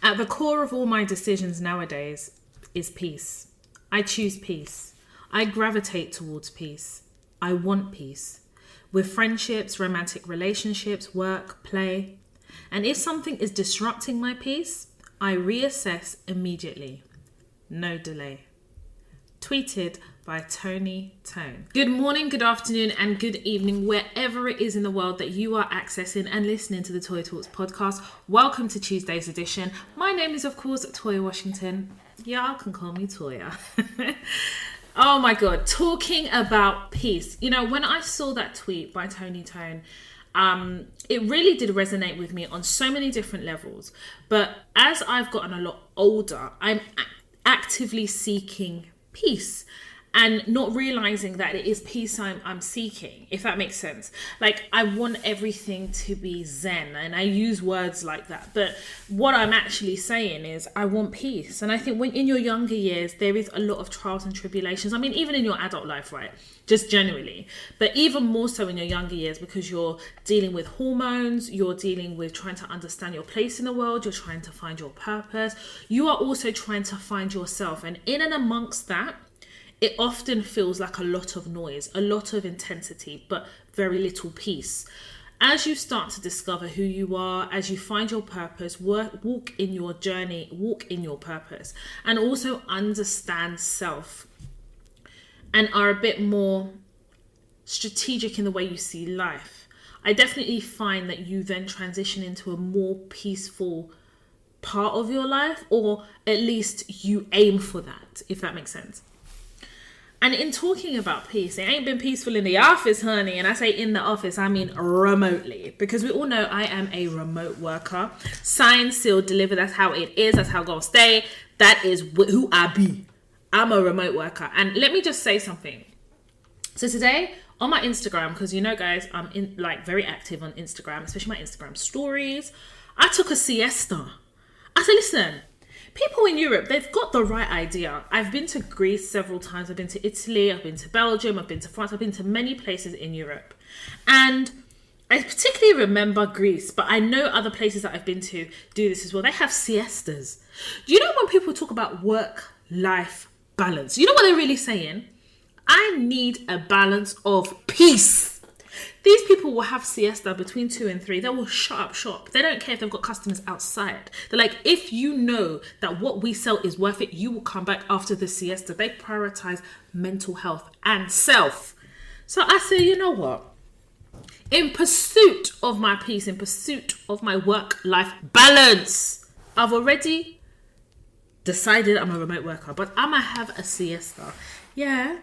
At the core of all my decisions nowadays is peace. I choose peace. I gravitate towards peace. I want peace. With friendships, romantic relationships, work, play. And if something is disrupting my peace, I reassess immediately. No delay. Tweeted by Tony Tone. Good morning, good afternoon, and good evening, wherever it is in the world that you are accessing and listening to the Toya Talks podcast. Welcome to Tuesday's edition. My name is, of course, Toya Washington. Y'all can call me Toya. Oh my God, talking about peace. You know, when I saw that tweet by Tony Tone, it really did resonate with me on so many different levels. But as I've gotten a lot older, I'm actively seeking peace and not realizing that it is peace I'm seeking, if that makes sense. Like, I want everything to be zen, and I use words like that. But what I'm actually saying is I want peace. And I think when in your younger years, there is a lot of trials and tribulations. I mean, even in your adult life, right? Just generally. But even more so in your younger years, because you're dealing with hormones, you're dealing with trying to understand your place in the world, you're trying to find your purpose. You are also trying to find yourself. And in and amongst that, it often feels like a lot of noise, a lot of intensity, but very little peace. As you start to discover who you are, as you find your purpose, walk in your journey, walk in your purpose, and also understand self, and are a bit more strategic in the way you see life, I definitely find that you then transition into a more peaceful part of your life, or at least you aim for that, if that makes sense. And in talking about peace, it ain't been peaceful in the office, honey. And I say in the office, I mean remotely. Because we all know I am a remote worker. Signed, sealed, delivered. That's how it is. That's how I'm going to stay. That is who I be. I'm a remote worker. And let me just say something. So today on my Instagram, because you know, guys, I'm very active on Instagram, especially my Instagram stories. I took a siesta. I said, listen. People in Europe, they've got the right idea. I've been to Greece several times. I've been to Italy. I've been to Belgium. I've been to France. I've been to many places in Europe. And I particularly remember Greece, but I know other places that I've been to do this as well. They have siestas. Do you know when people talk about work-life balance? You know what they're really saying? I need a balance of peace. These people will have siesta between 2 and 3. They will shut up shop. They don't care if they've got customers outside. They're like, if you know that what we sell is worth it, you will come back after the siesta. They prioritize mental health and self. So I say, you know what? In pursuit of my peace, in pursuit of my work-life balance, I've already decided I'm a remote worker, but I'm going to have a siesta. Yeah.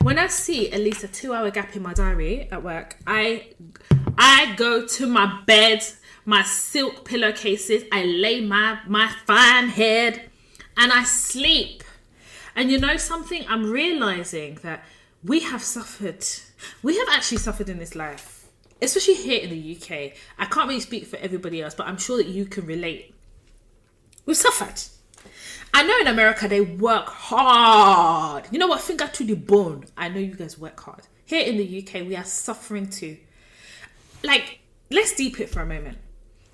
When I see at least a 2-hour gap in my diary at work, I go to my bed, my silk pillowcases, I lay my fine head, and I sleep. And you know something? I'm realizing that we have actually suffered in this life, especially here in the UK. I can't really speak for everybody else, but I'm sure that you can relate. We've suffered. I know in America, they work hard. You know what? Finger to the bone. I know you guys work hard. Here in the UK, we are suffering too. Like, let's deep it for a moment.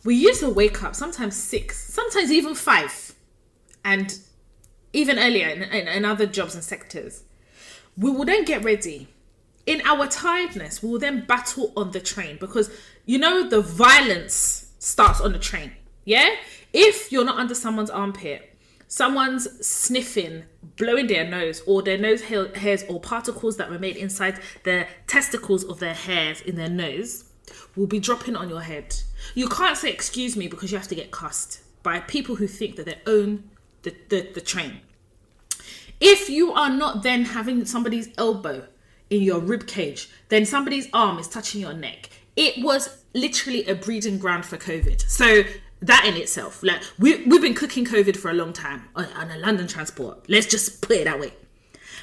We used to wake up sometimes 6, sometimes even 5. And even earlier in other jobs and sectors. We will then get ready. In our tiredness, we will then battle on the train. Because, you know, the violence starts on the train. Yeah? If you're not under someone's armpit, someone's sniffing, blowing their nose, or their nose hairs or particles that were made inside the testicles of their hairs in their nose will be dropping on your head. You can't say excuse me because you have to get cussed by people who think that they own the train. If you are not then having somebody's elbow in your rib cage, then somebody's arm is touching your neck. It was literally a breeding ground for COVID. So that in itself, like we've been cooking COVID for a long time on a London transport. Let's just put it that way.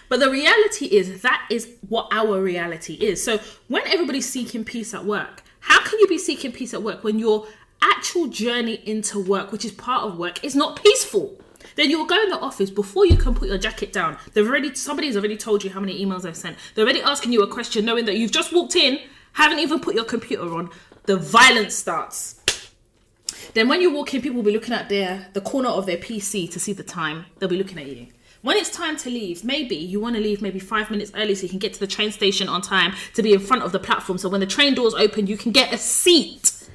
But the reality is that is what our reality is. So when everybody's seeking peace at work, how can you be seeking peace at work when your actual journey into work, which is part of work, is not peaceful? Then you'll go in the office before you can put your jacket down. Somebody's already told you how many emails they've sent. They're already asking you a question knowing that you've just walked in, haven't even put your computer on. The violence starts. Then when you walk in, people will be looking at the corner of their PC to see the time. They'll be looking at you. When it's time to leave, maybe you want to leave maybe 5 minutes early so you can get to the train station on time to be in front of the platform. So when the train doors open, you can get a seat.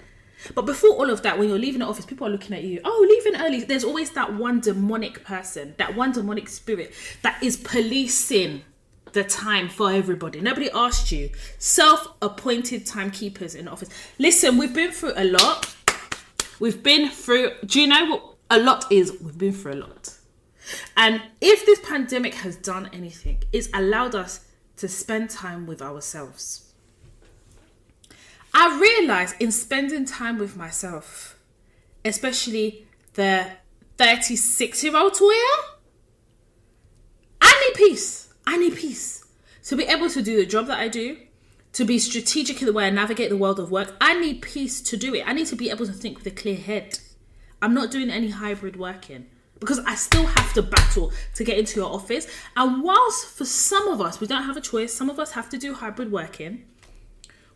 But before all of that, when you're leaving the office, people are looking at you. Oh, leaving early. There's always that one demonic person, that one demonic spirit that is policing the time for everybody. Nobody asked you. Self-appointed timekeepers in the office. Listen, we've been through a lot. Do you know what a lot is? We've been through a lot. And if this pandemic has done anything, it's allowed us to spend time with ourselves. I realized in spending time with myself, especially the 36-year-old Toya, I need peace. I need peace. To be able to do the job that I do, to be strategic in the way I navigate the world of work, I need peace to do it. I need to be able to think with a clear head. I'm not doing any hybrid working because I still have to battle to get into your office. And whilst for some of us, we don't have a choice, some of us have to do hybrid working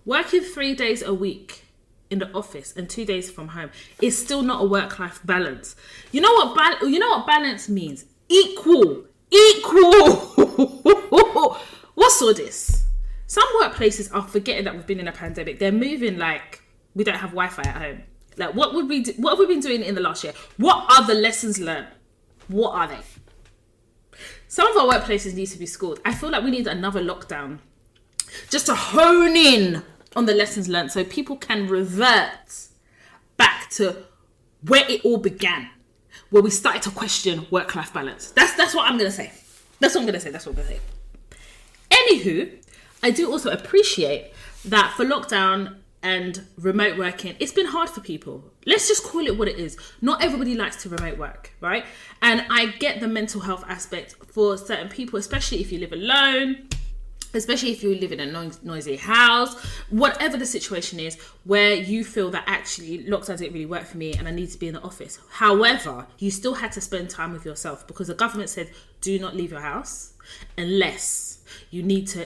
3 days a week in the office and 2 days from home is still not a work-life balance. You know what balance means? Equal. What's all this? Some workplaces are forgetting that we've been in a pandemic. They're moving like we don't have Wi-Fi at home. Like, what have we been doing in the last year? What are the lessons learned? What are they? Some of our workplaces need to be schooled. I feel like we need another lockdown just to hone in on the lessons learned so people can revert back to where it all began, where we started to question work-life balance. That's what I'm going to say. Anywho, I do also appreciate that for lockdown and remote working, it's been hard for people. Let's just call it what it is. Not everybody likes to remote work, right? And I get the mental health aspect for certain people, especially if you live alone, especially if you live in a noisy house, whatever the situation is, where you feel that actually lockdown didn't really work for me and I need to be in the office. However, you still had to spend time with yourself because the government said, do not leave your house unless you need to ...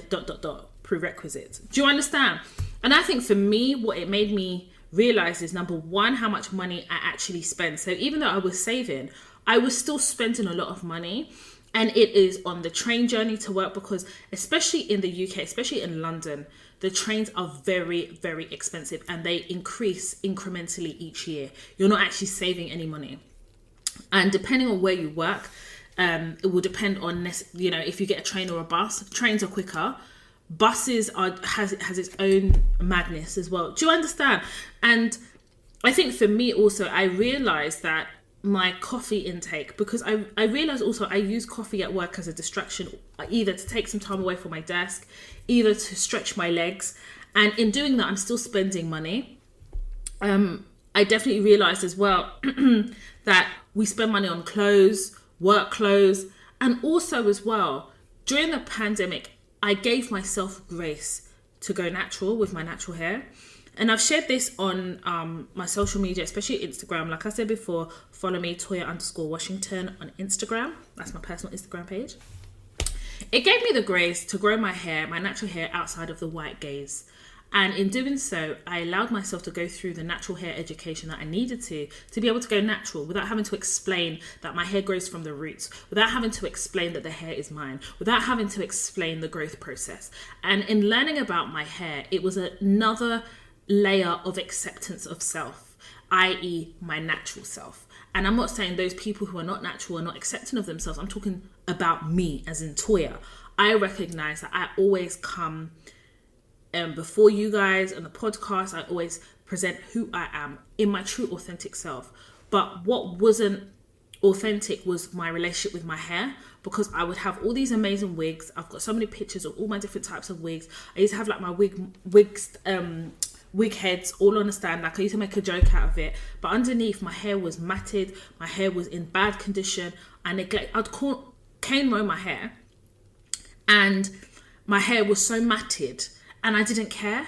prerequisites. Do you understand? And I think for me, what it made me realize is, number one, how much money I actually spend. So even though I was saving, I was still spending a lot of money. And it is on the train journey to work because especially in the UK, especially in London, the trains are very, very expensive and they increase incrementally each year. You're not actually saving any money. And depending on where you work, it will depend on, if you get a train or a bus. Trains are quicker. Buses has its own madness as well. Do you understand? And I think for me also, I realized that my coffee intake, because I realized also I use coffee at work as a distraction, either to take some time away from my desk, either to stretch my legs. And in doing that, I'm still spending money. I definitely realized as well that we spend money on clothes, work clothes, and also as well, during the pandemic, I gave myself grace to go natural with my natural hair. And I've shared this on my social media, especially Instagram. Like I said before, follow me, Toya_Washington on Instagram. That's my personal Instagram page. It gave me the grace to grow my hair, my natural hair, outside of the white gaze. And in doing so, I allowed myself to go through the natural hair education that I needed to be able to go natural without having to explain that my hair grows from the roots, without having to explain that the hair is mine, without having to explain the growth process. And in learning about my hair, it was another layer of acceptance of self, i.e. my natural self. And I'm not saying those people who are not natural are not accepting of themselves. I'm talking about me as in Toya. I recognize that I always come before you guys on the podcast. I always present who I am in my true authentic self. But what wasn't authentic was my relationship with my hair, because I would have all these amazing wigs. I've got so many pictures of all my different types of wigs. I used to have like my wig heads all on a stand. Like I used to make a joke out of it, but underneath my hair was matted, my hair was in bad condition. I'd cane row my hair, and my hair was so matted, and I didn't care.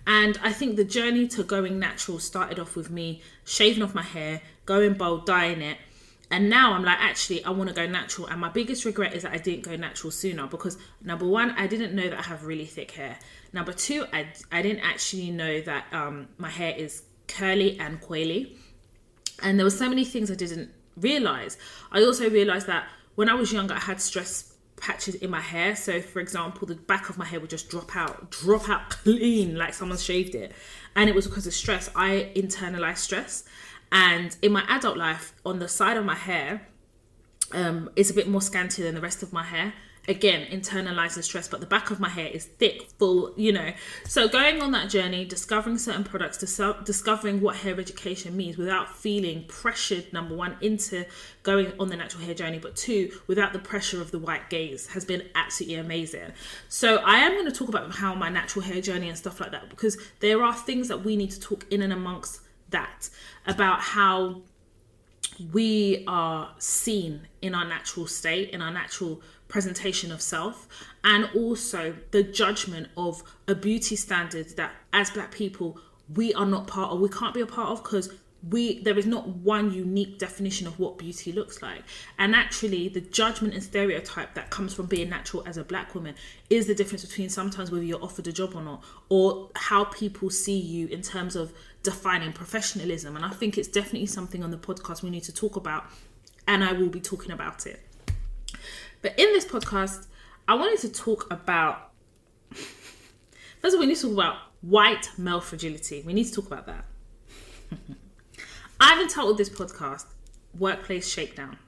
And I think the journey to going natural started off with me shaving off my hair, going bald, dyeing it. And now I'm like, actually, I want to go natural. And my biggest regret is that I didn't go natural sooner, because number one, I didn't know that I have really thick hair. Number two, I didn't actually know that my hair is curly and coily. And there were so many things I didn't realize. I also realized that when I was younger, I had stress patches in my hair. So for example, the back of my hair would just drop out clean, like someone shaved it. And it was because of stress. I internalized stress. And in my adult life, on the side of my hair, it's a bit more scanty than the rest of my hair. Again, internalizing stress, but the back of my hair is thick, full, So going on that journey, discovering certain products, discovering what hair education means without feeling pressured, number one, into going on the natural hair journey, but two, without the pressure of the white gaze, has been absolutely amazing. So I am going to talk about how my natural hair journey and stuff like that, because there are things that we need to talk in and amongst that, about how we are seen in our natural state, in our natural presentation of self, and also the judgment of a beauty standard that as Black people we are not part of, we can't be a part of, because there is not one unique definition of what beauty looks like. And actually the judgment and stereotype that comes from being natural as a Black woman is the difference between sometimes whether you're offered a job or not, or how people see you in terms of defining professionalism. And I think it's definitely something on the podcast we need to talk about, and I will be talking about it. But in this podcast, I wanted to talk about, first of all, we need to talk about white male fragility. We need to talk about that. I've entitled this podcast Workplace Shakedown.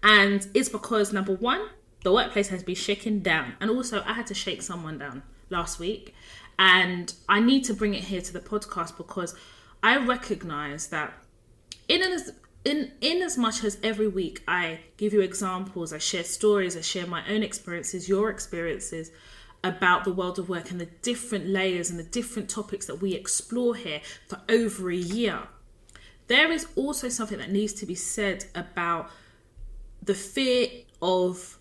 And it's because, number one, the workplace has been shaken down. And also I had to shake someone down last week. And I need to bring it here to the podcast because I recognize that in as much as every week I give you examples, I share stories, I share my own experiences, your experiences about the world of work and the different layers and the different topics that we explore here for over a year, there is also something that needs to be said about the fear of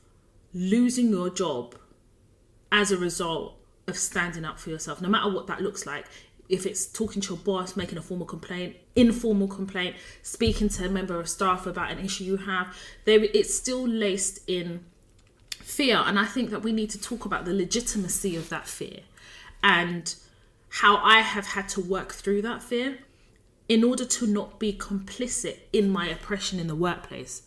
losing your job as a result of standing up for yourself, no matter what that looks like. If it's talking to your boss, making a formal complaint, informal complaint, speaking to a member of staff about an issue you have, it's still laced in fear. And I think that we need to talk about the legitimacy of that fear and how I have had to work through that fear in order to not be complicit in my oppression in the workplace.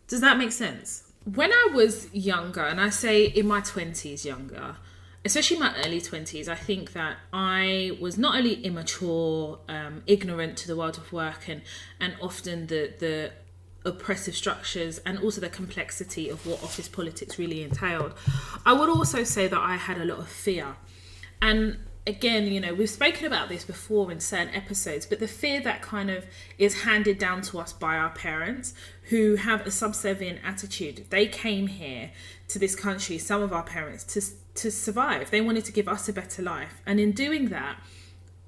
Does that make sense? When I was younger, and I say in my 20s younger, especially my early 20s, I think that I was not only immature, ignorant to the world of work and often the oppressive structures and also the complexity of what office politics really entailed. I would also say that I had a lot of fear. And again, we've spoken about this before in certain episodes, but the fear that kind of is handed down to us by our parents who have a subservient attitude. They came here to this country, some of our parents, to survive. They wanted to give us a better life. And in doing that,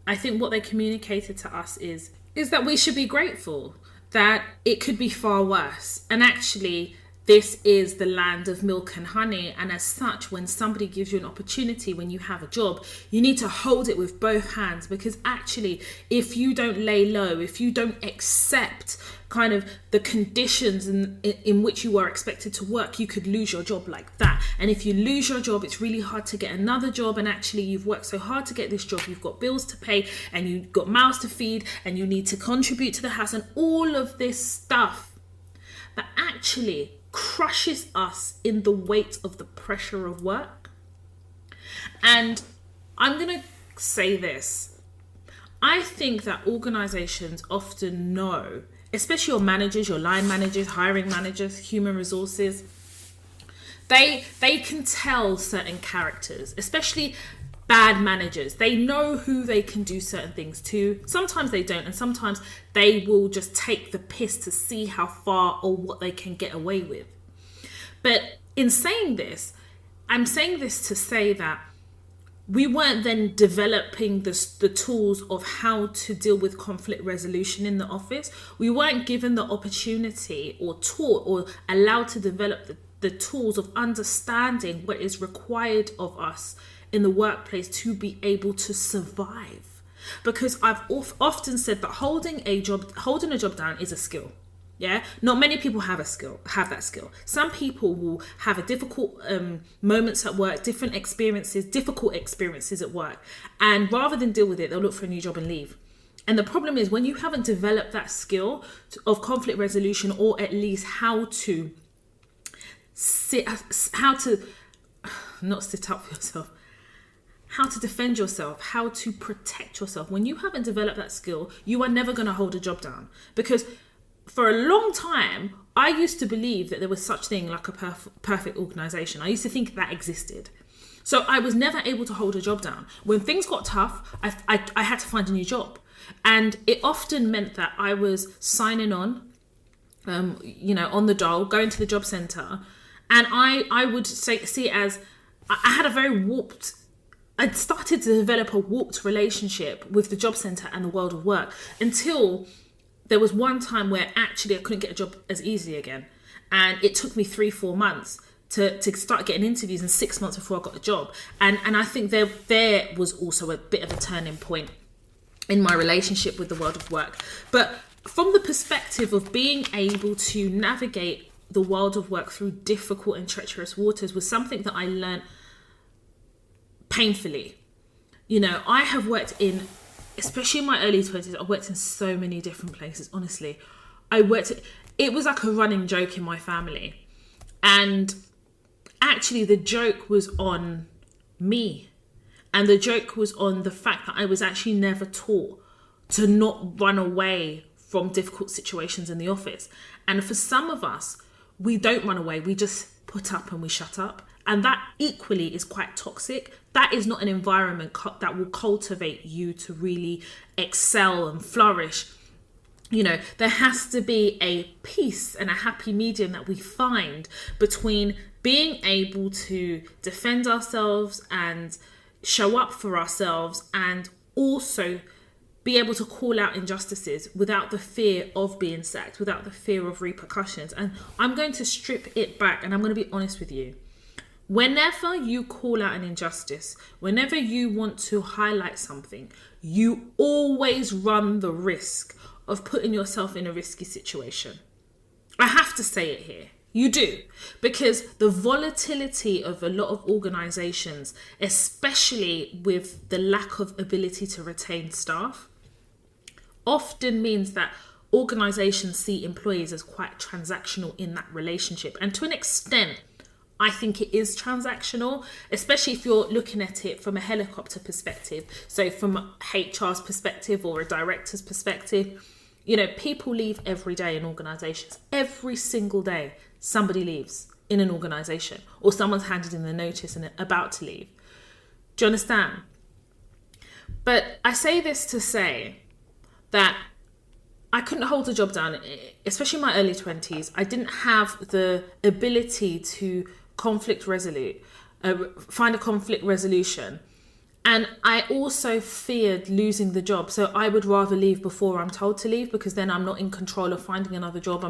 I think what they communicated to us is that we should be grateful, that it could be far worse. And actually, this is the land of milk and honey. And as such, when somebody gives you an opportunity, when you have a job, you need to hold it with both hands, because actually, if you don't lay low, if you don't accept kind of the conditions in which you are expected to work, you could lose your job like that. And if you lose your job, it's really hard to get another job. And actually, you've worked so hard to get this job, you've got bills to pay and you've got mouths to feed and you need to contribute to the house and all of this stuff that actually crushes us in the weight of the pressure of work. And I'm going to say this. I think that organizations often know, especially your managers, your line managers, hiring managers, human resources, they can tell certain characters, especially bad managers. They know who they can do certain things to. Sometimes they don't, and sometimes they will just take the piss to see how far or what they can get away with. But in saying this, I'm saying this to say that we weren't then developing the tools of how to deal with conflict resolution in the office. We weren't given the opportunity or taught or allowed to develop the tools of understanding what is required of us in the workplace to be able to survive. Because I've often said that holding a job down is a skill. Yeah, not many people have that skill. Some people will have a difficult moments at work, difficult experiences at work. And rather than deal with it, they'll look for a new job and leave. And the problem is when you haven't developed that skill of conflict resolution, or at least how to not sit up for yourself, how to defend yourself, how to protect yourself. When you haven't developed that skill, you are never going to hold a job down. Because for a long time, I used to believe that there was such thing like a perfect organisation. I used to think that existed. So I was never able to hold a job down. When things got tough, I had to find a new job. And it often meant that I was signing on, on the dole, going to the job centre. And I would see it as, I had a very warped, I'd started to develop a warped relationship with the job centre and the world of work, until there was one time where actually I couldn't get a job as easily again. And it took me 3-4 months to start getting interviews, and 6 months before I got a job. And I think there was also a bit of a turning point in my relationship with the world of work. But from the perspective of being able to navigate the world of work through difficult and treacherous waters was something that I learned painfully. I have worked in, especially in my early 20s, I worked in so many different places, honestly. It was like a running joke in my family. And actually the joke was on me. And the joke was on the fact that I was actually never taught to not run away from difficult situations in the office. And for some of us, we don't run away. We just put up and we shut up. And that equally is quite toxic. That is not an environment that will cultivate you to really excel and flourish. There has to be a peace and a happy medium that we find between being able to defend ourselves and show up for ourselves, and also be able to call out injustices without the fear of being sacked, without the fear of repercussions. And I'm going to strip it back, and I'm going to be honest with you. Whenever you call out an injustice, whenever you want to highlight something, you always run the risk of putting yourself in a risky situation. I have to say it here. You do. Because the volatility of a lot of organisations, especially with the lack of ability to retain staff, often means that organisations see employees as quite transactional in that relationship. And to an extent, I think it is transactional, especially if you're looking at it from a helicopter perspective. So from HR's perspective or a director's perspective, people leave every day in organisations. Every single day, somebody leaves in an organisation, or someone's handed in the notice and about to leave. Do you understand? But I say this to say that I couldn't hold a job down, especially in my early 20s. I didn't have the ability to find a conflict resolution. And I also feared losing the job. So I would rather leave before I'm told to leave, because then I'm not in control of finding another job.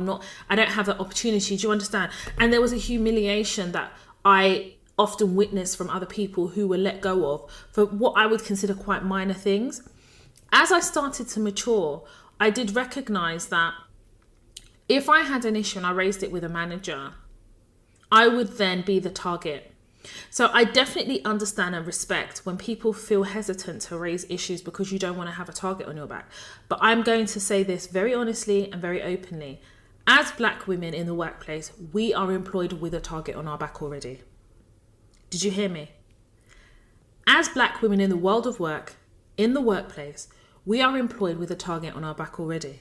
I don't have that opportunity. Do you understand? And there was a humiliation that I often witnessed from other people who were let go of for what I would consider quite minor things. As I started to mature, I did recognize that if I had an issue and I raised it with a manager, I would then be the target. So I definitely understand and respect when people feel hesitant to raise issues because you don't want to have a target on your back. But I'm going to say this very honestly and very openly. As Black women in the workplace, we are employed with a target on our back already. Did you hear me? As Black women in the world of work, in the workplace, we are employed with a target on our back already.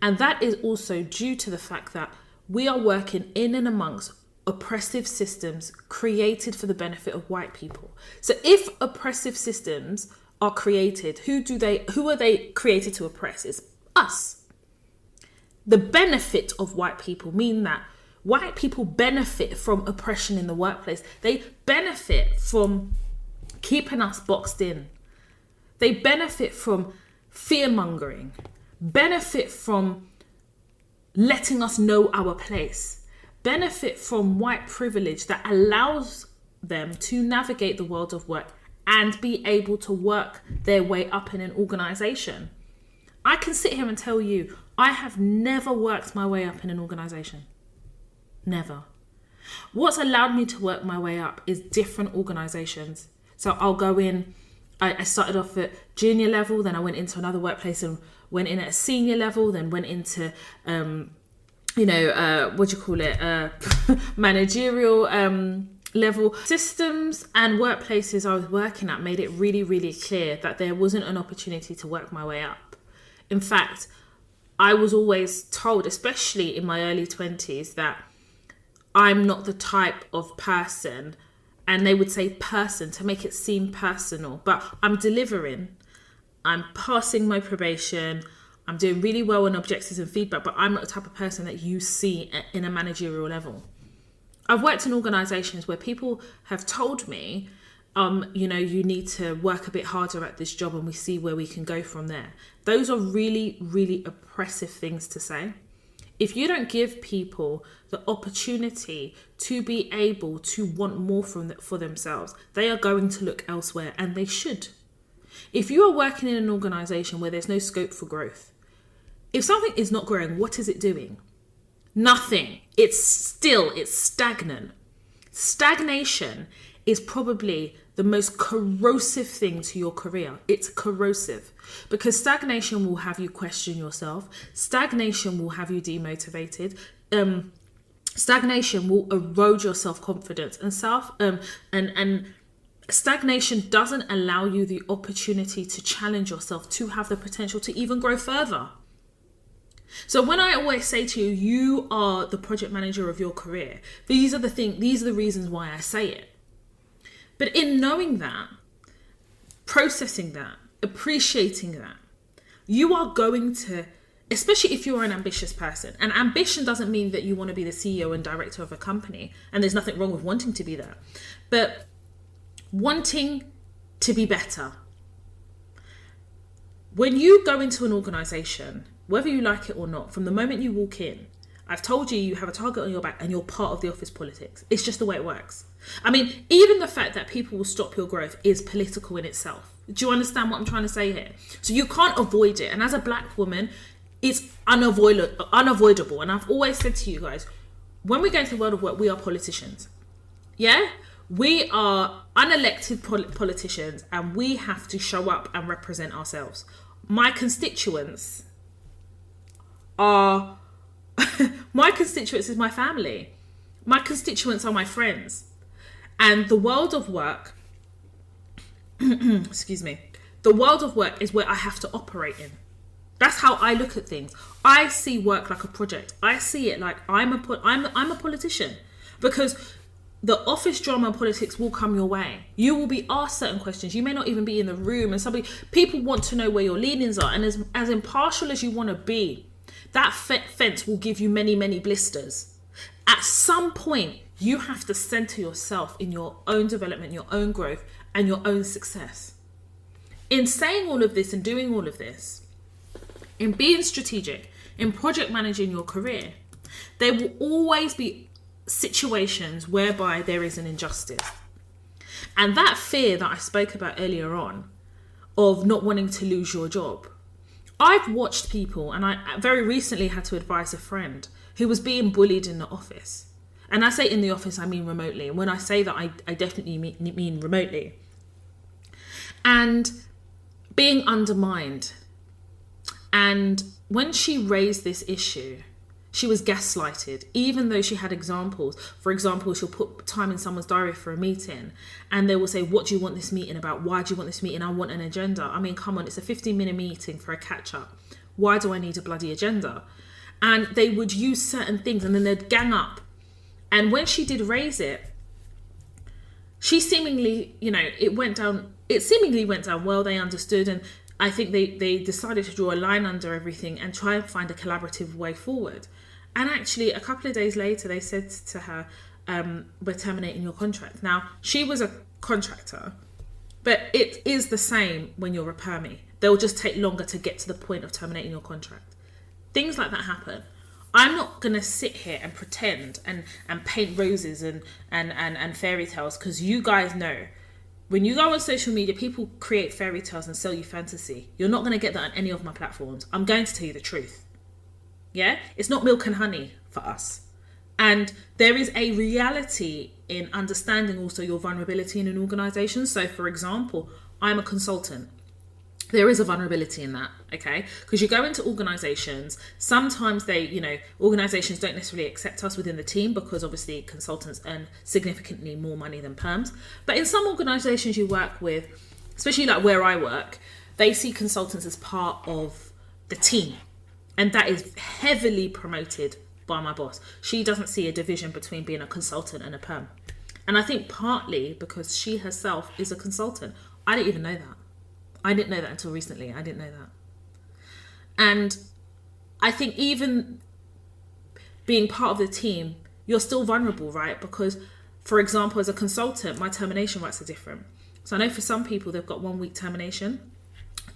And that is also due to the fact that we are working in and amongst oppressive systems created for the benefit of white people. So if oppressive systems are created, who are they created to oppress? It's us. The benefit of white people mean that white people benefit from oppression in the workplace. They benefit from keeping us boxed in. They benefit from fear-mongering, benefit from letting us know our place, benefit from white privilege that allows them to navigate the world of work and be able to work their way up in an organisation. I can sit here and tell you, I have never worked my way up in an organisation. Never. What's allowed me to work my way up is different organisations. So I'll go in I started off at junior level, then I went into another workplace and went in at a senior level, then went into, managerial level. Systems and workplaces I was working at made it really, really clear that there wasn't an opportunity to work my way up. In fact, I was always told, especially in my early 20s, that I'm not the type of person, and they would say person to make it seem personal, but I'm delivering, I'm passing my probation, I'm doing really well on objectives and feedback, but I'm not the type of person that you see in a managerial level. I've worked in organisations where people have told me, you need to work a bit harder at this job and we see where we can go from there. Those are really, really oppressive things to say. If you don't give people the opportunity to be able to want more for themselves, they are going to look elsewhere, and they should. If you are working in an organisation where there's no scope for growth, if something is not growing, what is it doing? Nothing. It's stagnant. Stagnation is probably the most corrosive thing to your career. It's corrosive because stagnation will have you question yourself. Stagnation will have you demotivated. Stagnation will erode your self-confidence and stagnation doesn't allow you the opportunity to challenge yourself, to have the potential to even grow further. So when I always say to you, you are the project manager of your career, these are the reasons why I say it. But in knowing that, processing that, appreciating that, you are going to, especially if you're an ambitious person, and ambition doesn't mean that you want to be the CEO and director of a company, and there's nothing wrong with wanting to be that, but wanting to be better. When you go into an organisation, whether you like it or not, from the moment you walk in, I've told you have a target on your back and you're part of the office politics. It's just the way it works. I mean, even the fact that people will stop your growth is political in itself. Do you understand what I'm trying to say here? So you can't avoid it. And as a black woman, it's unavoidable. And I've always said to you guys, when we go into the world of work, we are politicians. Yeah? We are unelected politicians, and we have to show up and represent ourselves. My constituents are... my constituents is my family. My constituents are my friends. And the world of work, excuse me, the world of work is where I have to operate in. That's how I look at things. I see work like a project. I see it like I'm a politician, because the office drama and politics will come your way. You will be asked certain questions. You may not even be in the room, and people want to know where your leanings are. And as impartial as you want to be, that fence will give you many, many blisters. At some point, you have to center yourself in your own development, your own growth, and your own success. In saying all of this and doing all of this, in being strategic, in project managing your career, there will always be situations whereby there is an injustice. And that fear that I spoke about earlier on, of not wanting to lose your job, I've watched people, and I very recently had to advise a friend who was being bullied in the office. And I say in the office, I mean remotely. And when I say that, I definitely mean remotely. And being undermined. And when she raised this issue, she was gaslighted, even though she had examples. For example, she'll put time in someone's diary for a meeting, and they will say, what do you want this meeting about? Why do you want this meeting? I want an agenda. I mean, come on, it's a 15-minute meeting for a catch-up. Why do I need a bloody agenda? And they would use certain things, and then they'd gang up. And when she did raise it, she seemingly, it seemingly went down well. They understood, and I think they decided to draw a line under everything and try and find a collaborative way forward. And actually, a couple of days later, they said to her, we're terminating your contract. Now, she was a contractor, but it is the same when you're a permie. They'll just take longer to get to the point of terminating your contract. Things like that happen. I'm not going to sit here and pretend and paint roses and fairy tales, because you guys know, when you go on social media, people create fairy tales and sell you fantasy. You're not going to get that on any of my platforms. I'm going to tell you the truth. Yeah? It's not milk and honey for us. And there is a reality in understanding also your vulnerability in an organisation. So, for example, I'm a consultant. There is a vulnerability in that, okay? Because you go into organizations, sometimes organizations don't necessarily accept us within the team because obviously consultants earn significantly more money than perms. But in some organizations you work with, especially like where I work, they see consultants as part of the team. And that is heavily promoted by my boss. She doesn't see a division between being a consultant and a perm. And I think partly because she herself is a consultant. I didn't even know that. I didn't know that until recently. I didn't know that. And I think even being part of the team, you're still vulnerable, right? Because, for example, as a consultant, my termination rights are different. So I know for some people, they've got 1 week termination.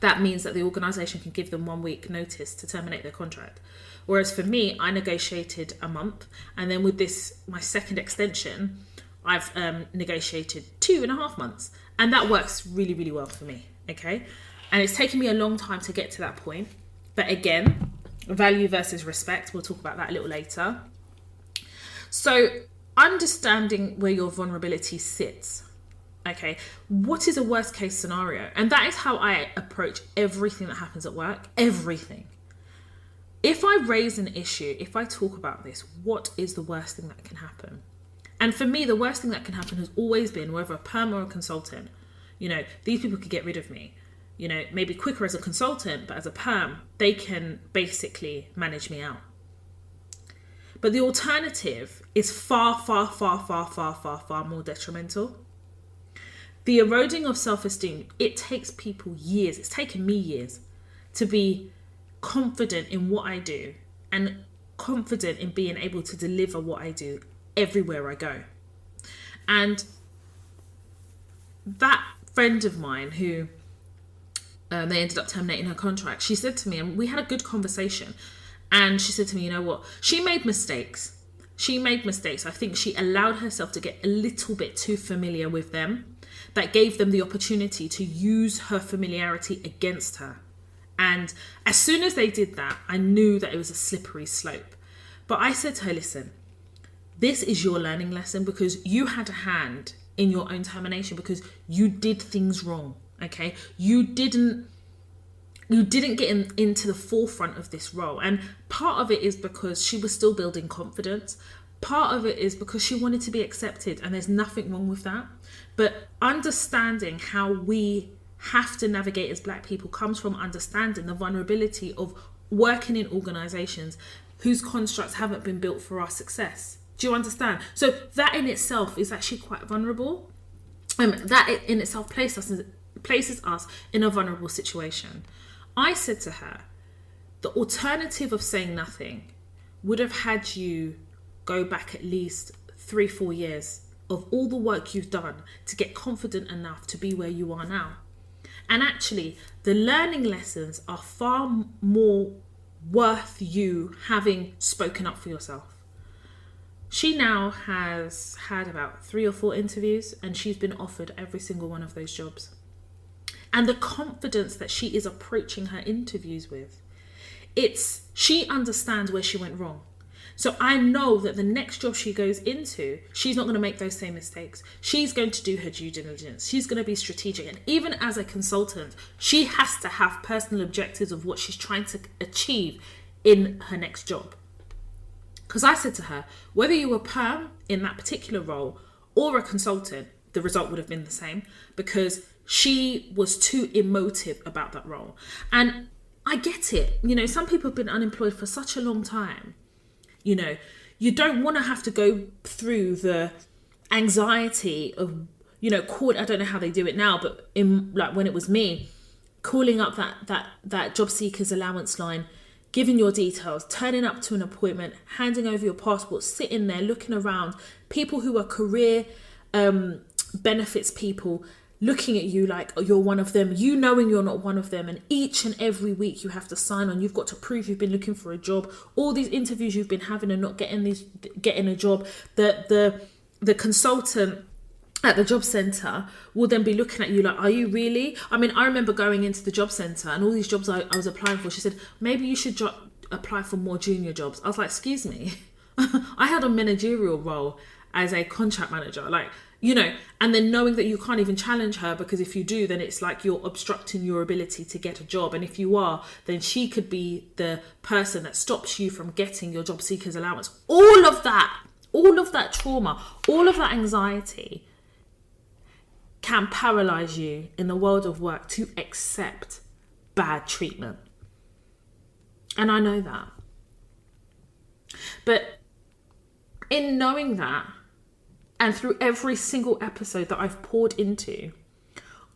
That means that the organisation can give them 1 week notice to terminate their contract. Whereas for me, I negotiated a month. And then with this, my second extension, I've negotiated 2.5 months. And that works really, really well for me. Okay, and it's taken me a long time to get to that point, but again, value versus respect, we'll talk about that a little later. So understanding where your vulnerability sits, okay, what is a worst case scenario? And that is how I approach everything that happens at work. Everything. If I raise an issue, if I talk about this, what is the worst thing that can happen? And for me, the worst thing that can happen has always been, whether a perm or a consultant, these people could get rid of me, maybe quicker as a consultant, but as a perm, they can basically manage me out. But the alternative is far, far, far, far, far, far, far more detrimental. The eroding of self-esteem, it takes people years, it's taken me years to be confident in what I do and confident in being able to deliver what I do everywhere I go. And that friend of mine who they ended up terminating her contract, she said to me, and we had a good conversation, and she said to me, you know what, she made mistakes. I think she allowed herself to get a little bit too familiar with them. That gave them the opportunity to use her familiarity against her. And as soon as they did that, I knew that it was a slippery slope. But I said to her, listen, this is your learning lesson because you had a hand in your own termination because you did things wrong, okay? You didn't get into the forefront of this role. And part of it is because she was still building confidence. Part of it is because she wanted to be accepted, and there's nothing wrong with that. But understanding how we have to navigate as Black people comes from understanding the vulnerability of working in organisations whose constructs haven't been built for our success. Do you understand? So that in itself is actually quite vulnerable. That in itself places us in a vulnerable situation. I said to her, the alternative of saying nothing would have had you go back at least 3-4 years of all the work you've done to get confident enough to be where you are now. And actually, the learning lessons are far more worth you having spoken up for yourself. She now has had about 3 or 4 interviews, and she's been offered every single one of those jobs. And the confidence that she is approaching her interviews with, she understands where she went wrong. So I know that the next job she goes into, she's not going to make those same mistakes. She's going to do her due diligence. She's going to be strategic. And even as a consultant, she has to have personal objectives of what she's trying to achieve in her next job. Because I said to her, whether you were perm in that particular role or a consultant, the result would have been the same, because she was too emotive about that role. And I get it. Some people have been unemployed for such a long time. You don't want to have to go through the anxiety of, I don't know how they do it now, but when it was me, calling up that job seekers allowance line, giving your details, turning up to an appointment, handing over your passport, sitting there looking around, people who are career benefits people looking at you like you're one of them, you knowing you're not one of them, and each and every week you have to sign on. You've got to prove you've been looking for a job. All these interviews you've been having and not getting a job. The consultant at the job centre will then be looking at you like, are you really? I mean, I remember going into the job centre and all these jobs I was applying for, she said, maybe you should apply for more junior jobs. I was like, excuse me, I had a managerial role as a contract manager. Like, and then knowing that you can't even challenge her, because if you do, then it's like you're obstructing your ability to get a job. And if you are, then she could be the person that stops you from getting your job seekers allowance. All of that trauma, all of that anxiety can paralyze you in the world of work to accept bad treatment. And I know that. But in knowing that, and through every single episode that I've poured into,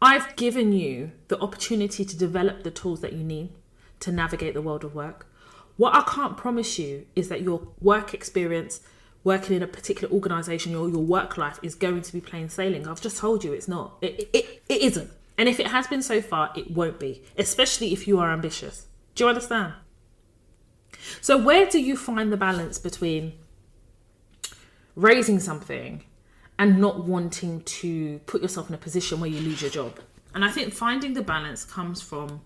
I've given you the opportunity to develop the tools that you need to navigate the world of work. What I can't promise you is that your work experience, working in a particular organisation, or your work life is going to be plain sailing. I've just told you it's not. It isn't. And if it has been so far, it won't be, especially if you are ambitious. Do you understand? So where do you find the balance between raising something and not wanting to put yourself in a position where you lose your job? And I think finding the balance comes from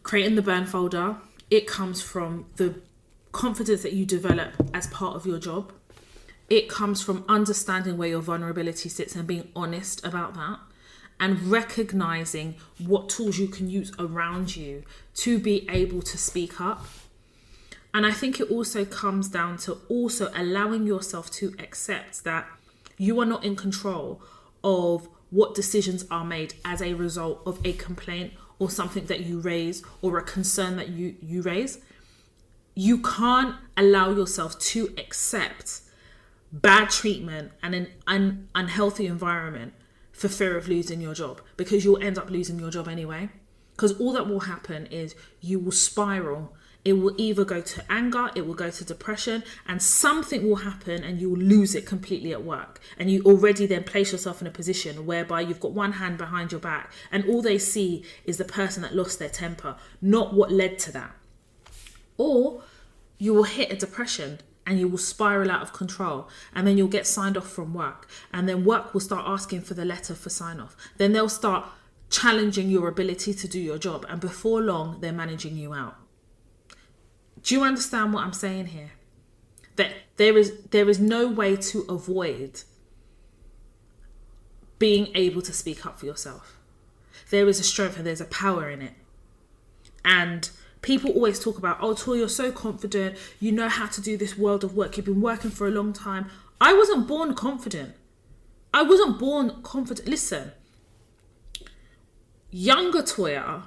creating the burn folder. It comes from the confidence that you develop as part of your job. It comes from understanding where your vulnerability sits and being honest about that, and recognizing what tools you can use around you to be able to speak up. And I think it also comes down to also allowing yourself to accept that you are not in control of what decisions are made as a result of a complaint or something that you raise or a concern that you raise. You can't allow yourself to accept bad treatment and an unhealthy environment for fear of losing your job, because you'll end up losing your job anyway. Because all that will happen is you will spiral. It will either go to anger, it will go to depression, and something will happen and you will lose it completely at work. And you already then place yourself in a position whereby you've got one hand behind your back and all they see is the person that lost their temper, not what led to that. Or you will hit a depression and you will spiral out of control, and then you'll get signed off from work, and then work will start asking for the letter for sign off. Then they'll start challenging your ability to do your job, and before long they're managing you out. Do you understand what I'm saying here? That there is no way to avoid being able to speak up for yourself. There is a strength and there's a power in it. And people always talk about, oh, Tor, you're so confident. You know how to do this world of work. You've been working for a long time. I wasn't born confident. Listen, younger Toya,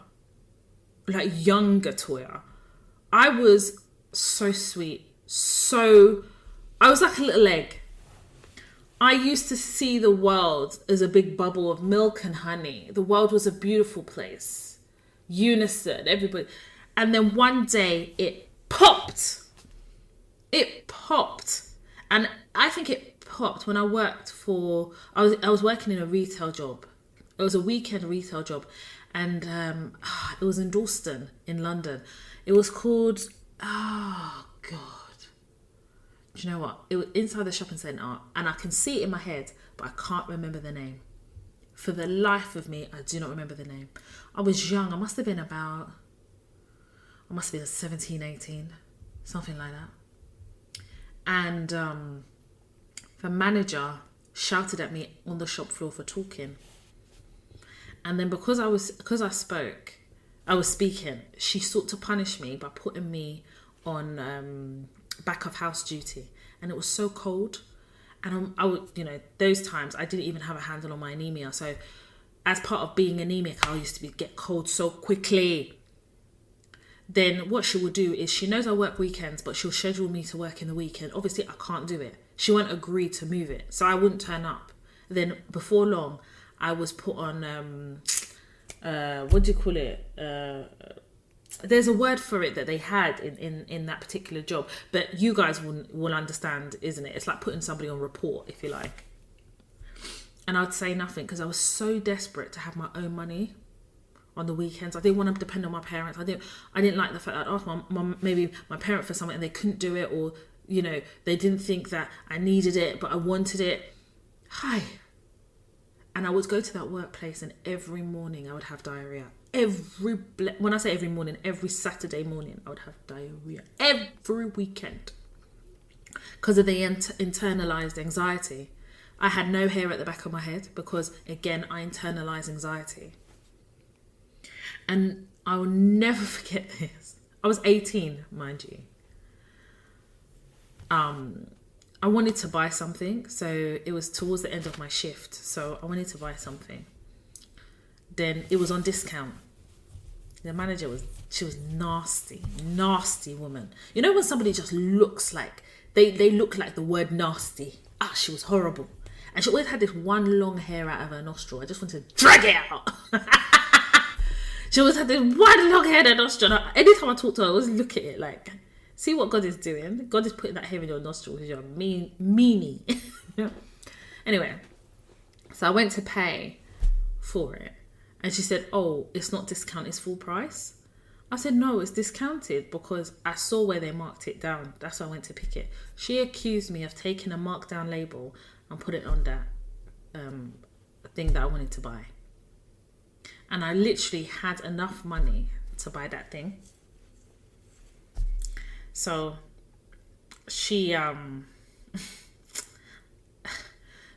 I was so sweet. I was like a little egg. I used to see the world as a big bubble of milk and honey. The world was a beautiful place. Unison, everybody. And then one day it popped. And I think it popped when I worked I was working in a retail job. It was a weekend retail job. And it was in Dalston in London. It was called, oh God. Do you know what? It was inside the shopping centre, and I can see it in my head, but I can't remember the name. For the life of me, I do not remember the name. I was young. I must have been 17, 18, something like that. And the manager shouted at me on the shop floor for talking. And then because I was speaking, she sought to punish me by putting me on back of house duty. And it was so cold. And I would, those times I didn't even have a handle on my anemia. So as part of being anemic, I used to get cold so quickly. Then what she will do is, she knows I work weekends, but she'll schedule me to work in the weekend. Obviously, I can't do it. She won't agree to move it. So I wouldn't turn up. Then before long, I was put on, what do you call it? There's a word for it that they had in that particular job. But you guys will understand, isn't it? It's like putting somebody on report, if you like. And I'd say nothing because I was so desperate to have my own money on the weekends. I didn't want to depend on my parents. I didn't like the fact that I'd ask maybe my parent for something and they couldn't do it, or they didn't think that I needed it but I wanted it. And I would go to that workplace, and every morning I would have diarrhea. When I say every morning, every Saturday morning I would have diarrhea. Every weekend, because of the internalized anxiety. I had no hair at the back of my head because, again, I internalize anxiety. And I will never forget this. I was 18, mind you. I wanted to buy something. So it was towards the end of my shift. So I wanted to buy something. Then it was on discount. The manager she was nasty woman. You know when somebody just looks like, they look like the word nasty. She was horrible. And she always had this one long hair out of her nostril. I just wanted to drag it out. She always had this one long hair in her nostril. Anytime I talk to her, I always look at it like, see what God is doing. God is putting that hair in your nostril because you're a meanie. Anyway, so I went to pay for it. And she said, oh, it's not discount, it's full price. I said, no, it's discounted because I saw where they marked it down. That's why I went to pick it. She accused me of taking a markdown label and put it on that thing that I wanted to buy. And I literally had enough money to buy that thing. So she,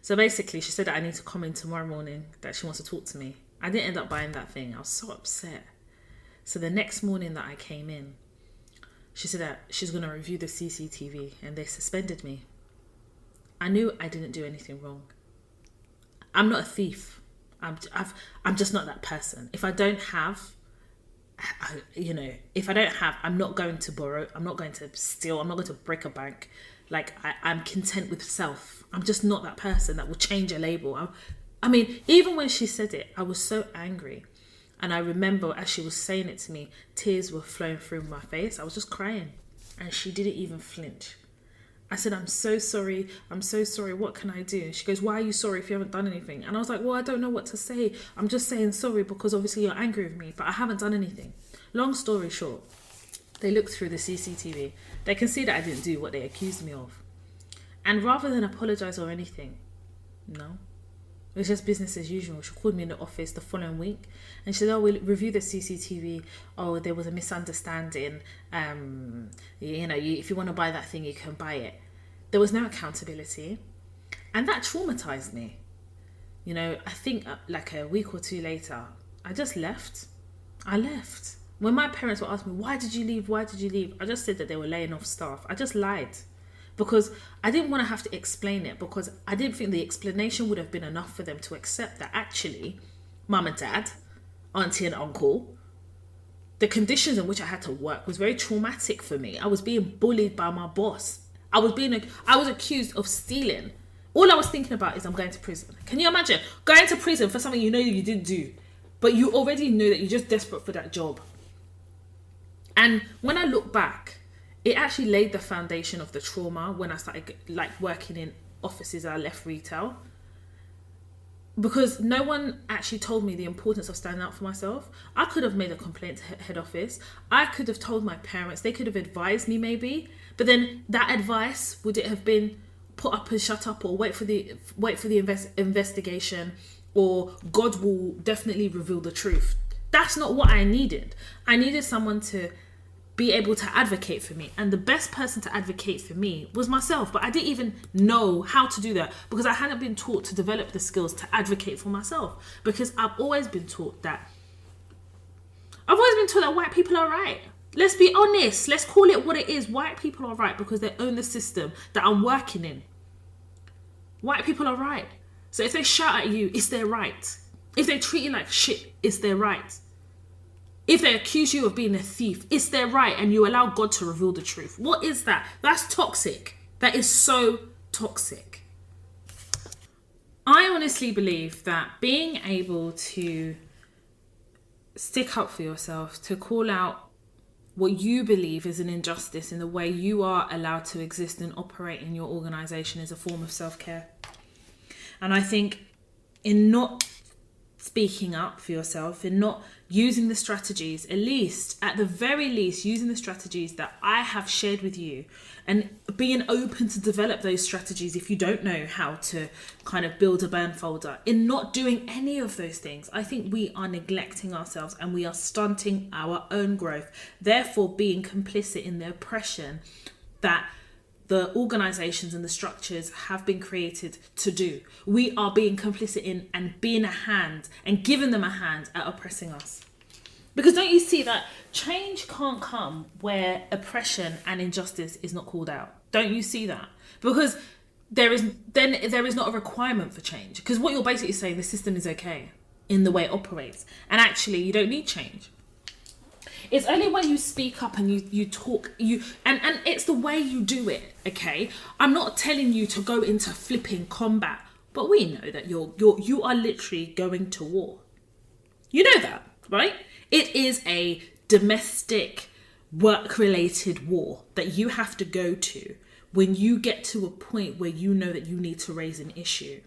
so basically she said that I need to come in tomorrow morning, that she wants to talk to me. I didn't end up buying that thing. I was so upset. So the next morning that I came in, she said that she's going to review the CCTV and they suspended me. I knew I didn't do anything wrong. I'm not a thief. I'm just not that person. If I don't have, I'm not going to borrow. I'm not going to steal. I'm not going to break a bank. Like, I'm content with self. I'm just not that person that will change a label. I mean, even when she said it, I was so angry. And I remember as she was saying it to me, tears were flowing through my face. I was just crying. And she didn't even flinch. I said, I'm so sorry. I'm so sorry. What can I do? And she goes, why are you sorry if you haven't done anything? And I was like, well, I don't know what to say. I'm just saying sorry because obviously you're angry with me, but I haven't done anything. Long story short, they looked through the CCTV. They can see that I didn't do what they accused me of. And rather than apologize or anything, no. It was just business as usual. She called me in the office the following week and she said, oh, we'll review the CCTV. Oh, there was a misunderstanding. If you want to buy that thing, you can buy it. There was no accountability. And that traumatized me. I think like a week or two later, I just left. I left. When my parents were asking me, why did you leave? Why did you leave? I just said that they were laying off staff. I just lied. Because I didn't want to have to explain it because I didn't think the explanation would have been enough for them to accept that actually, mum and dad, auntie and uncle, the conditions in which I had to work was very traumatic for me. I was being bullied by my boss. I was accused of stealing. All I was thinking about is I'm going to prison. Can you imagine going to prison for something you know you didn't do, but you already know that you're just desperate for that job? And when I look back, it actually laid the foundation of the trauma when I started working in offices. I left retail because no one actually told me the importance of standing up for myself. I could have made a complaint to head office. I could have told my parents. They could have advised me maybe, but then that advice, would it have been put up and shut up or wait for the investigation, or God will definitely reveal the truth? That's not what I needed. I needed someone to be able to advocate for me, and the best person to advocate for me was myself. But I didn't even know how to do that because I hadn't been taught to develop the skills to advocate for myself, because I've always been taught that white people are right. Let's be honest, let's call it what it is. White people are right because they own the system that I'm working in. White people are right. So if they shout at you, it's their right. If they treat you like shit, it's their right. If they accuse you of being a thief, it's their right, and you allow God to reveal the truth. What is that? That's toxic. That is so toxic. I honestly believe that being able to stick up for yourself, to call out what you believe is an injustice in the way you are allowed to exist and operate in your organisation, is a form of self-care. And I think in not speaking up for yourself, in not using the strategies, at the very least, using the strategies that I have shared with you, and being open to develop those strategies if you don't know how to kind of build a burn folder. In not doing any of those things, I think we are neglecting ourselves and we are stunting our own growth, therefore being complicit in the oppression that the organizations and the structures have been created to do. We are being complicit in and being a hand and giving them a hand at oppressing us. Because don't you see that change can't come where oppression and injustice is not called out? Don't you see that? Because there is not a requirement for change. Because what you're basically saying, the system is okay in the way it operates. And actually, you don't need change. It's only when you speak up and you talk, and it's the way you do it, okay? I'm not telling you to go into flipping combat, but we know that you are literally going to war. You know that, right? It is a domestic, work-related war that you have to go to when you get to a point where you know that you need to raise an issue.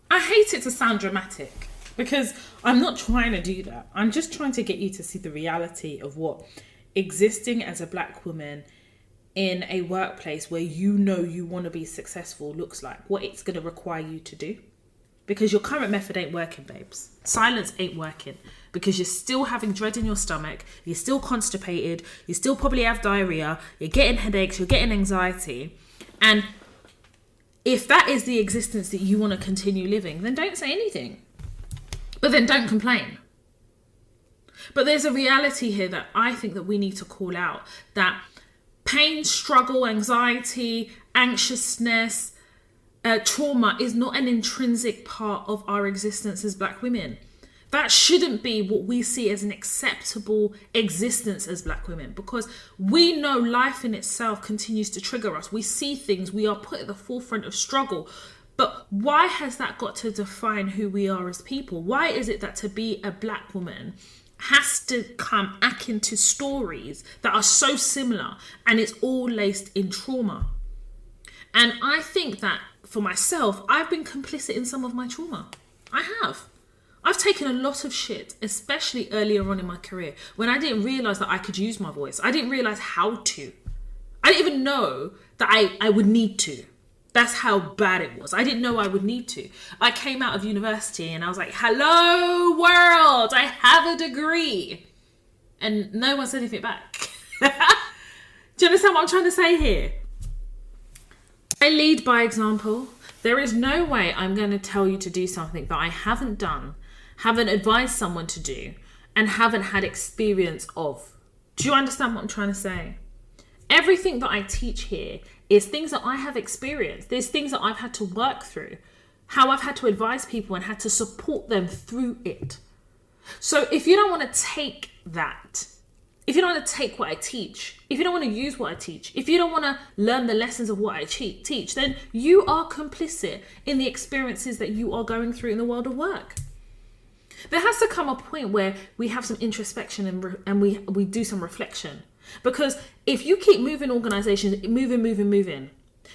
I hate it to sound dramatic because I'm not trying to do that. I'm just trying to get you to see the reality of what existing as a black woman in a workplace where you know you want to be successful looks like, what it's going to require you to do. Because your current method ain't working, babes. Silence ain't working. Because you're still having dread in your stomach. You're still constipated. You still probably have diarrhea. You're getting headaches. You're getting anxiety. And if that is the existence that you want to continue living, then don't say anything. But then don't complain. But there's a reality here that I think that we need to call out. That pain, struggle, anxiety, anxiousness, trauma is not an intrinsic part of our existence as black women. That shouldn't be what we see as an acceptable existence as black women, because we know life in itself continues to trigger us. We see things, we are put at the forefront of struggle. But why has that got to define who we are as people? Why is it that to be a black woman has to come akin to stories that are so similar and it's all laced in trauma? And I think that for myself, I've been complicit in some of my trauma. I have. I've taken a lot of shit, especially earlier on in my career, when I didn't realise that I could use my voice. I didn't realise how to. I didn't even know that I would need to. That's how bad it was. I didn't know I would need to. I came out of university and I was like, hello world, I have a degree. And no one said anything back. Do you understand what I'm trying to say here? I lead by example. There is no way I'm going to tell you to do something that I haven't done, haven't advised someone to do, and haven't had experience of. Do you understand what I'm trying to say? Everything that I teach here is things that I have experienced. There's things that I've had to work through, how I've had to advise people and had to support them through it. So if you don't want to take that, if you don't want to take what I teach, if you don't want to use what I teach, if you don't want to learn the lessons of what I teach, then you are complicit in the experiences that you are going through in the world of work. There has to come a point where we have some introspection and we do some reflection. Because if you keep moving organizations, moving,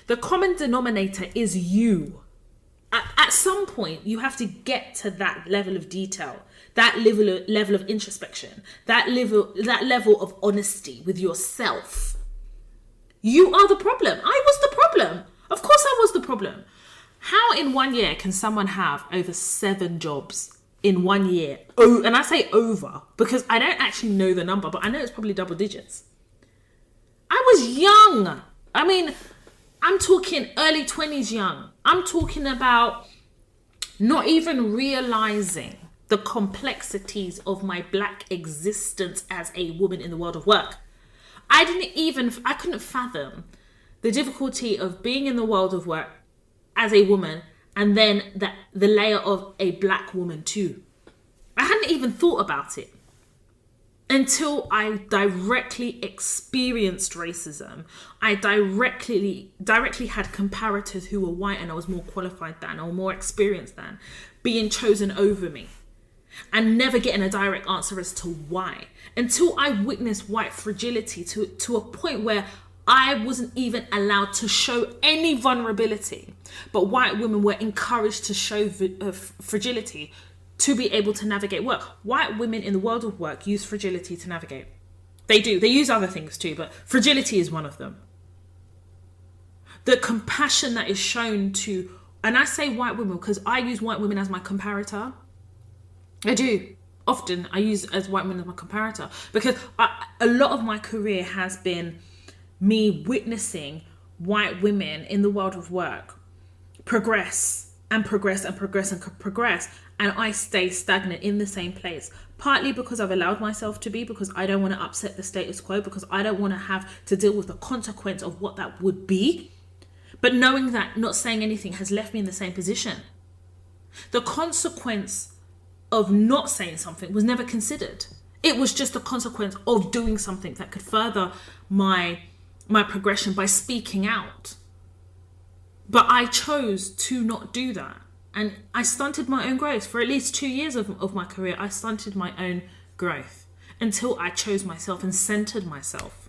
the common denominator is you. At some point, you have to get to that level of detail, that level of introspection, that level of honesty with yourself. You are the problem. I was the problem. Of course I was the problem. How in 1 year can someone have over 7 jobs in 1 year? Oh, and I say over because I don't actually know the number, but I know it's probably double digits. I was young. I mean, I'm talking early 20s young. I'm talking about not even realizing the complexities of my black existence as a woman in the world of work. I couldn't fathom the difficulty of being in the world of work as a woman and then the layer of a black woman too. I hadn't even thought about it until I directly experienced racism. I directly had comparators who were white and I was more qualified than or more experienced than being chosen over me and never getting a direct answer as to why. Until I witnessed white fragility to a point where I wasn't even allowed to show any vulnerability, but white women were encouraged to show fragility to be able to navigate work. White women in the world of work use fragility to navigate. They do. They use other things too, but fragility is one of them. The compassion that is shown to, and I say white women because I use white women as my comparator. I do. Often I use as white women as my comparator because a lot of my career has been me witnessing white women in the world of work progress and progress and progress and progress, and I stay stagnant in the same place, partly because I've allowed myself to be, because I don't want to upset the status quo, because I don't want to have to deal with the consequence of what that would be. But knowing that not saying anything has left me in the same position. The consequence of not saying something was never considered. It was just the consequence of doing something that could further my progression by speaking out. But I chose to not do that. And I stunted my own growth. For at least 2 years of my career, I stunted my own growth until I chose myself and centered myself.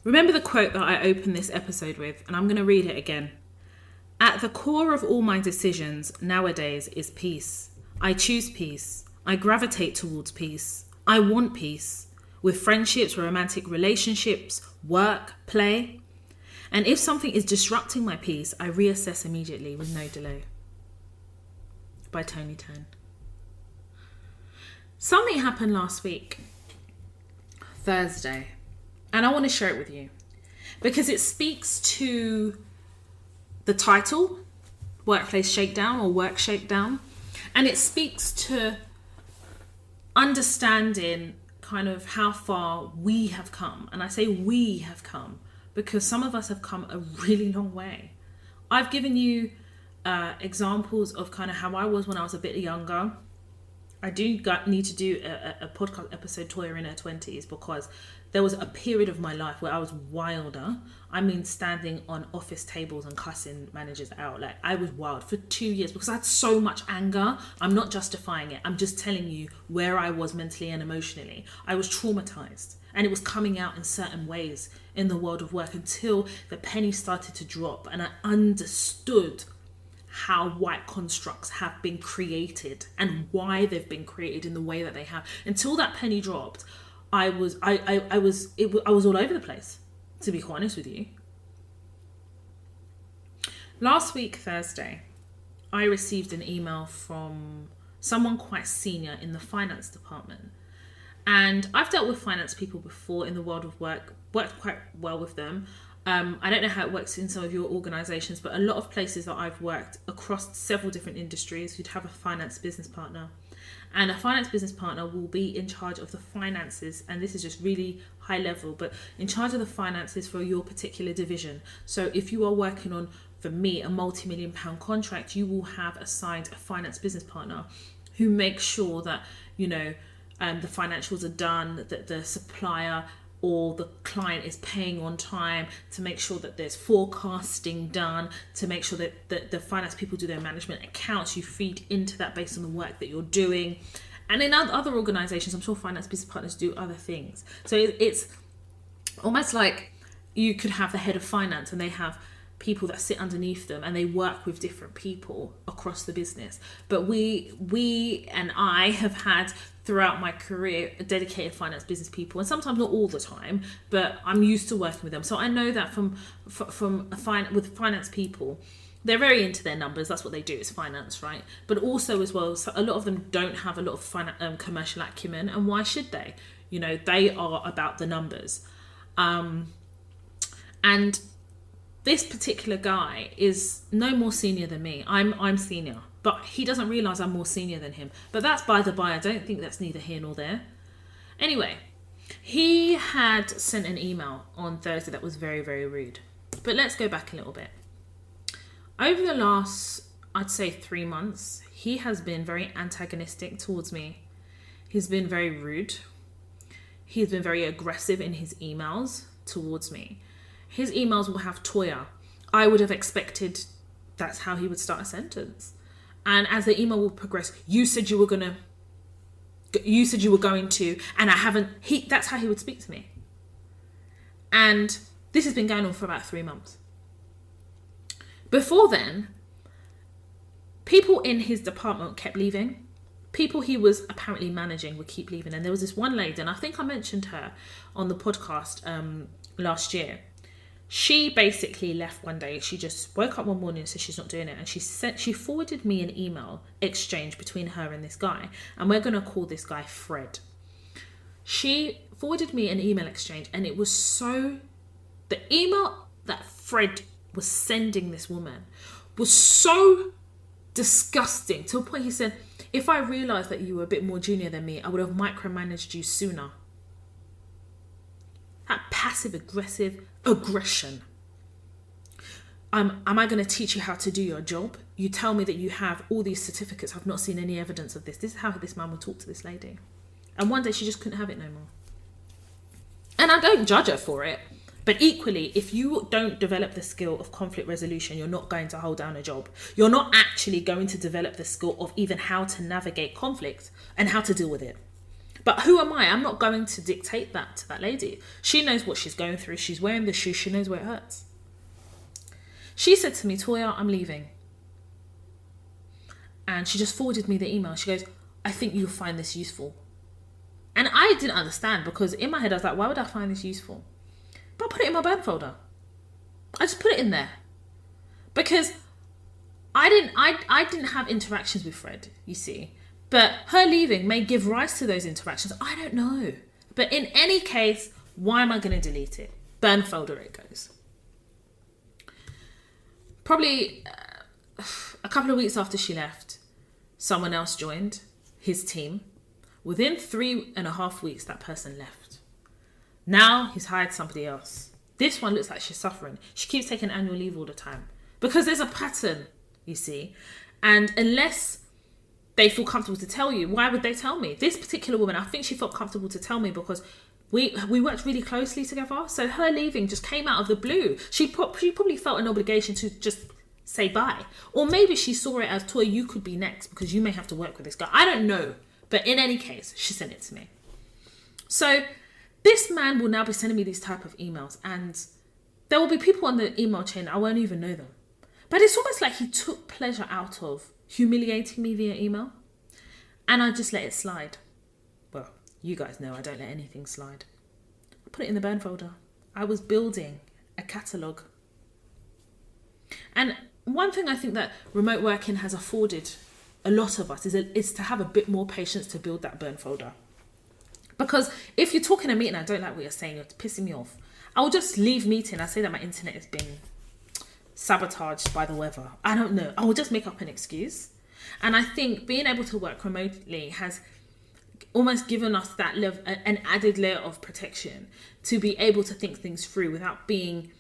Remember the quote that I opened this episode with, and I'm going to read it again. At the core of all my decisions nowadays is peace. I choose peace. I gravitate towards peace. I want peace. With friendships, romantic relationships, work, play. And if something is disrupting my peace, I reassess immediately with no delay. By Tony Tan. Something happened last week, Thursday, and I want to share it with you because it speaks to the title, Workplace Shakedown or Work Shakedown, and it speaks to understanding kind of how far we have come. And I say we have come because some of us have come a really long way. I've given you examples of kind of how I was when I was a bit younger. I do need to do a podcast episode, Toya in her 20s, because there was a period of my life where I was wilder. I mean, standing on office tables and cussing managers out. Like, I was wild for 2 years because I had so much anger. I'm not justifying it. I'm just telling you where I was mentally and emotionally. I was traumatized, and it was coming out in certain ways in the world of work until the penny started to drop and I understood how white constructs have been created and why they've been created in the way that they have. Until that penny dropped, I was all over the place, to be quite honest with you. Last week, Thursday, I received an email from someone quite senior in the finance department. And I've dealt with finance people before in the world of work, worked quite well with them. I don't know how it works in some of your organisations, but a lot of places that I've worked across several different industries, you'd have a finance business partner. And a finance business partner will be in charge of the finances, and this is just really high level, but in charge of the finances for your particular division. So if you are working on, for me, a multi-million-pound contract, you will have assigned a finance business partner who makes sure that, you know, the financials are done, that the supplier or the client is paying on time, to make sure that there's forecasting done, to make sure that the finance people do their management accounts. You feed into that based on the work that you're doing. And in other organizations, I'm sure finance business partners do other things. So it's almost like you could have the head of finance and they have people that sit underneath them and they work with different people across the business. But we and I have had throughout my career dedicated finance business people, and sometimes not all the time, but I'm used to working with them. So I know that with finance people, they're very into their numbers. That's what they do, is finance, right? But also as well, so a lot of them don't have a lot of commercial acumen, and why should they? You know, they are about the numbers. And this particular guy is no more senior than me. I'm senior, but he doesn't realise I'm more senior than him. But that's by the by. I don't think that's neither here nor there. Anyway, he had sent an email on Thursday that was very, very rude. But let's go back a little bit. Over the last, I'd say 3 months, he has been very antagonistic towards me. He's been very rude. He's been very aggressive in his emails towards me. His emails will have Toya. I would have expected that's how he would start a sentence. And as the email will progress, you said you were going to, and I haven't. That's how he would speak to me. And this has been going on for about 3 months. Before then, people in his department kept leaving. People he was apparently managing would keep leaving. And there was this one lady, and I think I mentioned her on the podcast last year. She basically left one day. She just woke up one morning and said she's not doing it. And she forwarded me an email exchange between her and this guy. And we're going to call this guy Fred. She forwarded me an email exchange, and it was so... The email that Fred was sending this woman was so disgusting, to a point he said, if I realised that you were a bit more junior than me, I would have micromanaged you sooner. That passive aggressive aggression. Am I going to teach you how to do your job? You tell me that you have all these certificates. I've not seen any evidence of this. This is how this man would talk to this lady. And one day she just couldn't have it no more. And I don't judge her for it. But equally, if you don't develop the skill of conflict resolution, you're not going to hold down a job. You're not actually going to develop the skill of even how to navigate conflict and how to deal with it. But who am I? I'm not going to dictate that to that lady. She knows what she's going through. She's wearing the shoe. She knows where it hurts. She said to me, Toya, I'm leaving. And she just forwarded me the email. She goes, I think you'll find this useful. And I didn't understand, because in my head I was like, why would I find this useful? But I put it in my burn folder. I just put it in there. Because I didn't have interactions with Fred, you see. But her leaving may give rise to those interactions. I don't know. But in any case, why am I going to delete it? Burn folder it goes. Probably a couple of weeks after she left, someone else joined his team. Within 3.5 weeks, that person left. Now he's hired somebody else. This one looks like she's suffering. She keeps taking annual leave all the time. Because there's a pattern, you see. And unless they feel comfortable to tell you, why would they tell me? This particular woman, I think she felt comfortable to tell me because we worked really closely together. So her leaving just came out of the blue. She probably felt an obligation to just say bye. Or maybe she saw it as, Toy, you could be next because you may have to work with this guy. I don't know. But in any case, she sent it to me. So this man will now be sending me these type of emails, and there will be people on the email chain, I won't even know them. But it's almost like he took pleasure out of humiliating me via email, and I just let it slide. Well, you guys know I don't let anything slide. I put it in the burn folder. I was building a catalogue. And one thing I think that remote working has afforded a lot of us is to have a bit more patience to build that burn folder. Because if you're talking a meeting, I don't like what you're saying, you're pissing me off, I'll just leave meeting. I say that my internet has been sabotaged by the weather. I don't know. I will just make up an excuse. And I think being able to work remotely has almost given us that level, an added layer of protection to be able to think things through without being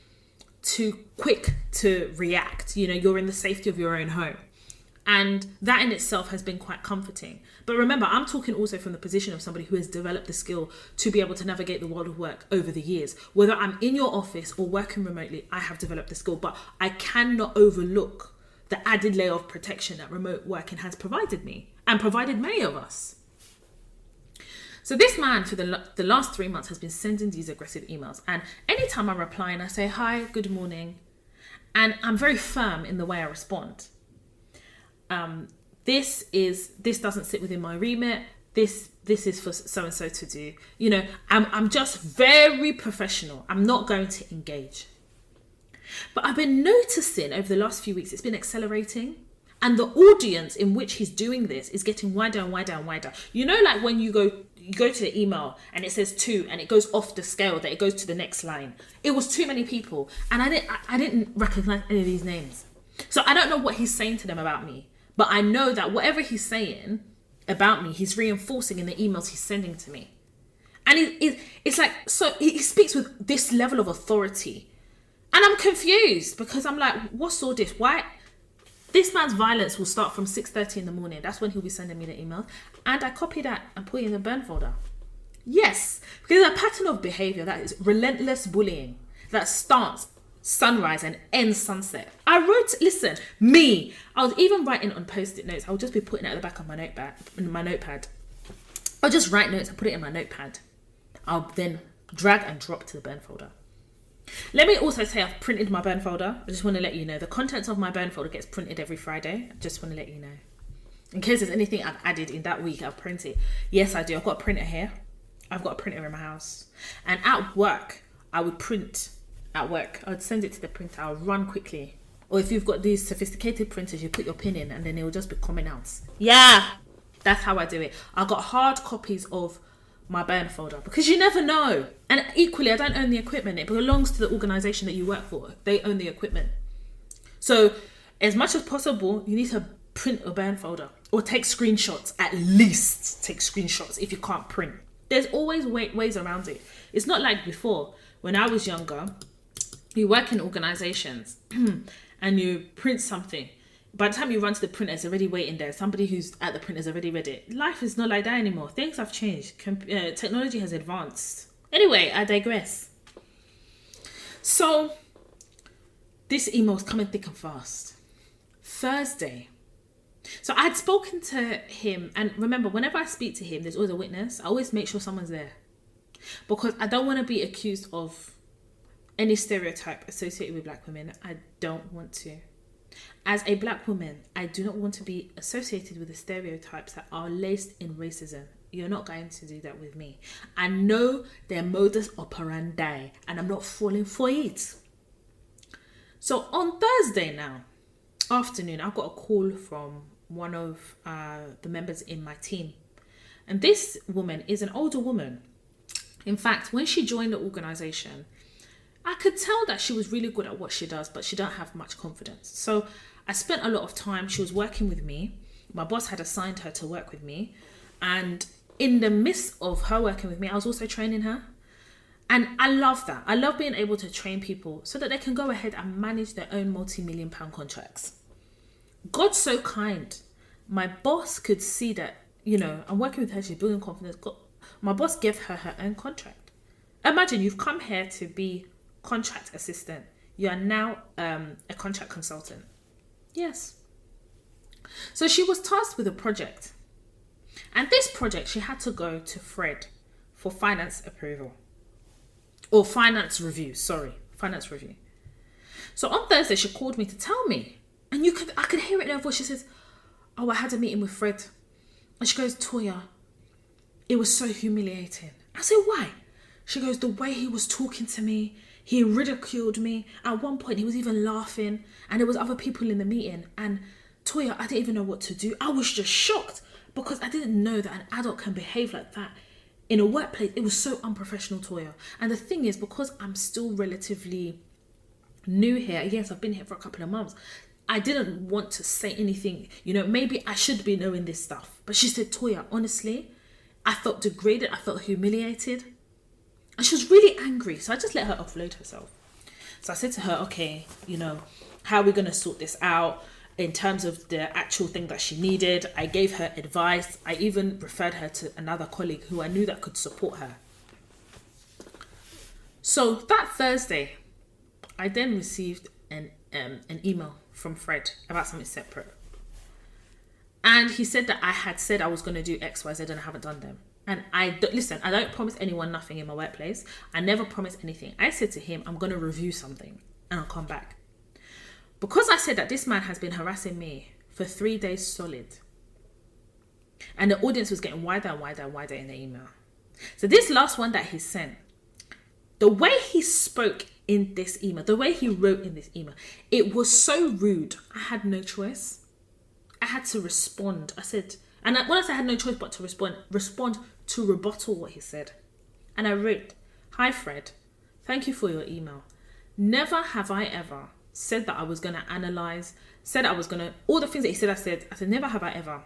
too quick to react. You know, you're in the safety of your own home. And that in itself has been quite comforting. But remember, I'm talking also from the position of somebody who has developed the skill to be able to navigate the world of work over the years. Whether I'm in your office or working remotely, I have developed the skill. But I cannot overlook the added layer of protection that remote working has provided me and provided many of us. So this man for the last 3 months has been sending these aggressive emails. And anytime I'm replying, I say, hi, good morning. And I'm very firm in the way I respond. This doesn't sit within my remit. This is for so-and-so to do. You know, I'm just very professional. I'm not going to engage. But I've been noticing over the last few weeks, it's been accelerating. And the audience in which he's doing this is getting wider and wider and wider. You know, like when you go to the email and it says 2 and it goes off the scale, that it goes to the next line. It was too many people. And I didn't recognize any of these names. So I don't know what he's saying to them about me. But I know that whatever he's saying about me, he's reinforcing in the emails he's sending to me. And it's like, so he speaks with this level of authority. And I'm confused because I'm like, what's all this? Why? This man's violence will start from 6:30 in the morning. That's when he'll be sending me the emails. And I copy that and put it in the burn folder. Yes, because there's a pattern of behaviour that is relentless bullying that starts sunrise and ends sunset. I was even writing on post-it notes. I'll just be putting it at the back of my notepad. I'll just write notes and put it in my notepad. I'll then drag and drop to the burn folder. Let me also say I've printed my burn folder. I just want to let you know the contents of my burn folder gets printed every Friday. I just want to let you know. In case there's anything I've added in that week, I'll print it. Yes, I do. I've got a printer here. I've got a printer in my house. And at work, I would print. At work, I would send it to the printer. I'll run quickly. Or if you've got these sophisticated printers, you put your pin in and then it will just be coming out. Yeah, that's how I do it. I've got hard copies of my burn folder, because you never know. And equally, I don't own the equipment. It belongs to the organisation that you work for. They own the equipment. So as much as possible, you need to print a burn folder or take screenshots. At least take screenshots if you can't print. There's always ways around it. It's not like before. When I was younger, you work in organisations and you print something. By the time you run to the printer, it's already waiting there. Somebody who's at the printer has already read it. Life is not like that anymore. Things have changed. Technology has advanced. Anyway, I digress. So, this email's coming thick and fast. Thursday. So I had spoken to him, and remember, whenever I speak to him, there's always a witness. I always make sure someone's there. Because I don't want to be accused of any stereotype associated with black women. I don't want to. As a black woman, I do not want to be associated with the stereotypes that are laced in racism. You're not going to do that with me. I know their modus operandi, and I'm not falling for it. So on Thursday now, afternoon, I got a call from one of the members in my team. And this woman is an older woman. In fact, when she joined the organisation, I could tell that she was really good at what she does, but she don't have much confidence. So I spent a lot of time. She was working with me. My boss had assigned her to work with me. And in the midst of her working with me, I was also training her. And I love that. I love being able to train people so that they can go ahead and manage their own multi-million-pound contracts. God's so kind. My boss could see that, I'm working with her. She's building confidence. My boss gave her her own contract. Imagine you've come here to be contract assistant. You are now a contract consultant. Yes. So she was tasked with a project. And this project, she had to go to Fred for finance approval. Or finance review. Finance review. So on Thursday, she called me to tell me. And I could hear it in her voice. She says, "Oh, I had a meeting with Fred." And she goes, "Toya, it was so humiliating." I said, "Why?" She goes, "The way he was talking to me, he ridiculed me. At one point, he was even laughing. And there was other people in the meeting. And Toya, I didn't even know what to do. I was just shocked because I didn't know that an adult can behave like that in a workplace. It was so unprofessional, Toya." And the thing is, because I'm still relatively new here, yes, I've been here for a couple of months, I didn't want to say anything. Maybe I should be knowing this stuff. But she said, "Toya, honestly, I felt degraded. I felt humiliated." And she was really angry. So I just let her offload herself. So I said to her, "Okay, how are we going to sort this out in terms of the actual thing that she needed?" I gave her advice. I even referred her to another colleague who I knew that could support her. So that Thursday, I then received an email from Fred about something separate. And he said that I had said I was going to do X, Y, Z, and I haven't done them. And I don't promise anyone nothing in my workplace. I never promise anything. I said to him, I'm going to review something and I'll come back. Because I said that this man has been harassing me for 3 days solid. And the audience was getting wider and wider and wider in the email. So this last one that he sent, the way he spoke in this email, the way he wrote in this email, it was so rude. I had no choice. I had to respond. I said, when I said I had no choice but to respond to rebuttal what he said. And I wrote, "Hi Fred, thank you for your email. Never have I ever said that I was going to analyze, all the things that he said, I said, never have I ever.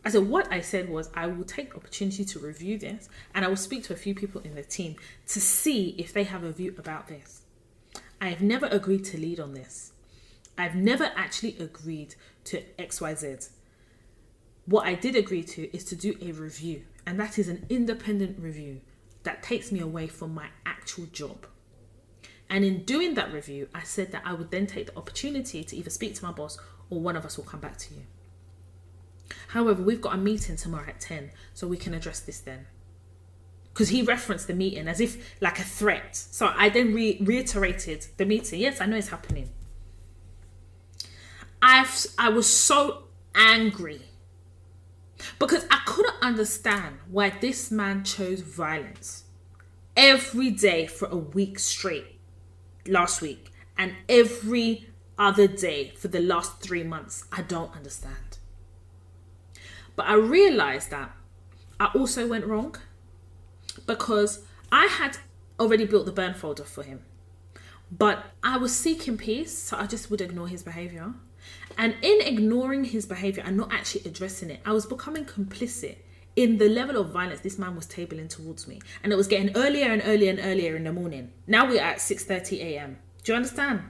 I said, what I said was, I will take the opportunity to review this and I will speak to a few people in the team to see if they have a view about this. I have never agreed to lead on this. I've never actually agreed to XYZ. What I did agree to is to do a review, and that is an independent review that takes me away from my actual job. And in doing that review, I said that I would then take the opportunity to either speak to my boss or one of us will come back to you. However, we've got a meeting tomorrow at 10, so we can address this then." Because he referenced the meeting as if like a threat. So I then reiterated the meeting. Yes, I know it's happening. I was so angry because I couldn't understand why this man chose violence every day for a week straight last week and every other day for the last 3 months. I don't understand. But I realized that I also went wrong. because I had already built the burn folder for him. But I was seeking peace, so I just would ignore his behaviour. And in ignoring his behaviour and not actually addressing it, I was becoming complicit in the level of violence this man was tabling towards me. And it was getting earlier and earlier and earlier in the morning. Now we're at 6:30 a.m. Do you understand?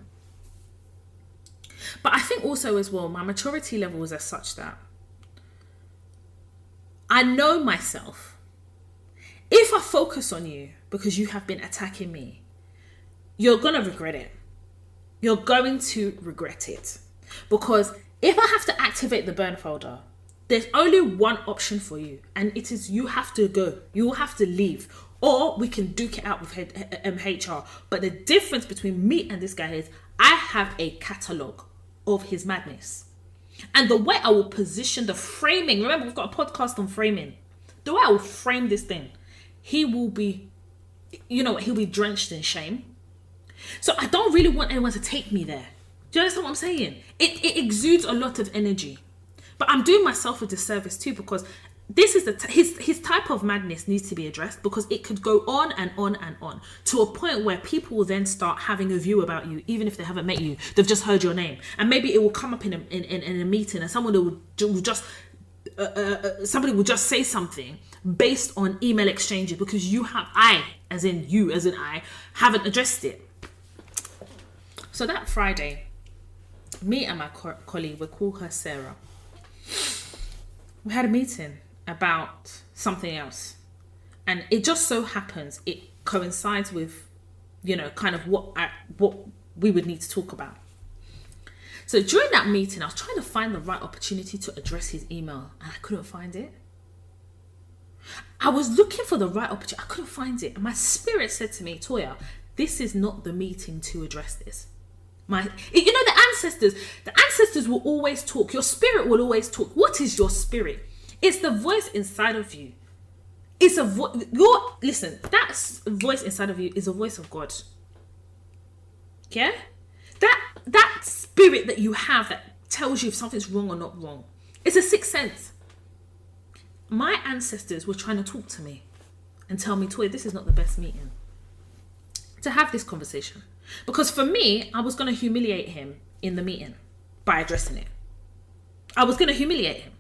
But I think also as well, my maturity level is as such that I know myself. If I focus on you because you have been attacking me, you're going to regret it. You're going to regret it. Because if I have to activate the burn folder, there's only one option for you. And it is you have to go. You will have to leave. Or we can duke it out with HR. But the difference between me and this guy is I have a catalogue of his madness. And the way I will position the framing, remember we've got a podcast on framing. The way I will frame this thing, he will be, he'll be drenched in shame. So I don't really want anyone to take me there. Do you understand what I'm saying? It exudes a lot of energy. But I'm doing myself a disservice too, because this is his type of madness needs to be addressed, because it could go on and on and on to a point where people will then start having a view about you, even if they haven't met you. They've just heard your name, and maybe it will come up in a meeting, and somebody will just say something based on email exchanges because I haven't addressed it. So that Friday, me and my colleague, we call her Sarah, we had a meeting about something else, and it just so happens it coincides with kind of what we would need to talk about. So during that meeting, I was trying to find the right opportunity to address his email, and I couldn't find it. I was looking for the right opportunity, I couldn't find it, and my spirit said to me, Toya, this is not the meeting to address this. The ancestors will always talk. Your spirit will always talk. What is your spirit? It's the voice inside of you. It's a voice. Listen, that voice inside of you is a voice of God. Yeah? That spirit that you have that tells you if something's wrong or not wrong. It's a sixth sense. My ancestors were trying to talk to me and tell me, Toy, this is not the best meeting to have this conversation. Because for me, I was going to humiliate him in the meeting by addressing it. I was going to humiliate him.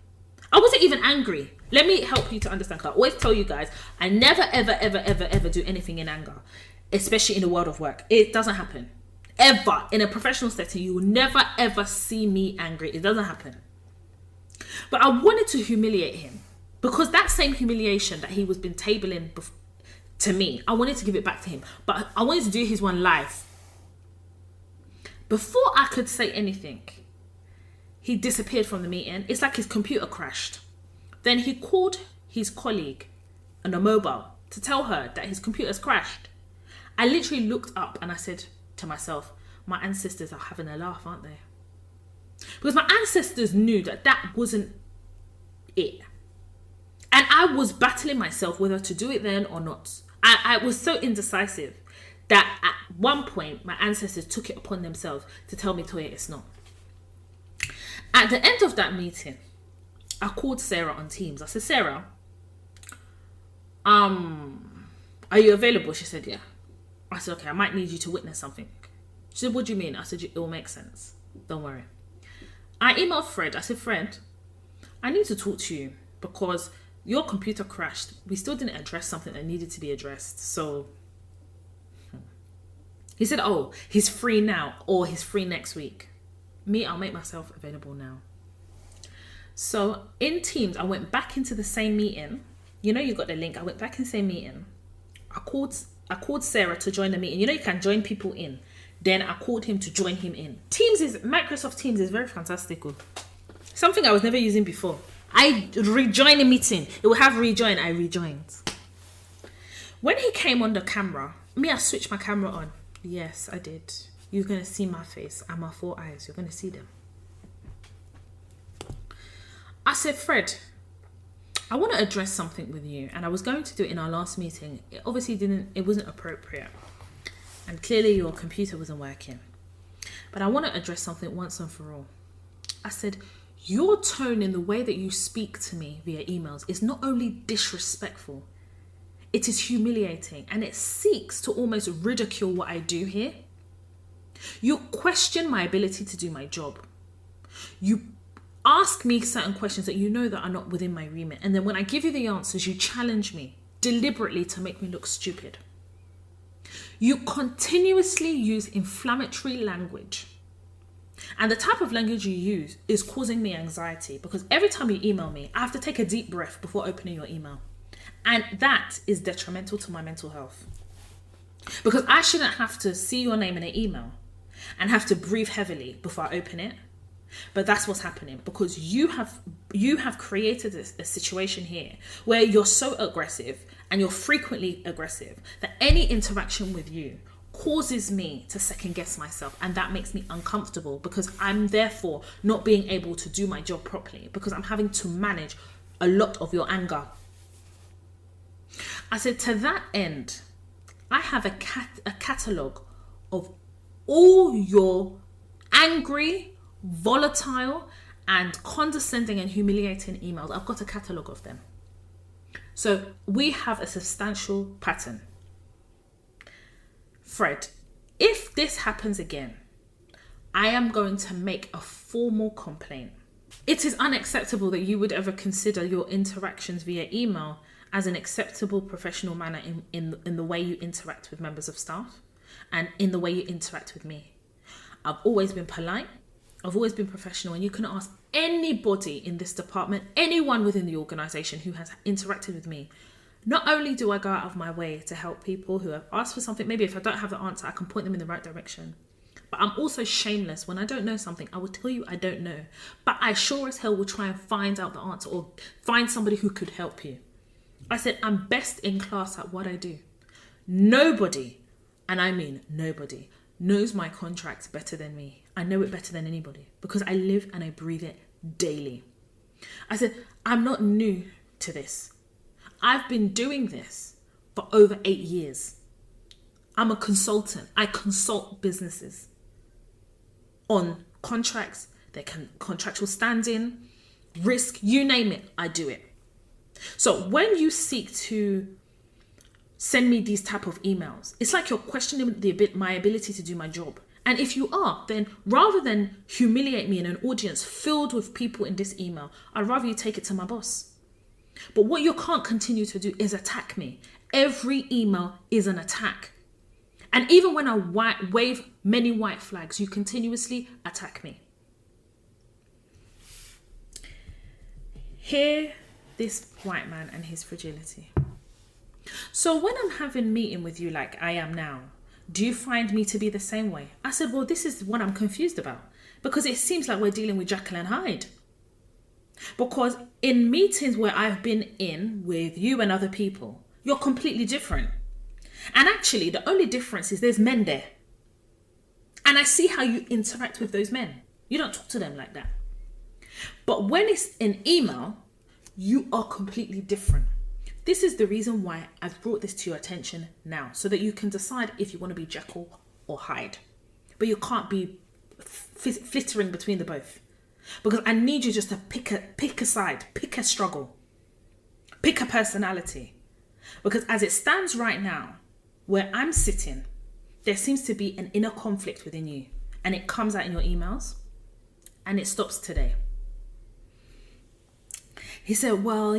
I wasn't even angry. Let me help you to understand. Because I always tell you guys, I never, ever, ever, ever, ever do anything in anger. Especially in the world of work. It doesn't happen. Ever. In a professional setting, you will never, ever see me angry. It doesn't happen. But I wanted to humiliate him. Because that same humiliation that he was been tabling to me, I wanted to give it back to him. But I wanted to do his one live. Before I could say anything, he disappeared from the meeting. It's like his computer crashed. Then he called his colleague on a mobile to tell her that his computer's crashed. I literally looked up and I said to myself, my ancestors are having a laugh, aren't they? Because my ancestors knew that wasn't it. And I was battling myself whether to do it then or not. I was so indecisive that at one point, my ancestors took it upon themselves to tell me, Toya, it's not. At the end of that meeting, I called Sarah on Teams. I said, Sarah, are you available? She said, yeah. I said, okay, I might need you to witness something. She said, what do you mean? I said, it will make sense. Don't worry. I emailed Fred. I said, Fred, I need to talk to you because your computer crashed. We still didn't address something that needed to be addressed. So he said, oh, he's free now or he's free next week. Me, I'll make myself available now. So in Teams, I went back into the same meeting. You know, you got the link. I went back in the same meeting. I called Sarah to join the meeting. You know, you can join people in. Then I called him to join him in. Microsoft Teams is very fantastic. Something I was never using before. I rejoined a meeting. It will have rejoin. I rejoined. When he came on the camera, I switched my camera on. Yes, I did. You're going to see my face and my 4 eyes. You're going to see them. I said, Fred, I want to address something with you. And I was going to do it in our last meeting. It wasn't appropriate. And clearly your computer wasn't working. But I want to address something once and for all. I said, your tone in the way that you speak to me via emails is not only disrespectful, It is humiliating, and it seeks to almost ridicule what I do here. You question my ability to do my job. You ask me certain questions that you know that are not within my remit. And then when I give you the answers, you challenge me deliberately to make me look stupid. You continuously use inflammatory language. And the type of language you use is causing me anxiety, because every time you email me, I have to take a deep breath before opening your email. And that is detrimental to my mental health. Because I shouldn't have to see your name in an email and have to breathe heavily before I open it. But that's what's happening, because you have created a situation here where you're so aggressive, and you're frequently aggressive, that any interaction with you causes me to second guess myself, and that makes me uncomfortable, because I'm therefore not being able to do my job properly, because I'm having to manage a lot of your anger. I said, to that end, I have a catalogue of all your angry, volatile, and condescending and humiliating emails. I've got a catalogue of them. So we have a substantial pattern. Fred, if this happens again, I am going to make a formal complaint. It is unacceptable that you would ever consider your interactions via email as an acceptable professional manner in the way you interact with members of staff and in the way you interact with me. I've always been polite. I've always been professional, and you can ask anybody in this department, anyone within the organisation who has interacted with me. Not only do I go out of my way to help people who have asked for something, maybe if I don't have the answer, I can point them in the right direction. But I'm also shameless. When I don't know something, I will tell you I don't know. But I sure as hell will try and find out the answer or find somebody who could help you. I said, I'm best in class at what I do. Nobody, and I mean nobody, knows my contracts better than me. I know it better than anybody, because I live and I breathe it daily. I said, I'm not new to this. I've been doing this for over 8 years. I'm a consultant. I consult businesses on contracts, their contractual standing, risk, you name it, I do it. So when you seek to send me these type of emails, it's like you're questioning my ability to do my job. And if you are, then rather than humiliate me in an audience filled with people in this email, I'd rather you take it to my boss. But what you can't continue to do is attack me. Every email is an attack. And even when I wave many white flags, you continuously attack me. Hear this white man and his fragility. So when I'm having a meeting with you like I am now, do you find me to be the same way? I said, well, this is what I'm confused about, because it seems like we're dealing with Jekyll and Hyde. Because in meetings where I've been in with you and other people, you're completely different. And actually, the only difference is there's men there. And I see how you interact with those men. You don't talk to them like that. But when it's an email, you are completely different. This is the reason why I've brought this to your attention now, so that you can decide if you want to be Jekyll or Hyde. But you can't be flittering between the both. Because I need you just to pick a side, pick a struggle, pick a personality. Because as it stands right now, where I'm sitting, there seems to be an inner conflict within you. And it comes out in your emails. And it stops today. He said, well,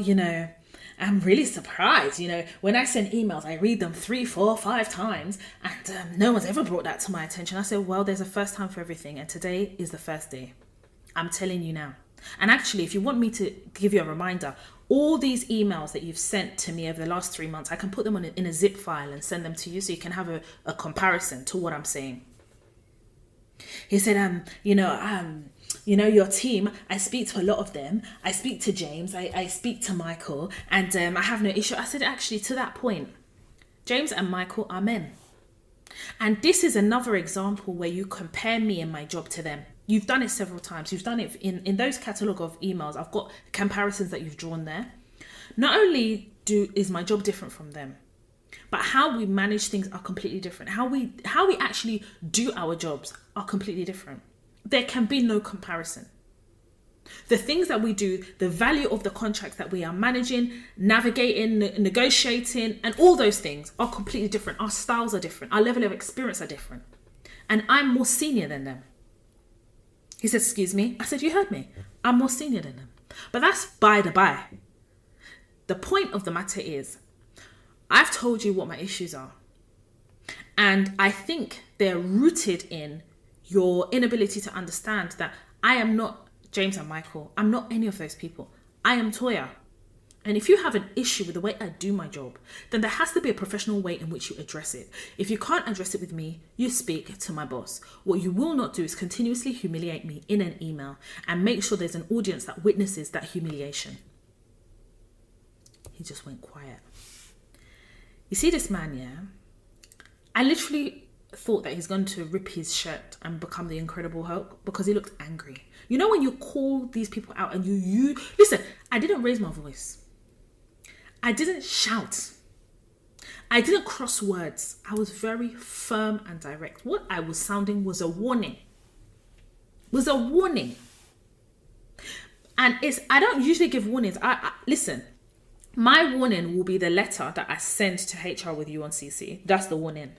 I'm really surprised. When I send emails, I read them 3, 4, 5 times, and no one's ever brought that to my attention. I said, well, there's a first time for everything, and today is the first day. I'm telling you now. And actually, if you want me to give you a reminder, all these emails that you've sent to me over the last 3 months, I can put them in a zip file and send them to you so you can have a comparison to what I'm saying. He said, your team, I speak to a lot of them. I speak to James, I speak to Michael, and I have no issue. I said, actually, to that point, James and Michael are men. And this is another example where you compare me and my job to them. You've done it several times. You've done it in those catalogue of emails. I've got comparisons that you've drawn there. Not only is my job different from them, but how we manage things are completely different. How we actually do our jobs are completely different. There can be no comparison. The things that we do, the value of the contracts that we are managing, navigating, negotiating, and all those things are completely different. Our styles are different. Our level of experience are different. And I'm more senior than them. He said, excuse me. I said, you heard me. I'm more senior than them. But that's by the by. The point of the matter is, I've told you what my issues are. And I think they're rooted in your inability to understand that I am not James and Michael. I'm not any of those people. I am Toya. And if you have an issue with the way I do my job, then there has to be a professional way in which you address it. If you can't address it with me, you speak to my boss. What you will not do is continuously humiliate me in an email and make sure there's an audience that witnesses that humiliation. He just went quiet. You see this man, yeah? I literally thought that he's going to rip his shirt and become the Incredible Hulk because he looked angry. You know when you call these people out and you listen, I didn't raise my voice. I didn't shout. I didn't cross words. I was very firm and direct. What I was sounding was a warning. Was a warning. And I don't usually give warnings. Listen, my warning will be the letter that I send to HR with you on CC. That's the warning.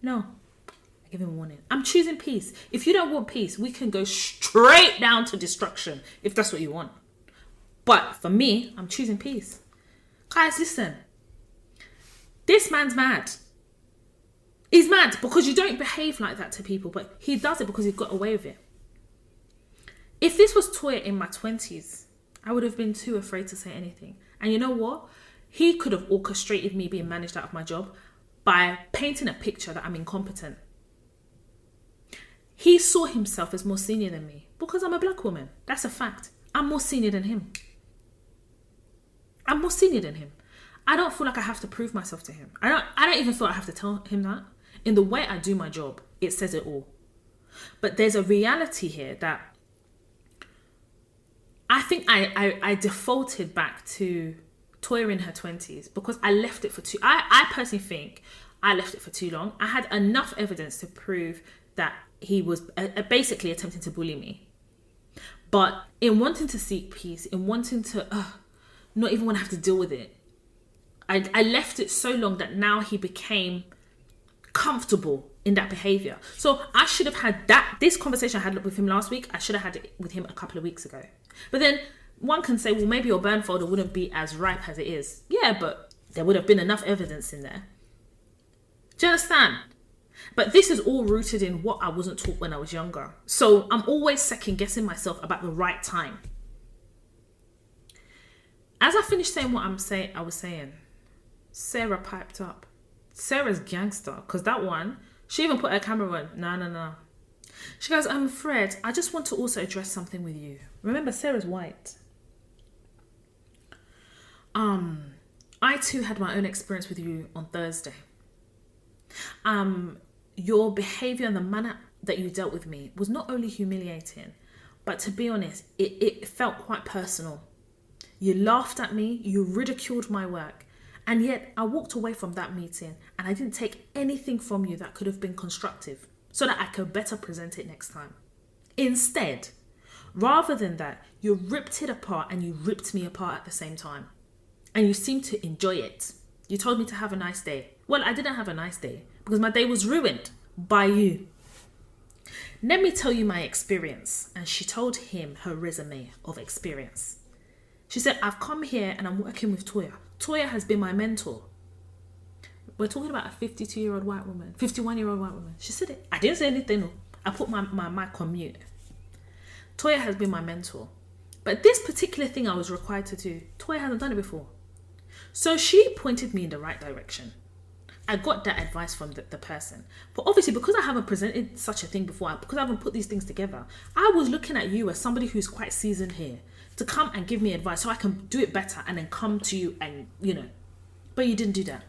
No, I give him a warning. I'm choosing peace. If you don't want peace, we can go straight down to destruction if that's what you want. But for me, I'm choosing peace. Guys, listen. This man's mad. He's mad because you don't behave like that to people, but he does it because he got away with it. If this was Toya in my 20s, I would have been too afraid to say anything. And you know what? He could have orchestrated me being managed out of my job by painting a picture that I'm incompetent. He saw himself as more senior than me because I'm a black woman. That's a fact. I'm more senior than him. I'm more senior than him. I don't feel like I have to prove myself to him. I don't even feel I have to tell him that. In the way I do my job, it says it all. But there's a reality here that I think I defaulted back to Toya in her 20s because I left it for I personally think I left it for too long. I had enough evidence to prove that he was basically attempting to bully me. But in wanting to seek peace, in wanting to not even want to have to deal with it, I left it so long that now he became comfortable in that behaviour. So I should have had this conversation I had with him last week, I should have had it with him a couple of weeks ago. But then one can say, well, maybe your burn folder wouldn't be as ripe as it is. Yeah, but there would have been enough evidence in there. Do you understand? But this is all rooted in what I wasn't taught when I was younger. So I'm always second guessing myself about the right time. As I finished saying what I was saying, Sarah piped up. Sarah's gangster, because that one, she even put her camera on. No. She goes, Fred, I just want to also address something with you. Remember, Sarah's white. I too had my own experience with you on Thursday. Your behaviour and the manner that you dealt with me was not only humiliating, but to be honest, it felt quite personal. You laughed at me, you ridiculed my work, and yet I walked away from that meeting and I didn't take anything from you that could have been constructive so that I could better present it next time. Instead, rather than that, you ripped it apart and you ripped me apart at the same time. And you seemed to enjoy it. You told me to have a nice day. Well, I didn't have a nice day because my day was ruined by you. Let me tell you my experience. And she told him her resume of experience. She said, I've come here and I'm working with Toya. Toya has been my mentor. We're talking about a 52-year-old white woman, 51-year-old white woman. She said it. I didn't say anything. No. I put my mic on mute. Toya has been my mentor. But this particular thing I was required to do, Toya hasn't done it before. So she pointed me in the right direction. I got that advice from the person. But obviously, because I haven't presented such a thing before, because I haven't put these things together, I was looking at you as somebody who's quite seasoned here to come and give me advice so I can do it better and then come to you and, but you didn't do that.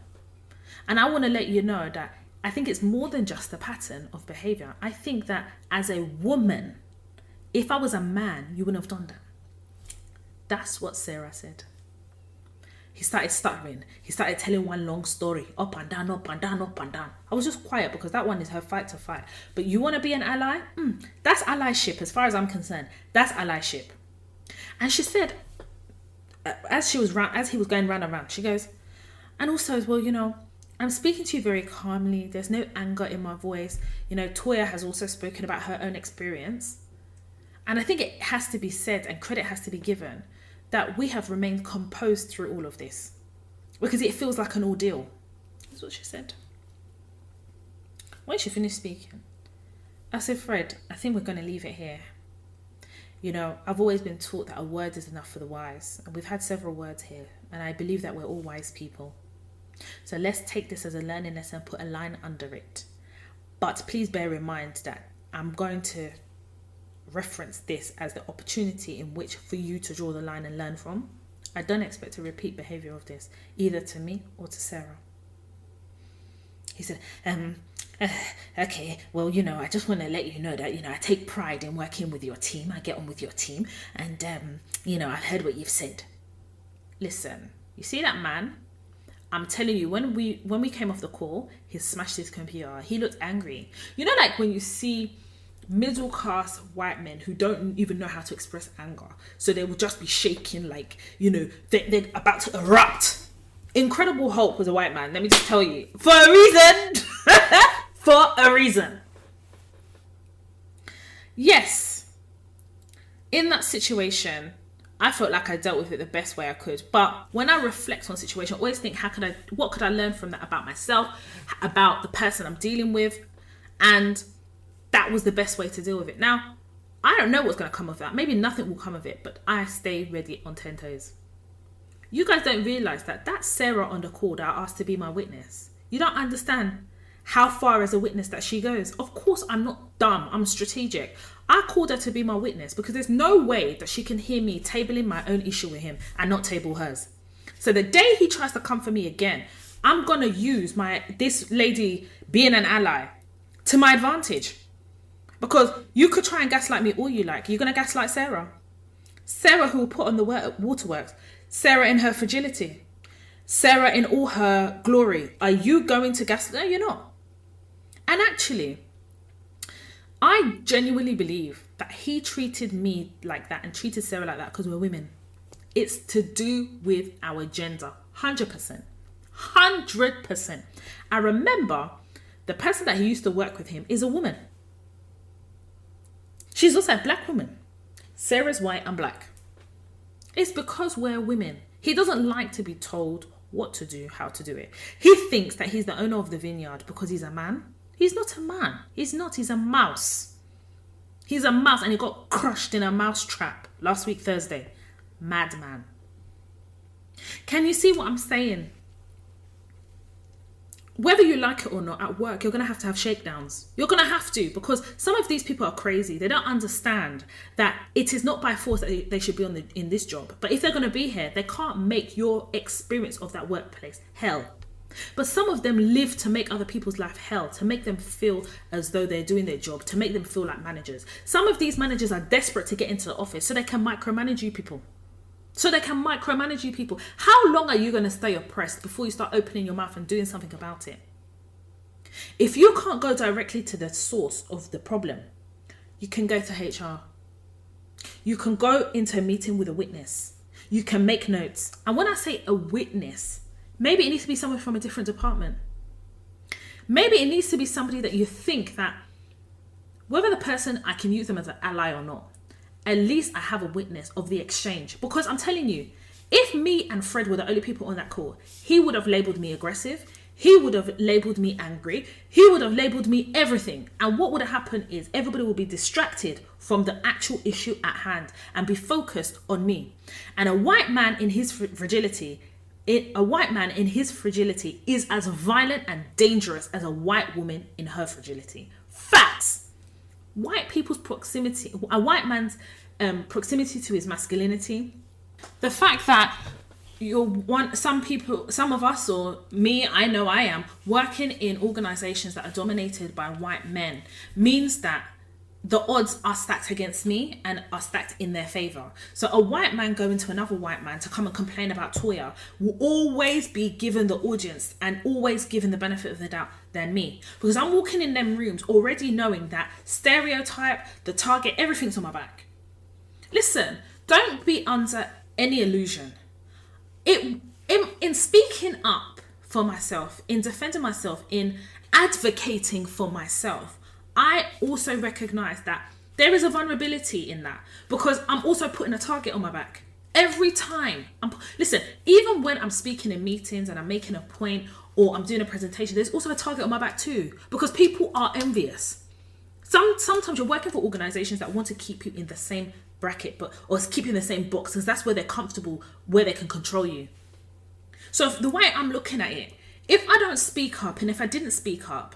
And I want to let you know that I think it's more than just a pattern of behavior. I think that as a woman, if I was a man, you wouldn't have done that. That's what Sarah said. He started stuttering. He started telling one long story. Up and down, up and down, up and down. I was just quiet because that one is her fight to fight. But you want to be an ally? That's allyship as far as I'm concerned. That's allyship. And she said, as he was going round and round, she goes, and also as well, I'm speaking to you very calmly. There's no anger in my voice. Toya has also spoken about her own experience. And I think it has to be said and credit has to be given that we have remained composed through all of this because it feels like an ordeal. That's what she said. When she finished speaking, I said, Fred, I think we're going to leave it here. I've always been taught that a word is enough for the wise. And we've had several words here. And I believe that we're all wise people. So let's take this as a learning lesson and put a line under it. But please bear in mind that I'm going to reference this as the opportunity in which for you to draw the line and learn from. I don't expect a repeat behaviour of this, either to me or to Sarah. He said, okay, well, I just want to let you know that, I take pride in working with your team. I get on with your team. And, I've heard what you've said. Listen, you see that man? I'm telling you, when we came off the call, he smashed his computer. He looked angry. Like when you see middle class white men who don't even know how to express anger. So they will just be shaking like, they're about to erupt. Incredible Hulk was a white man. Let me just tell you. For a reason. For a reason. Yes. In that situation, I felt like I dealt with it the best way I could. But when I reflect on situation, I always think, what could I learn from that about myself, about the person I'm dealing with? And that was the best way to deal with it. Now, I don't know what's going to come of that. Maybe nothing will come of it, but I stay ready on 10 toes. You guys don't realise that that's Sarah on the call that I asked to be my witness. You don't understand how far as a witness that she goes. Of course, I'm not dumb. I'm strategic. I called her to be my witness because there's no way that she can hear me tabling my own issue with him and not table hers. So the day he tries to come for me again, I'm going to use this lady being an ally to my advantage. Because you could try and gaslight me all you like. You're going to gaslight Sarah. Sarah who will put on the waterworks. Sarah in her fragility. Sarah in all her glory. Are you going to gaslight? No, you're not. And actually, I genuinely believe that he treated me like that and treated Sarah like that because we're women. It's to do with our gender. 100%. 100%. I remember the person that he used to work with him is a woman. She's also a black woman. Sarah's white and black. It's because we're women. He doesn't like to be told what to do, how to do it. He thinks that he's the owner of the vineyard because he's a man. He's not a man. He's not. He's a mouse. He's a mouse and he got crushed in a mouse trap last week, Thursday. Madman. Can you see what I'm saying? Whether you like it or not, at work, you're going to have shakedowns. You're going to have to, because some of these people are crazy. They don't understand that it is not by force that they should be in this job. But if they're going to be here, they can't make your experience of that workplace hell. But some of them live to make other people's life hell, to make them feel as though they're doing their job, to make them feel like managers. Some of these managers are desperate to get into the office so they can micromanage you people. How long are you going to stay oppressed before you start opening your mouth and doing something about it? If you can't go directly to the source of the problem, you can go to HR. You can go into a meeting with a witness. You can make notes. And when I say a witness, maybe it needs to be someone from a different department. Maybe it needs to be somebody that you think that, whether the person, I can use them as an ally or not, at least I have a witness of the exchange. Because I'm telling you, if me and Fred were the only people on that call, he would have labelled me aggressive. He would have labelled me angry. He would have labelled me everything. And what would have happened is everybody would be distracted from the actual issue at hand and be focused on me. And a white man in his fragility is as violent and dangerous as a white woman in her fragility. Facts. White people's proximity, a white man's proximity to his masculinity, the fact that some of us, or me, I know I am, working in organizations that are dominated by white men, means that the odds are stacked against me and are stacked in their favor. So a white man going to another white man to come and complain about Toya will always be given the audience and always given the benefit of the doubt than me. Because I'm walking in them rooms already knowing that stereotype, the target, everything's on my back. Listen, don't be under any illusion. In speaking up for myself, in defending myself, in advocating for myself, I also recognize that there is a vulnerability in that, because I'm also putting a target on my back. Every time. Listen, even when I'm speaking in meetings and I'm making a point or I'm doing a presentation, there's also a target on my back too, because people are envious. Sometimes you're working for organizations that want to keep you in the same bracket, or keep you in the same box, because that's where they're comfortable, where they can control you. So the way I'm looking at it, if I don't speak up, and if I didn't speak up,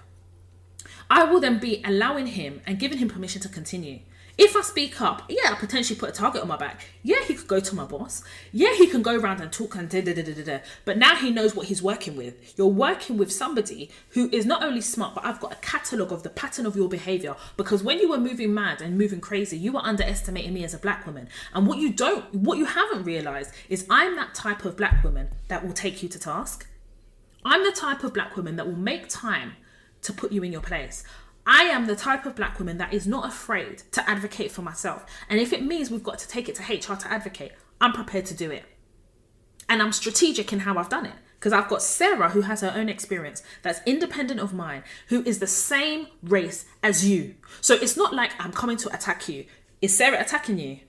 I will then be allowing him and giving him permission to continue. If I speak up, yeah, I potentially put a target on my back. Yeah, he could go to my boss. Yeah, he can go around and talk and da-da-da-da-da. But now he knows what he's working with. You're working with somebody who is not only smart, but I've got a catalogue of the pattern of your behaviour. Because when you were moving mad and moving crazy, you were underestimating me as a black woman. And what you haven't realised is I'm that type of black woman that will take you to task. I'm the type of black woman that will make time to put you in your place. I am the type of black woman that is not afraid to advocate for myself. And if it means we've got to take it to HR to advocate, I'm prepared to do it. And I'm strategic in how I've done it. Because I've got Sarah, who has her own experience, that's independent of mine, who is the same race as you. So it's not like I'm coming to attack you. Is Sarah attacking you?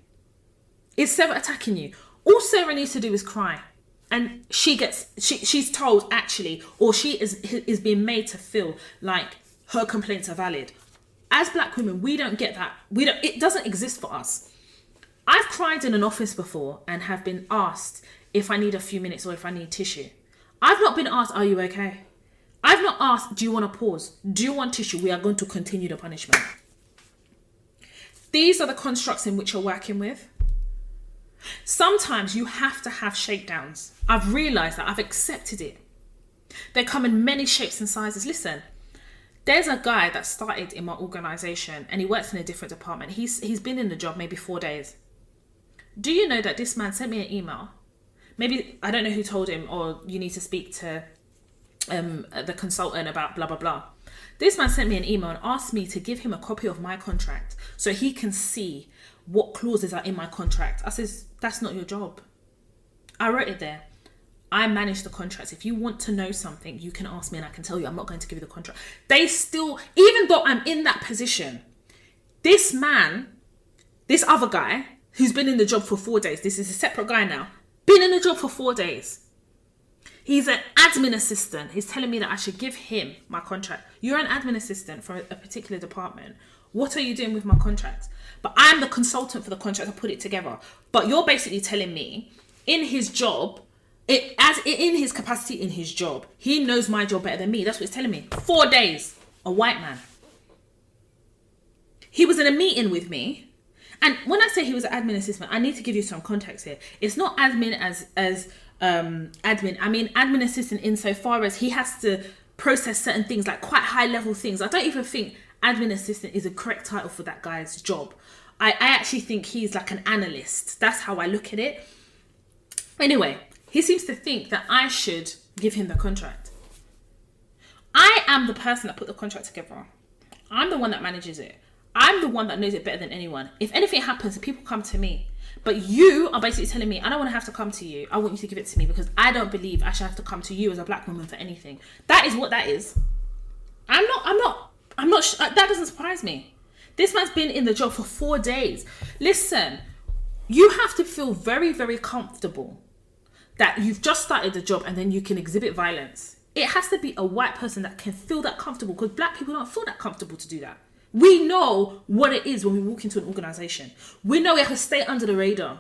Is Sarah attacking you? All Sarah needs to do is cry. And she's told actually, or she is being made to feel like her complaints are valid. As black women, we don't get that. It doesn't exist for us. I've cried in an office before and have been asked if I need a few minutes or if I need tissue. I've not been asked, are you okay? I've not asked, do you want to pause? Do you want tissue? We are going to continue the punishment. These are the constructs in which you're working with. Sometimes you have to have shakedowns. I've realised that. I've accepted it. They come in many shapes and sizes. Listen, there's a guy that started in my organisation and he works in a different department. He's been in the job maybe 4 days. Do you know that this man sent me an email? Maybe, I don't know who told him, or you need to speak to the consultant about blah, blah, blah. This man sent me an email and asked me to give him a copy of my contract so he can see what clauses are in my contract. I says, that's not your job. I wrote it there. I manage the contracts. If you want to know something, you can ask me and I can tell you. I'm not going to give you the contract. They still, even though I'm in that position, this man, this other guy who's been in the job for 4 days, this is a separate guy now, been in the job for 4 days. He's an admin assistant. He's telling me that I should give him my contract. You're an admin assistant for a particular department. What are you doing with my contract? But I'm the consultant for the contract. I put it together. But you're basically telling me in his job, in his capacity in his job, he knows my job better than me. That's what he's telling me. 4 days, a white man. He was in a meeting with me. And when I say he was an admin assistant, I need to give you some context here. It's not admin as admin. I mean admin assistant insofar as he has to process certain things, like quite high level things. I don't even think admin assistant is a correct title for that guy's job. I actually think he's like an analyst. That's how I look at it. Anyway, he seems to think that I should give him the contract. I am the person that put the contract together. I'm the one that manages it. I'm the one that knows it better than anyone. If anything happens, people come to me. But you are basically telling me, I don't want to have to come to you. I want you to give it to me because I don't believe I should have to come to you as a black woman for anything. That is what that is. I'm not, that doesn't surprise me. This man's been in the job for 4 days. Listen, you have to feel very, very comfortable that you've just started the job and then you can exhibit violence. It has to be a white person that can feel that comfortable, because black people don't feel that comfortable to do that. We know what it is when we walk into an organisation. We know we have to stay under the radar.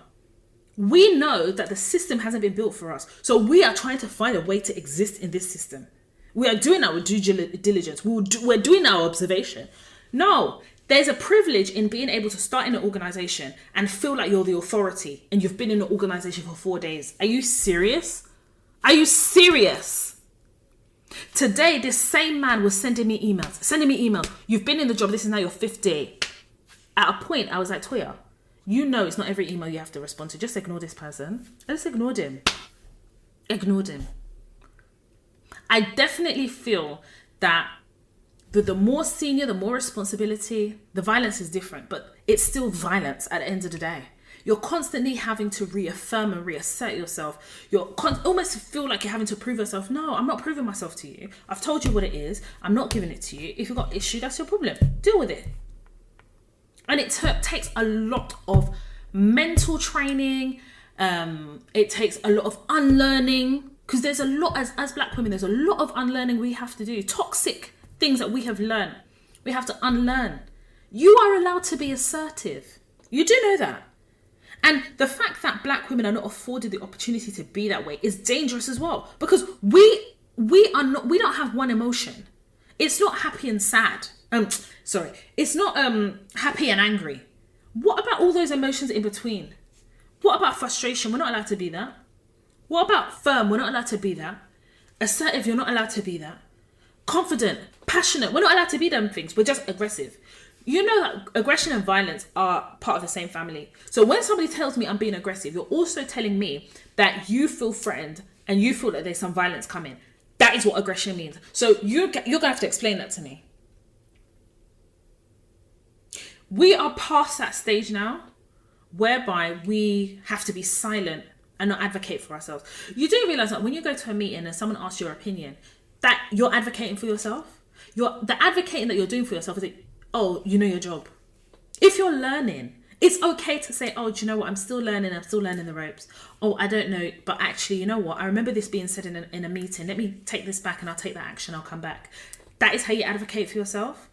We know that the system hasn't been built for us. So we are trying to find a way to exist in this system. We are doing our due diligence. We're doing our observation. No, there's a privilege in being able to start in an organisation and feel like you're the authority and you've been in an organisation for 4 days. Are you serious? Are you serious? Today, this same man was sending me emails. You've been in the job. This is now your 5th day. At a point, I was like, Toya, you know it's not every email you have to respond to. Just ignore this person. I just ignored him. Ignored him. I definitely feel that the more senior, the more responsibility, the violence is different, but it's still violence at the end of the day. You're constantly having to reaffirm and reassert yourself. You're almost feel like you're having to prove yourself. No, I'm not proving myself to you. I've told you what it is. I'm not giving it to you. If you've got issue, that's your problem. Deal with it. And it takes a lot of mental training. It takes a lot of unlearning, because there's a lot, as black women, there's a lot of unlearning we have to do. Toxic things that we have learned, we have to unlearn. You are allowed to be assertive. You do know that. And the fact that black women are not afforded the opportunity to be that way is dangerous as well, because we don't have one emotion. It's not happy and sad. It's not happy and angry. What about all those emotions in between? What about frustration? We're not allowed to be that. What about firm? We're not allowed to be that. Assertive, you're not allowed to be that. Confident, passionate, we're not allowed to be them things. We're just aggressive. You know that aggression and violence are part of the same family. So when somebody tells me I'm being aggressive, you're also telling me that you feel threatened and you feel that there's some violence coming. That is what aggression means. So you're going to have to explain that to me. We are past that stage now, whereby we have to be silent and not advocate for ourselves. You do realise that when you go to a meeting and someone asks your opinion, that you're advocating for yourself. The advocating that you're doing for yourself is that, oh, you know your job. If you're learning, it's okay to say, oh, do you know what? I'm still learning the ropes. Oh, I don't know. But actually, you know what? I remember this being said in a meeting. Let me take this back and I'll take that action. I'll come back. That is how you advocate for yourself.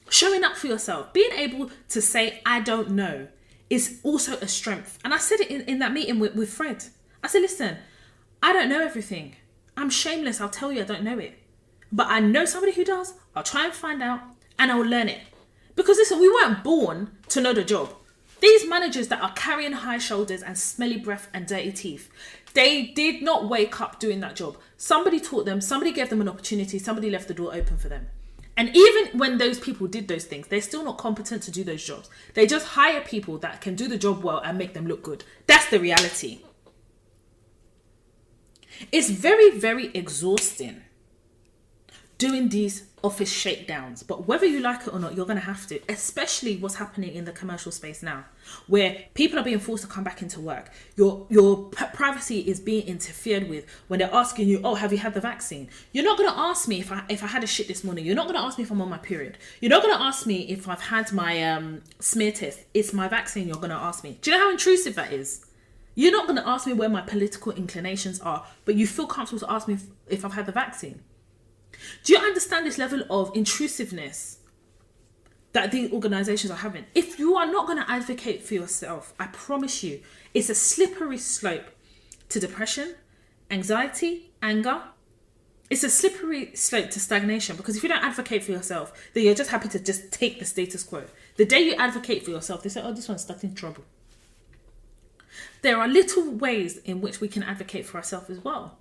Showing up for yourself. Being able to say, I don't know, is also a strength. And I said it in that meeting with Fred. I said, listen, I don't know everything. I'm shameless. I'll tell you I don't know it. But I know somebody who does. I'll try and find out and I'll learn it. Because listen, we weren't born to know the job. These managers that are carrying high shoulders and smelly breath and dirty teeth, they did not wake up doing that job. Somebody taught them, somebody gave them an opportunity, somebody left the door open for them. And even when those people did those things, they're still not competent to do those jobs. They just hire people that can do the job well and make them look good. That's the reality. It's very, very exhausting doing these office shakedowns, but whether you like it or not, you're going to have to, especially what's happening in the commercial space now, where people are being forced to come back into work. Your privacy is being interfered with when they're asking you, oh, have you had the vaccine? You're not going to ask me if I had a shit this morning. You're not going to ask me if I'm on my period. You're not going to ask me if I've had my smear test. It's my vaccine you're going to ask me. Do you know how intrusive that is? You're not going to ask me where my political inclinations are, but you feel comfortable to ask me if I've had the vaccine. Do you understand this level of intrusiveness that these organizations are having? If you are not going to advocate for yourself, I promise you, it's a slippery slope to depression, anxiety, anger. It's a slippery slope to stagnation, because if you don't advocate for yourself, then you're just happy to just take the status quo. The day you advocate for yourself, they say, oh, this one's stuck in trouble. There are little ways in which we can advocate for ourselves as well.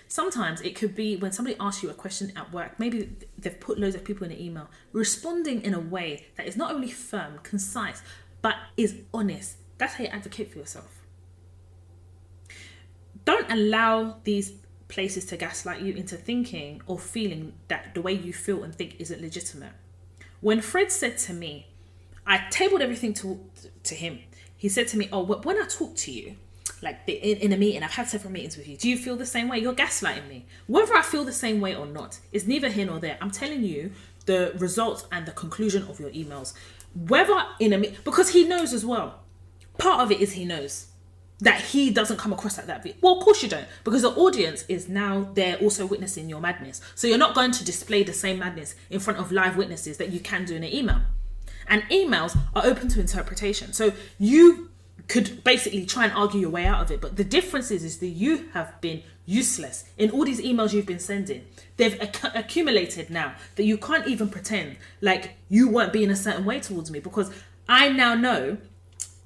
Sometimes it could be when somebody asks you a question at work, maybe they've put loads of people in an email, responding in a way that is not only firm, concise, but is honest. That's how you advocate for yourself. Don't allow these places to gaslight you into thinking or feeling that the way you feel and think isn't legitimate. When Fred said to me, I tabled everything to him. He said to me, oh, when I talk to you, like in a meeting, I've had several meetings with you. Do you feel the same way? You're gaslighting me. Whether I feel the same way or not is neither here nor there. I'm telling you the results and the conclusion of your emails. Whether because he knows as well. Part of it is he knows that he doesn't come across like that. Well, of course you don't, because the audience is now there also witnessing your madness. So you're not going to display the same madness in front of live witnesses that you can do in an email. And emails are open to interpretation. So you could basically try and argue your way out of it. But the difference is that you have been useless in all these emails you've been sending. They've accumulated now that you can't even pretend like you weren't being a certain way towards me, because I now know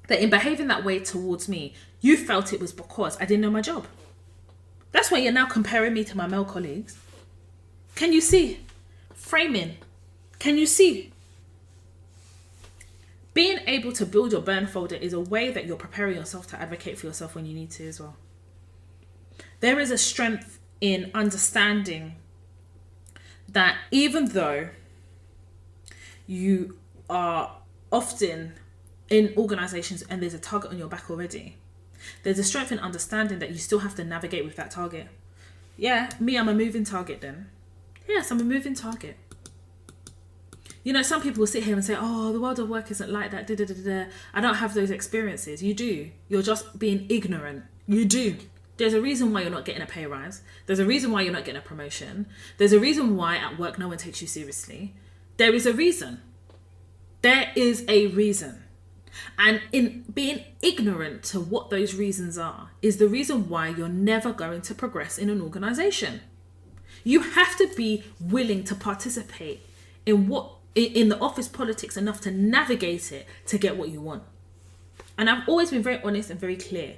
that in behaving that way towards me, you felt it was because I didn't know my job. That's why you're now comparing me to my male colleagues. Can you see? Framing. Can you see? Being able to build your burn folder is a way that you're preparing yourself to advocate for yourself when you need to as well. There is a strength in understanding that even though you are often in organizations and there's a target on your back already, there's a strength in understanding that you still have to navigate with that target. Yeah, me, I'm a moving target then. Yes, I'm a moving target. You know, some people will sit here and say, oh, the world of work isn't like that. I don't have those experiences. You do. You're just being ignorant. You do. There's a reason why you're not getting a pay rise. There's a reason why you're not getting a promotion. There's a reason why at work no one takes you seriously. There is a reason. There is a reason. And in being ignorant to what those reasons are is the reason why you're never going to progress in an organization. You have to be willing to participate in the office politics enough to navigate it to get what you want. And I've always been very honest and very clear.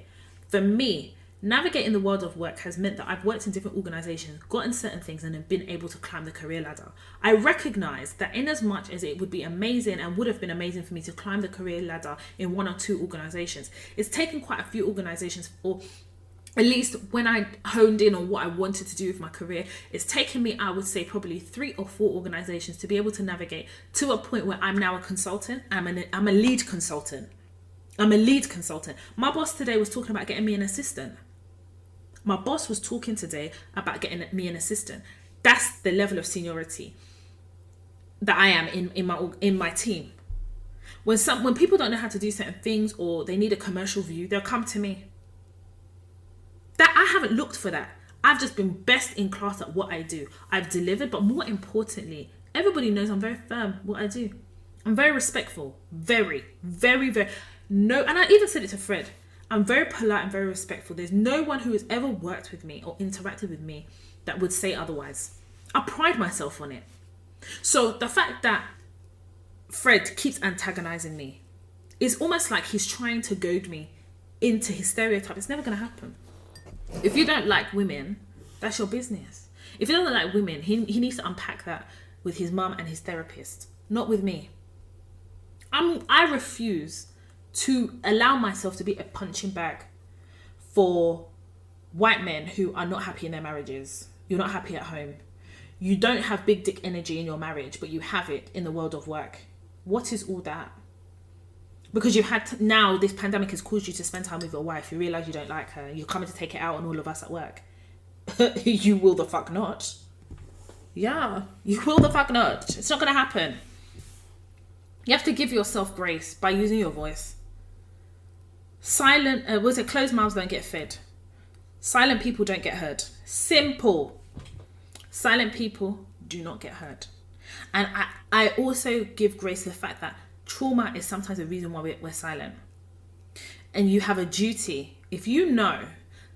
For me, navigating the world of work has meant that I've worked in different organizations, gotten certain things, and have been able to climb the career ladder. I recognize that in as much as it would be amazing and would have been amazing for me to climb the career ladder in one or two organizations, it's taken quite a few organizations, or at least when I honed in on what I wanted to do with my career, it's taken me, I would say, probably 3 or 4 organizations to be able to navigate to a point where I'm now a consultant. I'm a lead consultant. I'm a lead consultant. My boss today was talking about getting me an assistant. My boss was talking today about getting me an assistant. That's the level of seniority that I am in my team. When people don't know how to do certain things or they need a commercial view, they'll come to me. That I haven't looked for that. I've just been best in class at what I do. I've delivered, but more importantly, everybody knows I'm very firm what I do. I'm very respectful. Very, very, very. No, and I even said it to Fred. I'm very polite and very respectful. There's no one who has ever worked with me or interacted with me that would say otherwise. I pride myself on it. So the fact that Fred keeps antagonizing me is almost like he's trying to goad me into his stereotype. It's never going to happen. If you don't like women, that's your business. If he doesn't like women, he needs to unpack that with his mum and his therapist, not with me. I refuse to allow myself to be a punching bag for white men who are not happy in their marriages. You're not happy at home. You don't have big dick energy in your marriage, but you have it in the world of work. What is all that? Because now this pandemic has caused you to spend time with your wife. You realise you don't like her. You're coming to take it out on all of us at work. You will the fuck not. Yeah, you will the fuck not. It's not going to happen. You have to give yourself grace by using your voice. Closed mouths don't get fed. Silent people don't get heard. Simple. Silent people do not get heard. And I also give grace to the fact that trauma is sometimes the reason why we're silent. And you have a duty. If you know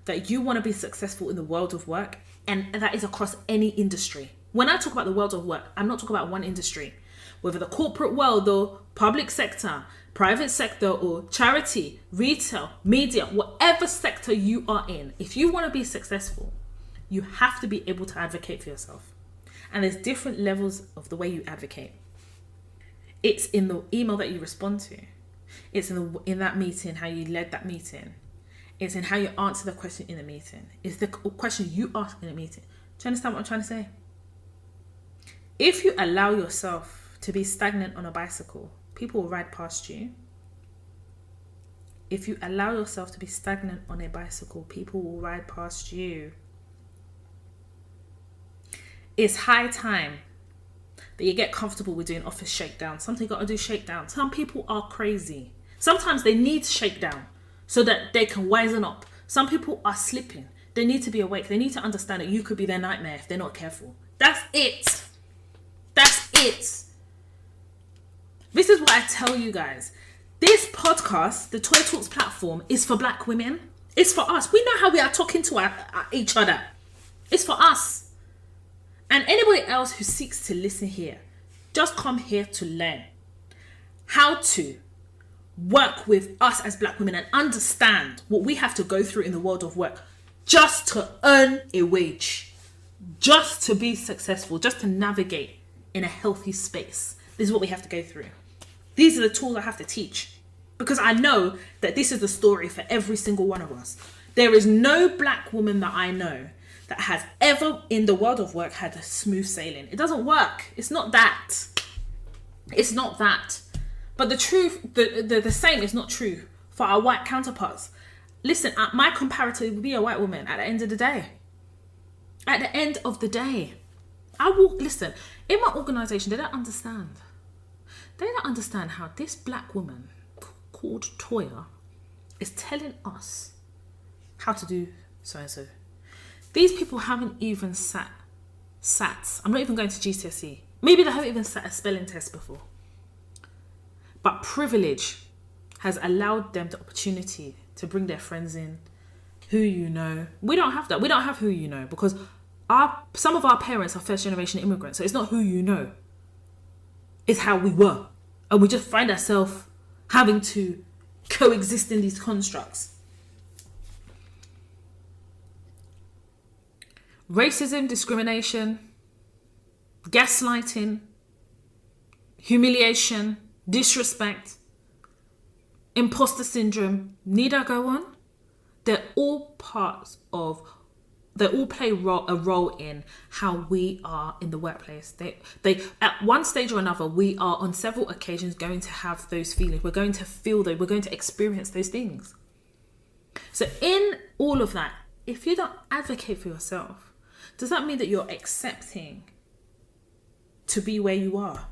that you want to be successful in the world of work, and that is across any industry. When I talk about the world of work, I'm not talking about one industry. Whether the corporate world or public sector, private sector or charity, retail, media, whatever sector you are in, if you want to be successful, you have to be able to advocate for yourself. And there's different levels of the way you advocate. It's in the email that you respond to. It's in that meeting, how you led that meeting. It's in how you answer the question in the meeting. It's the question you ask in the meeting. Do you understand what I'm trying to say? If you allow yourself to be stagnant on a bicycle, people will ride past you. If you allow yourself to be stagnant on a bicycle, people will ride past you. It's high time that you get comfortable with doing office shakedown. Sometimes you got to do shakedown. Some people are crazy. Sometimes they need shakedown so that they can wisen up. Some people are sleeping. They need to be awake. They need to understand that you could be their nightmare if they're not careful. That's it. That's it. This is what I tell you guys. This podcast, the Toy Talks platform, is for black women. It's for us. We know how we are talking to each other. It's for us. And anybody else who seeks to listen here, just come here to learn how to work with us as black women and understand what we have to go through in the world of work just to earn a wage, just to be successful, just to navigate in a healthy space. This is what we have to go through. These are the tools I have to teach, because I know that this is the story for every single one of us. There is no black woman that I know that has ever in the world of work had a smooth sailing. It doesn't work. It's not that. It's not that. But the truth, the same is not true for our white counterparts. Listen, my comparator will be a white woman at the end of the day. At the end of the day. Listen, in my organisation, they don't understand. They don't understand how this black woman called Toya is telling us how to do so-and-so. These people haven't even sat. I'm not even going to GCSE. Maybe they haven't even sat a spelling test before. But privilege has allowed them the opportunity to bring their friends in, who you know. We don't have that. We don't have who you know because some of our parents are first generation immigrants. So it's not who you know. It's how we were. And we just find ourselves having to coexist in these constructs. Racism, discrimination, gaslighting, humiliation, disrespect, imposter syndrome. Need I go on? They all play a role in how we are in the workplace. They at one stage or another, we are on several occasions going to have those feelings. We're going to feel those. We're going to experience those things. So in all of that, if you don't advocate for yourself, does that mean that you're accepting to be where you are?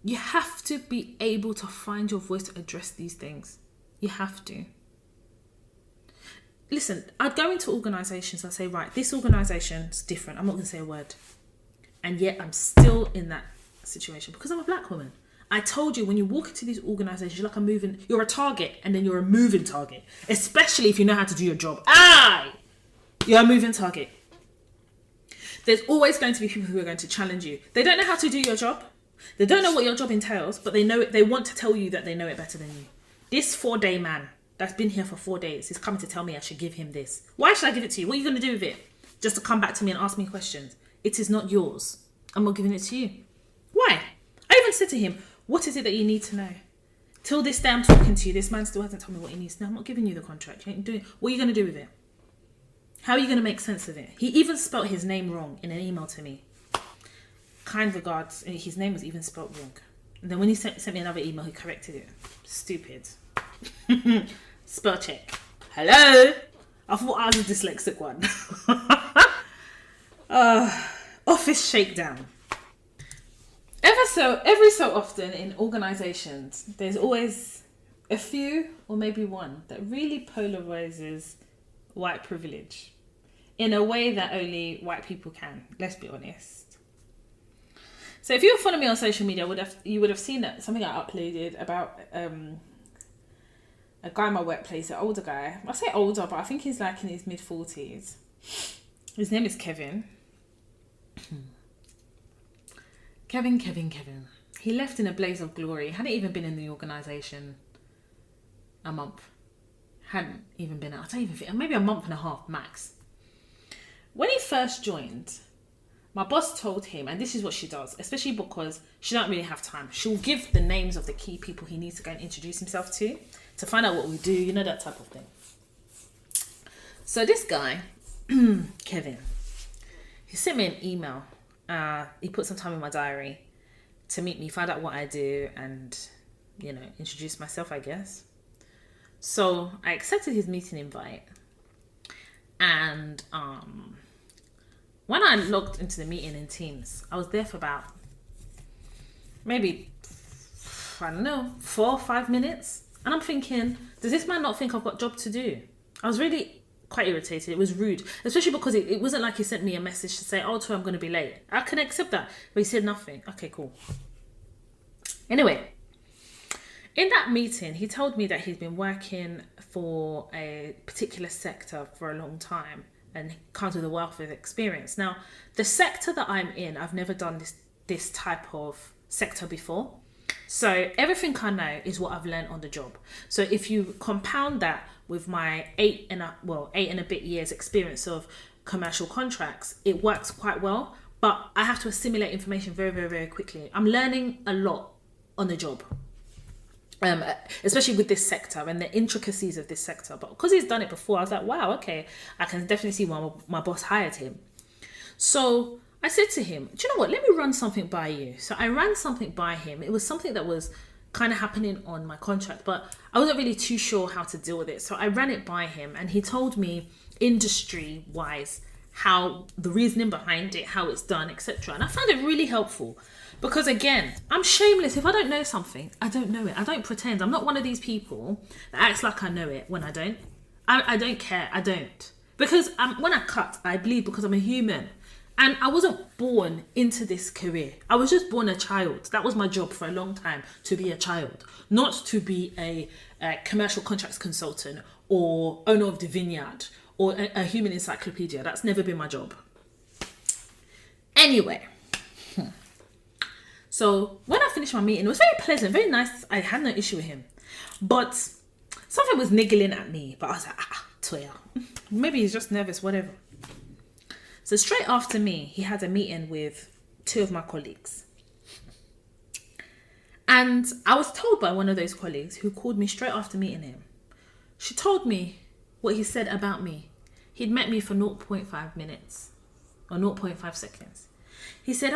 You have to be able to find your voice to address these things. You have to. Listen, I'd go into organisations, I'd say, right, this organisation's different. I'm not going to say a word. And yet I'm still in that situation because I'm a black woman. I told you, when you walk into these organisations, you're a target and then you're a moving target. Especially if you know how to do your job. You're a moving target. There's always going to be people who are going to challenge you. They don't know how to do your job. They don't know what your job entails, but they know it. They want to tell you that they know it better than you. This 4-day man that's been here for 4 days is coming to tell me I should give him this. Why should I give it to you? What are you going to do with it? Just to come back to me and ask me questions. It is not yours. I'm not giving it to you. Why? I even said to him, what is it that you need to know? Till this day I'm talking to you, this man still hasn't told me what he needs to know. I'm not giving you the contract. You ain't doing. What are you going to do with it? How are you going to make sense of it? He even spelt his name wrong in an email to me. Kind regards. His name was even spelt wrong. And then when he sent me another email, he corrected it. Stupid. Spell check. Hello? I thought I was a dyslexic one. Office shakedown. Every so often in organisations, there's always a few or maybe one that really polarizes white privilege in a way that only white people can. Let's be honest. So if you follow me on social media, you would have seen that something I uploaded about a guy in my workplace, an older guy. I say older, but I think he's like in his mid-40s. His name is Kevin. Kevin. He left in a blaze of glory. Hadn't even been in the organisation a month. Hadn't even been out. I don't even think, maybe a month and a half max. When he first joined, my boss told him, and this is what she does, especially because she don't really have time. She'll give the names of the key people he needs to go and introduce himself to find out what we do, you know, that type of thing. So this guy, Kevin, he sent me an email. He put some time in my diary to meet me, find out what I do, and, you know, introduce myself, I guess. So I accepted his meeting invite. And when I logged into the meeting in Teams, I was there for about maybe, 4 or 5 minutes. And I'm thinking, does this man not think I've got a job to do? I was really quite irritated. It was rude, especially because it wasn't like he sent me a message to say, oh, Toy, I'm going to be late. I can accept that. But he said nothing. Okay, cool. Anyway, in that meeting, he told me that he's been working for a particular sector for a long time and comes with a wealth of experience. Now, the sector that I'm in, I've never done this type of sector before. So everything I know is what I've learned on the job. So if you compound that with my 8 and a bit years experience of commercial contracts, it works quite well. But I have to assimilate information very, very, very quickly. I'm learning a lot on the job. Especially with this sector and the intricacies of this sector. But because he's done it before, I was like, wow, okay, I can definitely see why my boss hired him. So I said to him, do you know what? Let me run something by you. So I ran something by him. It was something that was kind of happening on my contract, but I wasn't really too sure how to deal with it. So I ran it by him, and he told me industry wise how the reasoning behind it, how it's done, etc. And I found it really helpful because, again, I'm shameless. If I don't know something, I don't know it. I don't pretend. I'm not one of these people that acts like I know it when I don't. I don't care. I don't. Because when I cut, I bleed because I'm a human. And I wasn't born into this career. I was just born a child. That was my job for a long time, to be a child. Not to be a commercial contracts consultant or owner of the vineyard or a human encyclopedia. That's never been my job. Anyway. So when I finished my meeting, it was very pleasant, very nice. I had no issue with him. But something was niggling at me. But I was like, Toya. Maybe he's just nervous, whatever. So straight after me, he had a meeting with 2 of my colleagues. And I was told by one of those colleagues who called me straight after meeting him. She told me what he said about me. He'd met me for 0.5 minutes or 0.5 seconds. He said,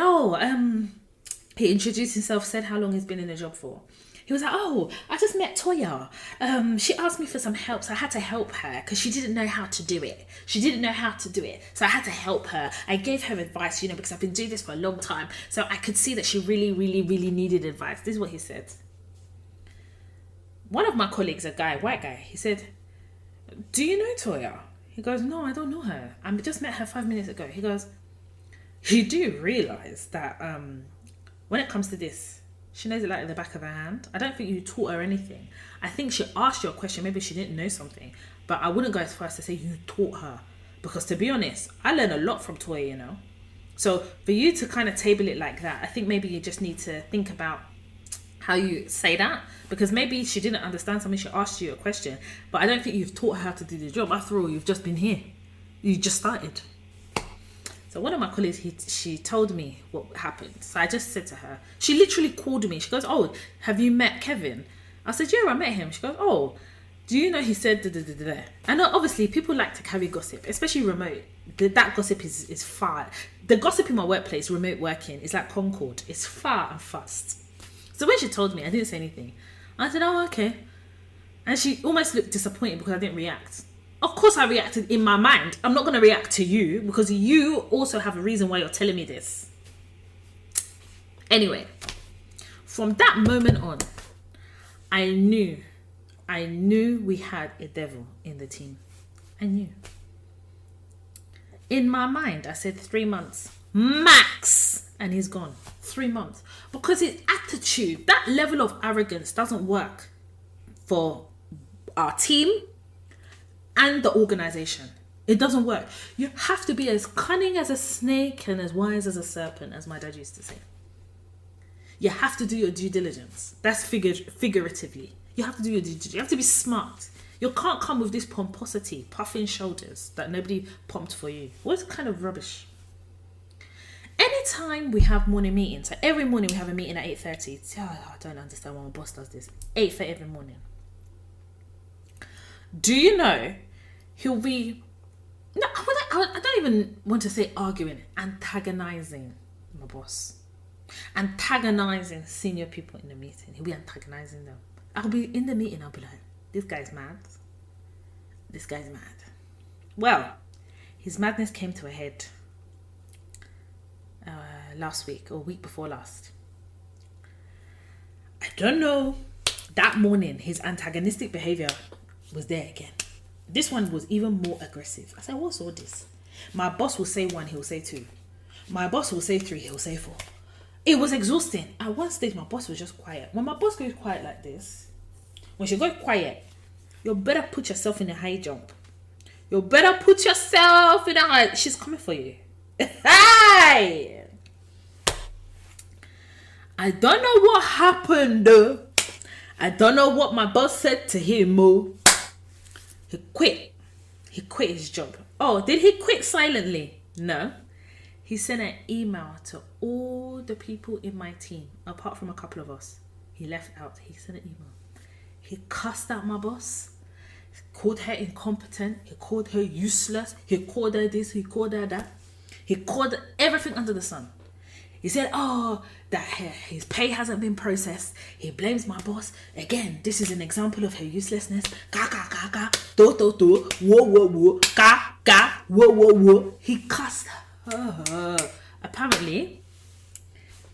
he introduced himself, said how long he's been in the job for. He was like, I just met Toya. She asked me for some help, so I had to help her because she didn't know how to do it. So I had to help her. I gave her advice, because I've been doing this for a long time. So I could see that she really, really, really needed advice. This is what he said. One of my colleagues, a guy, white guy, he said, do you know Toya? He goes, no, I don't know her. I just met her 5 minutes ago. He goes, you do realise that when it comes to this, she knows it like the back of her hand. I don't think you taught her anything. I think she asked you a question. Maybe she didn't know something. But I wouldn't go as far as to say you taught her. Because to be honest, I learned a lot from Toya, So for you to kind of table it like that, I think maybe you just need to think about how you say that. Because maybe she didn't understand something. She asked you a question. But I don't think you've taught her how to do the job. After all, you've just been here. You just started. So one of my colleagues, she told me what happened. So I just said to her, she literally called me. She goes, have you met Kevin? I said, yeah, I met him. She goes, do you know he said da-da-da-da-da? I know obviously people like to carry gossip, especially remote. That gossip is far. The gossip in my workplace, remote working, is like Concord. It's far and fast. So when she told me, I didn't say anything. I said, okay. And she almost looked disappointed because I didn't react. Of course I reacted in my mind. I'm not going to react to you because you also have a reason why you're telling me this. Anyway, from that moment on, I knew we had a devil in the team. I knew. In my mind, I said 3 months, max, and he's gone. 3 months. Because his attitude, that level of arrogance doesn't work for our team and the organization. It doesn't work. You have to be as cunning as a snake and as wise as a serpent, as my dad used to say. You have to do your due diligence. That's figuratively. You have to do your due diligence. You have to be smart. You can't come with this pomposity, puffing shoulders that nobody pumped for you. What kind of rubbish? Anytime we have morning meetings, so every morning we have a meeting at 8:30. I don't understand why my boss does this. 8:30 every morning. Do you know he'll be... No, I don't even want to say arguing. Antagonizing my boss. Antagonizing senior people in the meeting. He'll be antagonizing them. I'll be in the meeting. I'll be like, this guy's mad. This guy's mad. Well, his madness came to a head last week or week before last. I don't know. That morning, his antagonistic behaviour was there again. This one was even more aggressive. I said, what's all this? My boss will say 1, he'll say 2. My boss will say 3, he'll say 4. It was exhausting. At one stage, my boss was just quiet. When my boss goes quiet like this, when she goes quiet, you better put yourself in a high jump. You better put yourself in a high... She's coming for you. Hi! I don't know what happened. I don't know what my boss said to him. He quit. He quit his job. Oh, did he quit silently? No. He sent an email to all the people in my team, apart from a couple of us. He left out. He sent an email. He cussed out my boss. He called her incompetent. He called her useless. He called her this. He called her that. He called everything under the sun. He said, that his pay hasn't been processed. He blames my boss. Again, this is an example of her uselessness. Ka, ka, ka, ka, to, whoa, whoa, whoa, ka, ka, whoa, whoa, whoa. He cussed her. Apparently,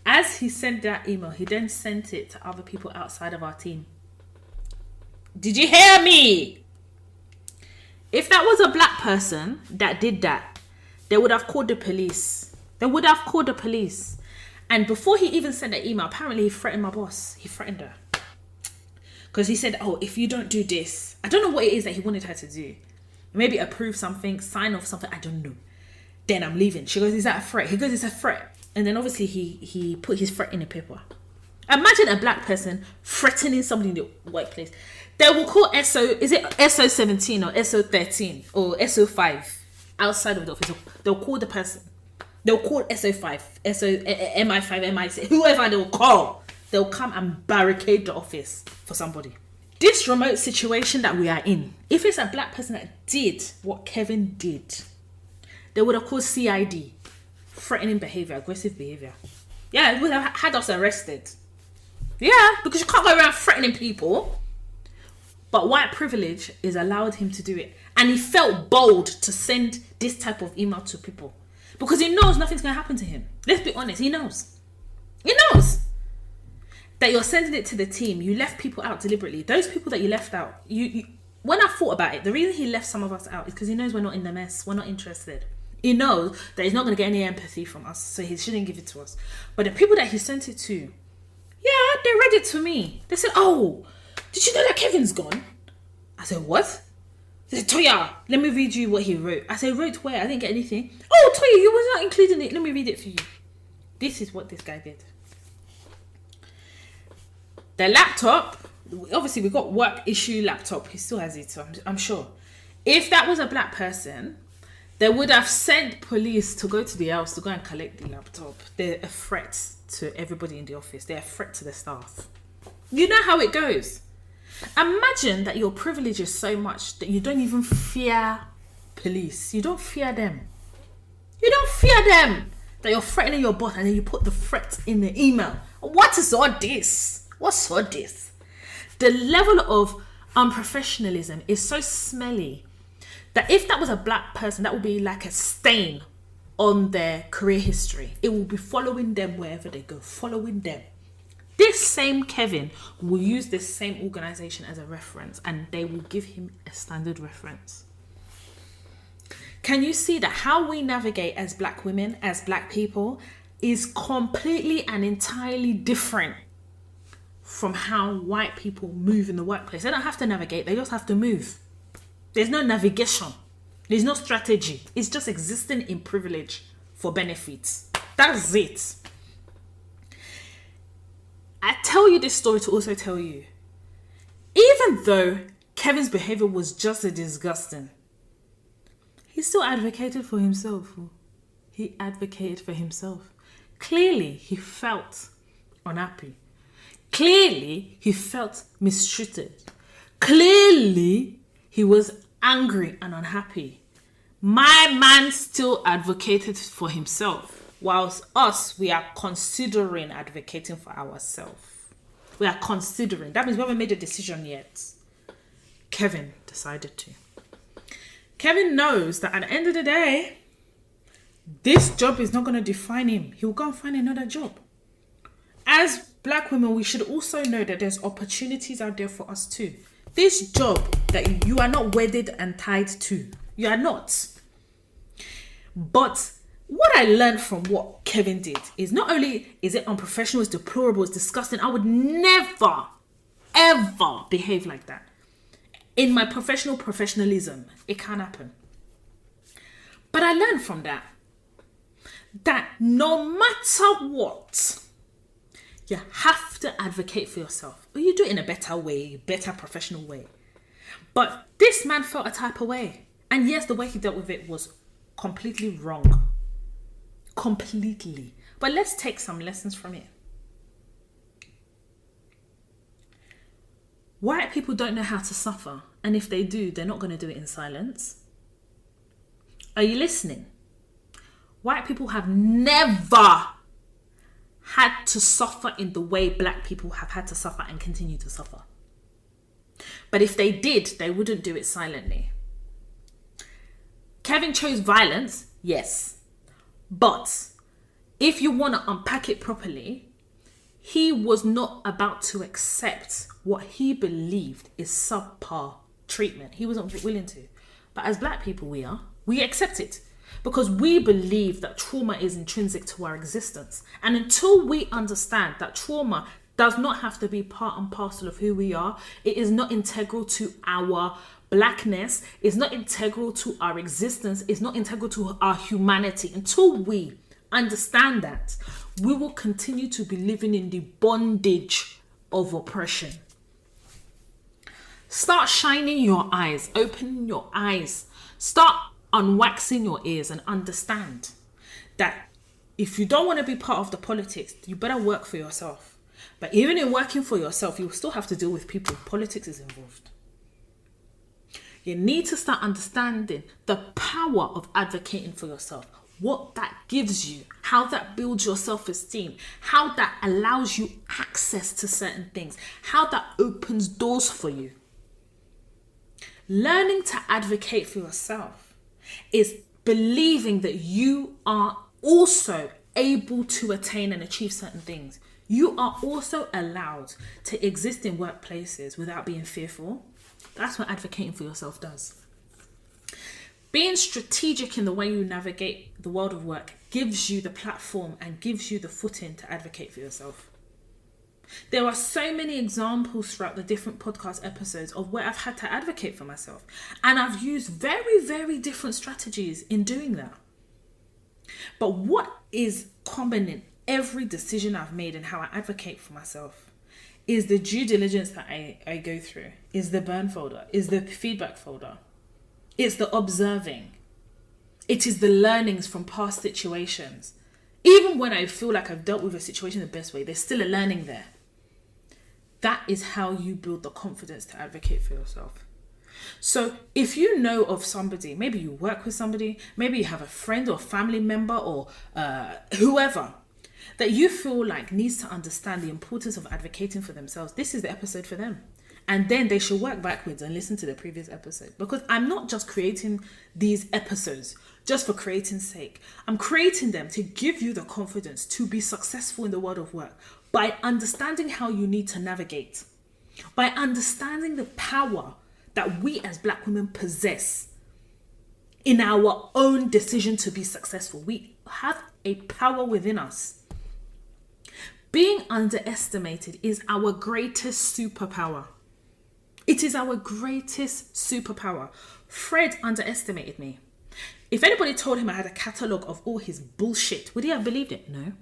as he sent that email, he then sent it to other people outside of our team. Did you hear me? If that was a black person that did that, they would have called the police. And before he even sent that email, apparently he threatened my boss. He threatened her. Because he said, if you don't do this, I don't know what it is that he wanted her to do. Maybe approve something, sign off something, I don't know. Then I'm leaving. She goes, is that a threat? He goes, it's a threat. And then obviously he put his threat in a paper. Imagine a black person threatening somebody in the workplace. They will call is it SO17 or SO13 or SO5 outside of the office. They'll call the person. They'll call SO5, MI5, MI6, whoever they will call. They'll come and barricade the office for somebody. This remote situation that we are in, if it's a black person that did what Kevin did, they would have called CID, threatening behaviour, aggressive behaviour. Yeah, it would have had us arrested. Yeah, because you can't go around threatening people. But white privilege is allowed him to do it. And he felt bold to send this type of email to people. Because he knows nothing's going to happen to him. Let's be honest, he knows. He knows that you're sending it to the team. You left people out deliberately. Those people that you left out, when I thought about it, the reason he left some of us out is because he knows we're not in the mess. We're not interested. He knows that he's not going to get any empathy from us, so he shouldn't give it to us. But the people that he sent it to, yeah, they read it to me. They said, did you know that Kevin's gone? I said, what? They said, Toya, let me read you what he wrote. I said, wrote where? I didn't get anything. Oh, Toya, you was not including it. Let me read it for you. This is what this guy did. The laptop, obviously we got work issue laptop. He still has it, so I'm sure. If that was a black person, they would have sent police to go to the house to go and collect the laptop. They're a threat to everybody in the office. They're a threat to the staff. You know how it goes. Imagine that your privilege is so much that you don't even fear police. You don't fear them. You don't fear them. That you're threatening your boss and then you put the threat in the email. What is all this? What's all this? The level of unprofessionalism is so smelly that if that was a black person, that would be like a stain on their career history. It will be following them wherever they go, following them. This same Kevin will use this same organization as a reference and they will give him a standard reference. Can you see that how we navigate as black women, as black people, is completely and entirely different from how white people move in the workplace? They don't have to navigate, they just have to move. There's no navigation. There's no strategy. It's just existing in privilege for benefits. That's it. I tell you this story to also tell you, even though Kevin's behavior was just as disgusting, he still advocated for himself. He advocated for himself. Clearly, he felt unhappy. Clearly, he felt mistreated. Clearly, he was angry and unhappy. My man still advocated for himself. Whilst us, we are considering advocating for ourselves. We are considering. That means we haven't made a decision yet. Kevin decided to. Kevin knows that at the end of the day, this job is not going to define him. He'll go and find another job. As black women, we should also know that there's opportunities out there for us too. This job that you are not wedded and tied to. You are not. But what I learned from what Kevin did is not only is it unprofessional, it's deplorable, it's disgusting. I would never, ever behave like that. In my professionalism, it can happen. But I learned from that no matter what, you have to advocate for yourself. But you do it in a better way, better professional way. But this man felt a type of way. And yes, the way he dealt with it was completely wrong. Completely. But let's take some lessons from it. White people don't know how to suffer. And if they do, they're not going to do it in silence. Are you listening? White people have never had to suffer in the way black people have had to suffer and continue to suffer. But if they did, they wouldn't do it silently. Kevin chose violence, yes. But if you want to unpack it properly, he was not about to accept what he believed is subpar treatment. He wasn't willing to. But as black people, we accept it. Because we believe that trauma is intrinsic to our existence. And until we understand that trauma does not have to be part and parcel of who we are, it is not integral to our blackness, it's not integral to our existence, it's not integral to our humanity. Until we understand that, we will continue to be living in the bondage of oppression. Start shining your eyes, open your eyes, start unwaxing your ears and understand that if you don't want to be part of the politics, you better work for yourself. But even in working for yourself, you still have to deal with people. Politics is involved. You need to start understanding the power of advocating for yourself, what that gives you, how that builds your self-esteem, how that allows you access to certain things, how that opens doors for you. Learning to advocate for yourself is believing that you are also able to attain and achieve certain things. You are also allowed to exist in workplaces without being fearful. That's what advocating for yourself does. Being strategic in the way you navigate the world of work gives you the platform and gives you the footing to advocate for yourself. There are so many examples throughout the different podcast episodes of where I've had to advocate for myself. And I've used very, very different strategies in doing that. But what is common in every decision I've made and how I advocate for myself is the due diligence that I go through, is the burn folder, is the feedback folder. It's the observing. It is the learnings from past situations. Even when I feel like I've dealt with a situation the best way, there's still a learning there. That is how you build the confidence to advocate for yourself. So if you know of somebody, maybe you work with somebody, maybe you have a friend or family member or whoever that you feel like needs to understand the importance of advocating for themselves, this is the episode for them. And then they should work backwards and listen to the previous episode. Because I'm not just creating these episodes just for creating's sake. I'm creating them to give you the confidence to be successful in the world of work by understanding how you need to navigate, by understanding the power that we as black women possess in our own decision to be successful. We have a power within us. Being underestimated is our greatest superpower. It is our greatest superpower. Fred underestimated me. If anybody told him I had a catalogue of all his bullshit, would he have believed it? No.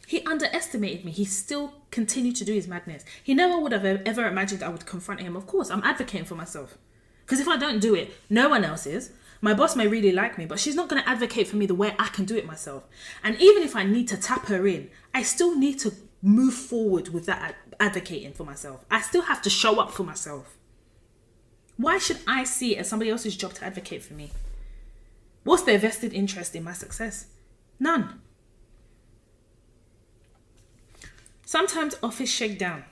He underestimated me. He still continued to do his madness. He never would have ever imagined I would confront him. Of course, I'm advocating for myself. Because if I don't do it, no one else is. My boss may really like me, but she's not going to advocate for me the way I can do it myself. And even if I need to tap her in, I still need to move forward with that advocating for myself. I still have to show up for myself. Why should I see it as somebody else's job to advocate for me? What's their vested interest in my success? None. Sometimes office shakedown.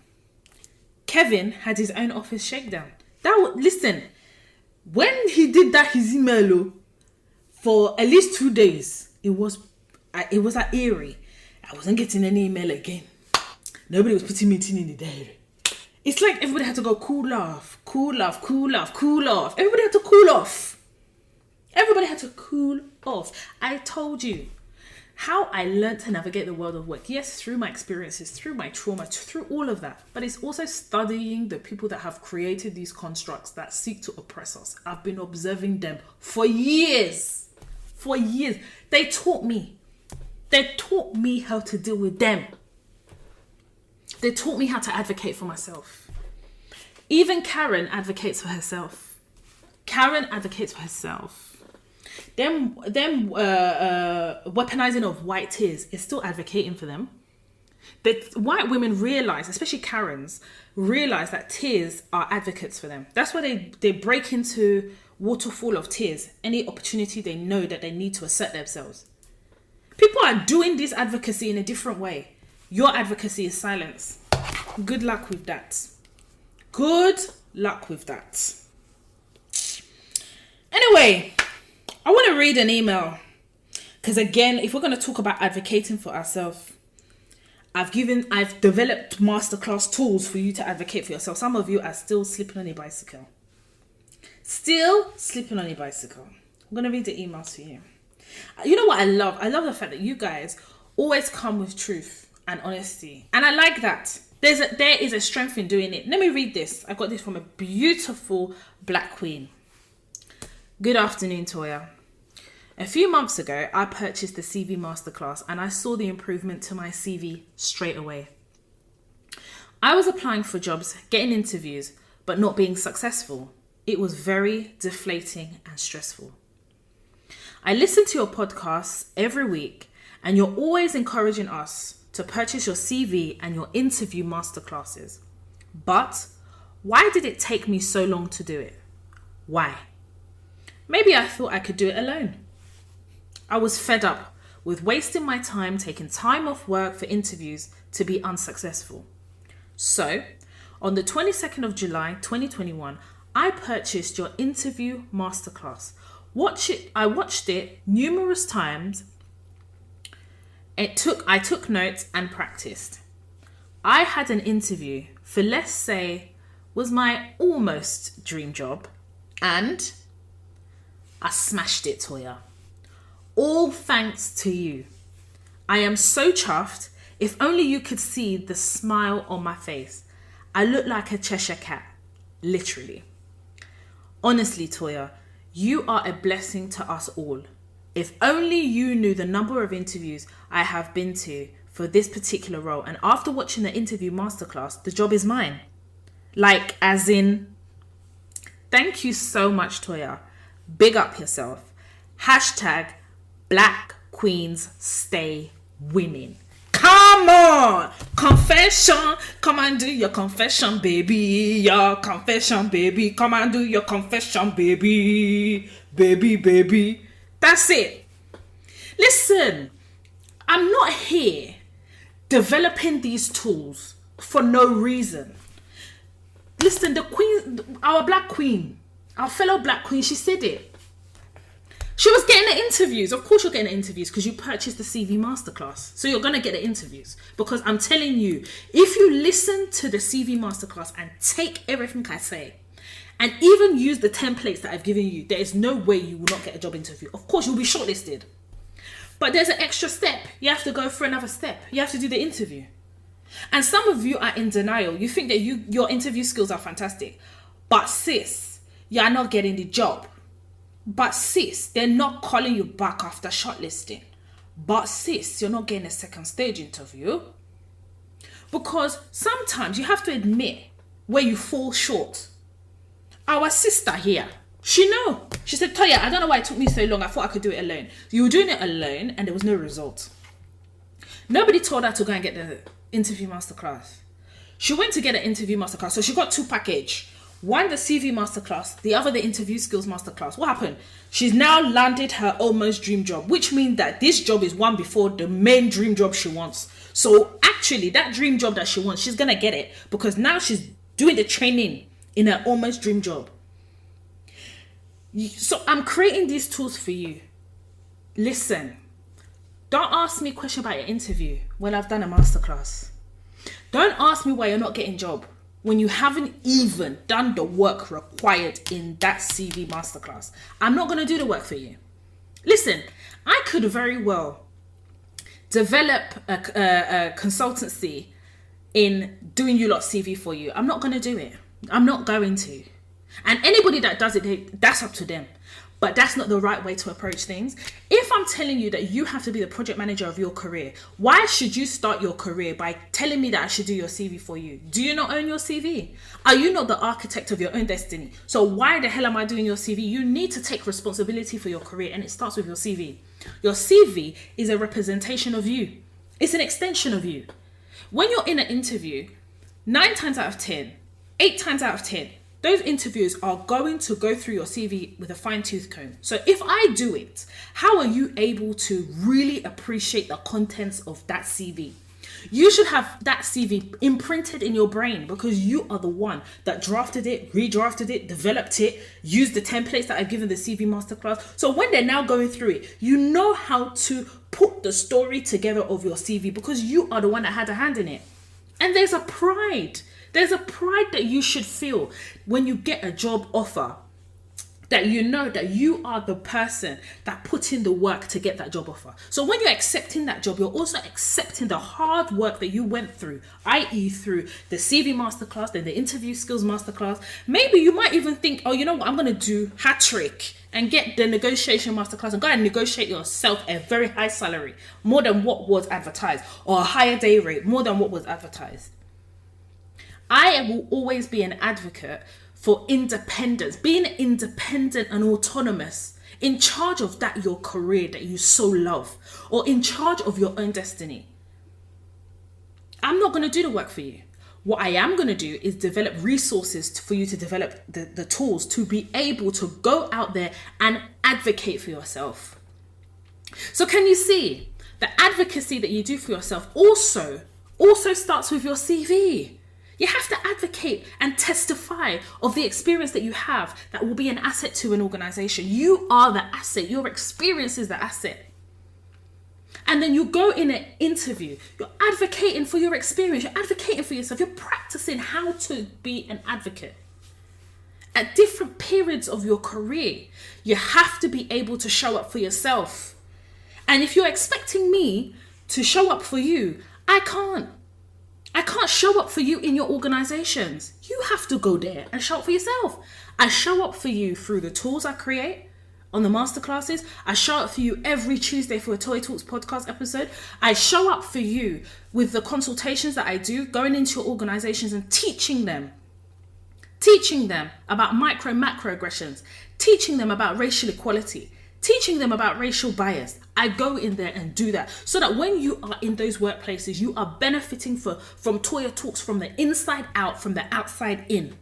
Kevin had his own office shakedown. Listen, when he did that his email for at least 2 days, it was like eerie. I wasn't getting any email again. Nobody was putting meeting in the diary. It's like everybody had to go cool off. Everybody had to cool off. Everybody had to cool off. I told you how I learned to navigate the world of work. Yes, through my experiences, through my trauma, through all of that. But it's also studying the people that have created these constructs that seek to oppress us. I've been observing them for years. For years. They taught me. They taught me how to deal with them. They taught me how to advocate for myself. Even Karen advocates for herself. Karen advocates for herself. Them weaponizing of white tears is still advocating for them. That white women realize, especially Karens, realize that tears are advocates for them. That's why they break into waterfall of tears any opportunity they know that they need to assert themselves. People are doing this advocacy in a different way. Your advocacy is silence. Good luck with that. Good luck with that. Anyway, I want to read an email. Because again, if we're going to talk about advocating for ourselves, I've developed masterclass tools for you to advocate for yourself. Some of you are still sleeping on your bicycle. I'm going to read the email to you. You know what I love? I love the fact that you guys always come with truth and honesty. And I like that. There is a strength in doing it. Let me read this. I got this from a beautiful black queen. Good afternoon, Toya. A few months ago, I purchased the CV Masterclass and I saw the improvement to my CV straight away. I was applying for jobs, getting interviews, but not being successful. It was very deflating and stressful. I listen to your podcasts every week and you're always encouraging us to purchase your CV and your interview masterclasses. But why did it take me so long to do it? Why? Maybe I thought I could do it alone. I was fed up with wasting my time taking time off work for interviews to be unsuccessful. So, on the 22nd of July 2021, I purchased your interview masterclass. I watched it numerous times. I took notes and practiced. I had an interview for, let's say, was my almost dream job, and I smashed it, Toya. All thanks to you. I am so chuffed. If only you could see the smile on my face. I look like a Cheshire cat, literally. Honestly, Toya, you are a blessing to us all. If only you knew the number of interviews I have been to for this particular role, and after watching the interview masterclass, the job is mine. Like, as in, thank you so much, Toya. Big up yourself. Hashtag Black Queens Stay Winning. Come on! Confession. Come and do your confession, baby. Your confession, baby. Come and do your confession, baby. Baby. That's it. Listen, I'm not here developing these tools for no reason. Listen, the queen, our black queen, our fellow black queen, she said it. She was getting the interviews. Of course you're getting the interviews because you purchased the CV Masterclass. So you're going to get the interviews. Because I'm telling you, if you listen to the CV Masterclass and take everything I say, and even use the templates that I've given you, there is no way you will not get a job interview. Of course, you'll be shortlisted. But there's an extra step. You have to go for another step. You have to do the interview. And some of you are in denial. You think that your interview skills are fantastic. But sis, you are not getting the job. But sis, they're not calling you back after shortlisting. But sis, you're not getting a second stage interview. Because sometimes you have to admit where you fall short. Our sister here, she know. She said, Toya, I don't know why it took me so long. I thought I could do it alone. You were doing it alone and there was no result. Nobody told her to go and get the interview masterclass. She went to get an interview masterclass. So she got two packages. One, the CV masterclass. The other, the interview skills masterclass. What happened? She's now landed her almost dream job, which means that this job is one before the main dream job she wants. So actually, that dream job that she wants, she's going to get it because now she's doing the training in her almost dream job. So I'm creating these tools for you. Listen, don't ask me a question about your interview when I've done a masterclass. Don't ask me why you're not getting a job when you haven't even done the work required in that CV masterclass. I'm not going to do the work for you. Listen, I could very well develop a consultancy in doing you lot CV for you. I'm not going to do it. I'm not going to. And anybody that does it, that's up to them. But that's not the right way to approach things. If I'm telling you that you have to be the project manager of your career, why should you start your career by telling me that I should do your CV for you? Do you not own your CV? Are you not the architect of your own destiny? So why the hell am I doing your CV? You need to take responsibility for your career, and it starts with your CV. Your CV is a representation of you. It's an extension of you. When you're in an interview, 9 times out of 10, 8 times out of 10, those interviewers are going to go through your CV with a fine-tooth comb. So if I do it, how are you able to really appreciate the contents of that CV? You should have that CV imprinted in your brain because you are the one that drafted it, redrafted it, developed it, used the templates that I've given the CV masterclass. So when they're now going through it, you know how to put the story together of your CV because you are the one that had a hand in it. And there's a pride. There's a pride that you should feel when you get a job offer, that you know that you are the person that put in the work to get that job offer. So when you're accepting that job, you're also accepting the hard work that you went through, i.e. through the CV masterclass, then the interview skills masterclass. Maybe you might even think, oh, you know what, I'm going to do hat trick and get the negotiation masterclass and go and negotiate yourself a very high salary, more than what was advertised, or a higher day rate, more than what was advertised. I will always be an advocate for independence, being independent and autonomous, in charge of that your career that you so love, or in charge of your own destiny. I'm not going to do the work for you. What I am going to do is develop resources for you to develop the tools to be able to go out there and advocate for yourself. So can you see the advocacy that you do for yourself also starts with your CV? You have to advocate and testify of the experience that you have that will be an asset to an organization. You are the asset. Your experience is the asset. And then you go in an interview. You're advocating for your experience. You're advocating for yourself. You're practicing how to be an advocate. At different periods of your career, you have to be able to show up for yourself. And if you're expecting me to show up for you, I can't show up for you in your organizations. You have to go there and show up for yourself. I show up for you through the tools I create on the masterclasses. I show up for you every Tuesday for a Toy Talks podcast episode. I show up for you with the consultations that I do, going into your organizations and teaching them about macroaggressions, teaching them about racial equality, teaching them about racial bias. I go in there and do that so that when you are in those workplaces, you are benefiting from Toya Talks from the inside out, from the outside in.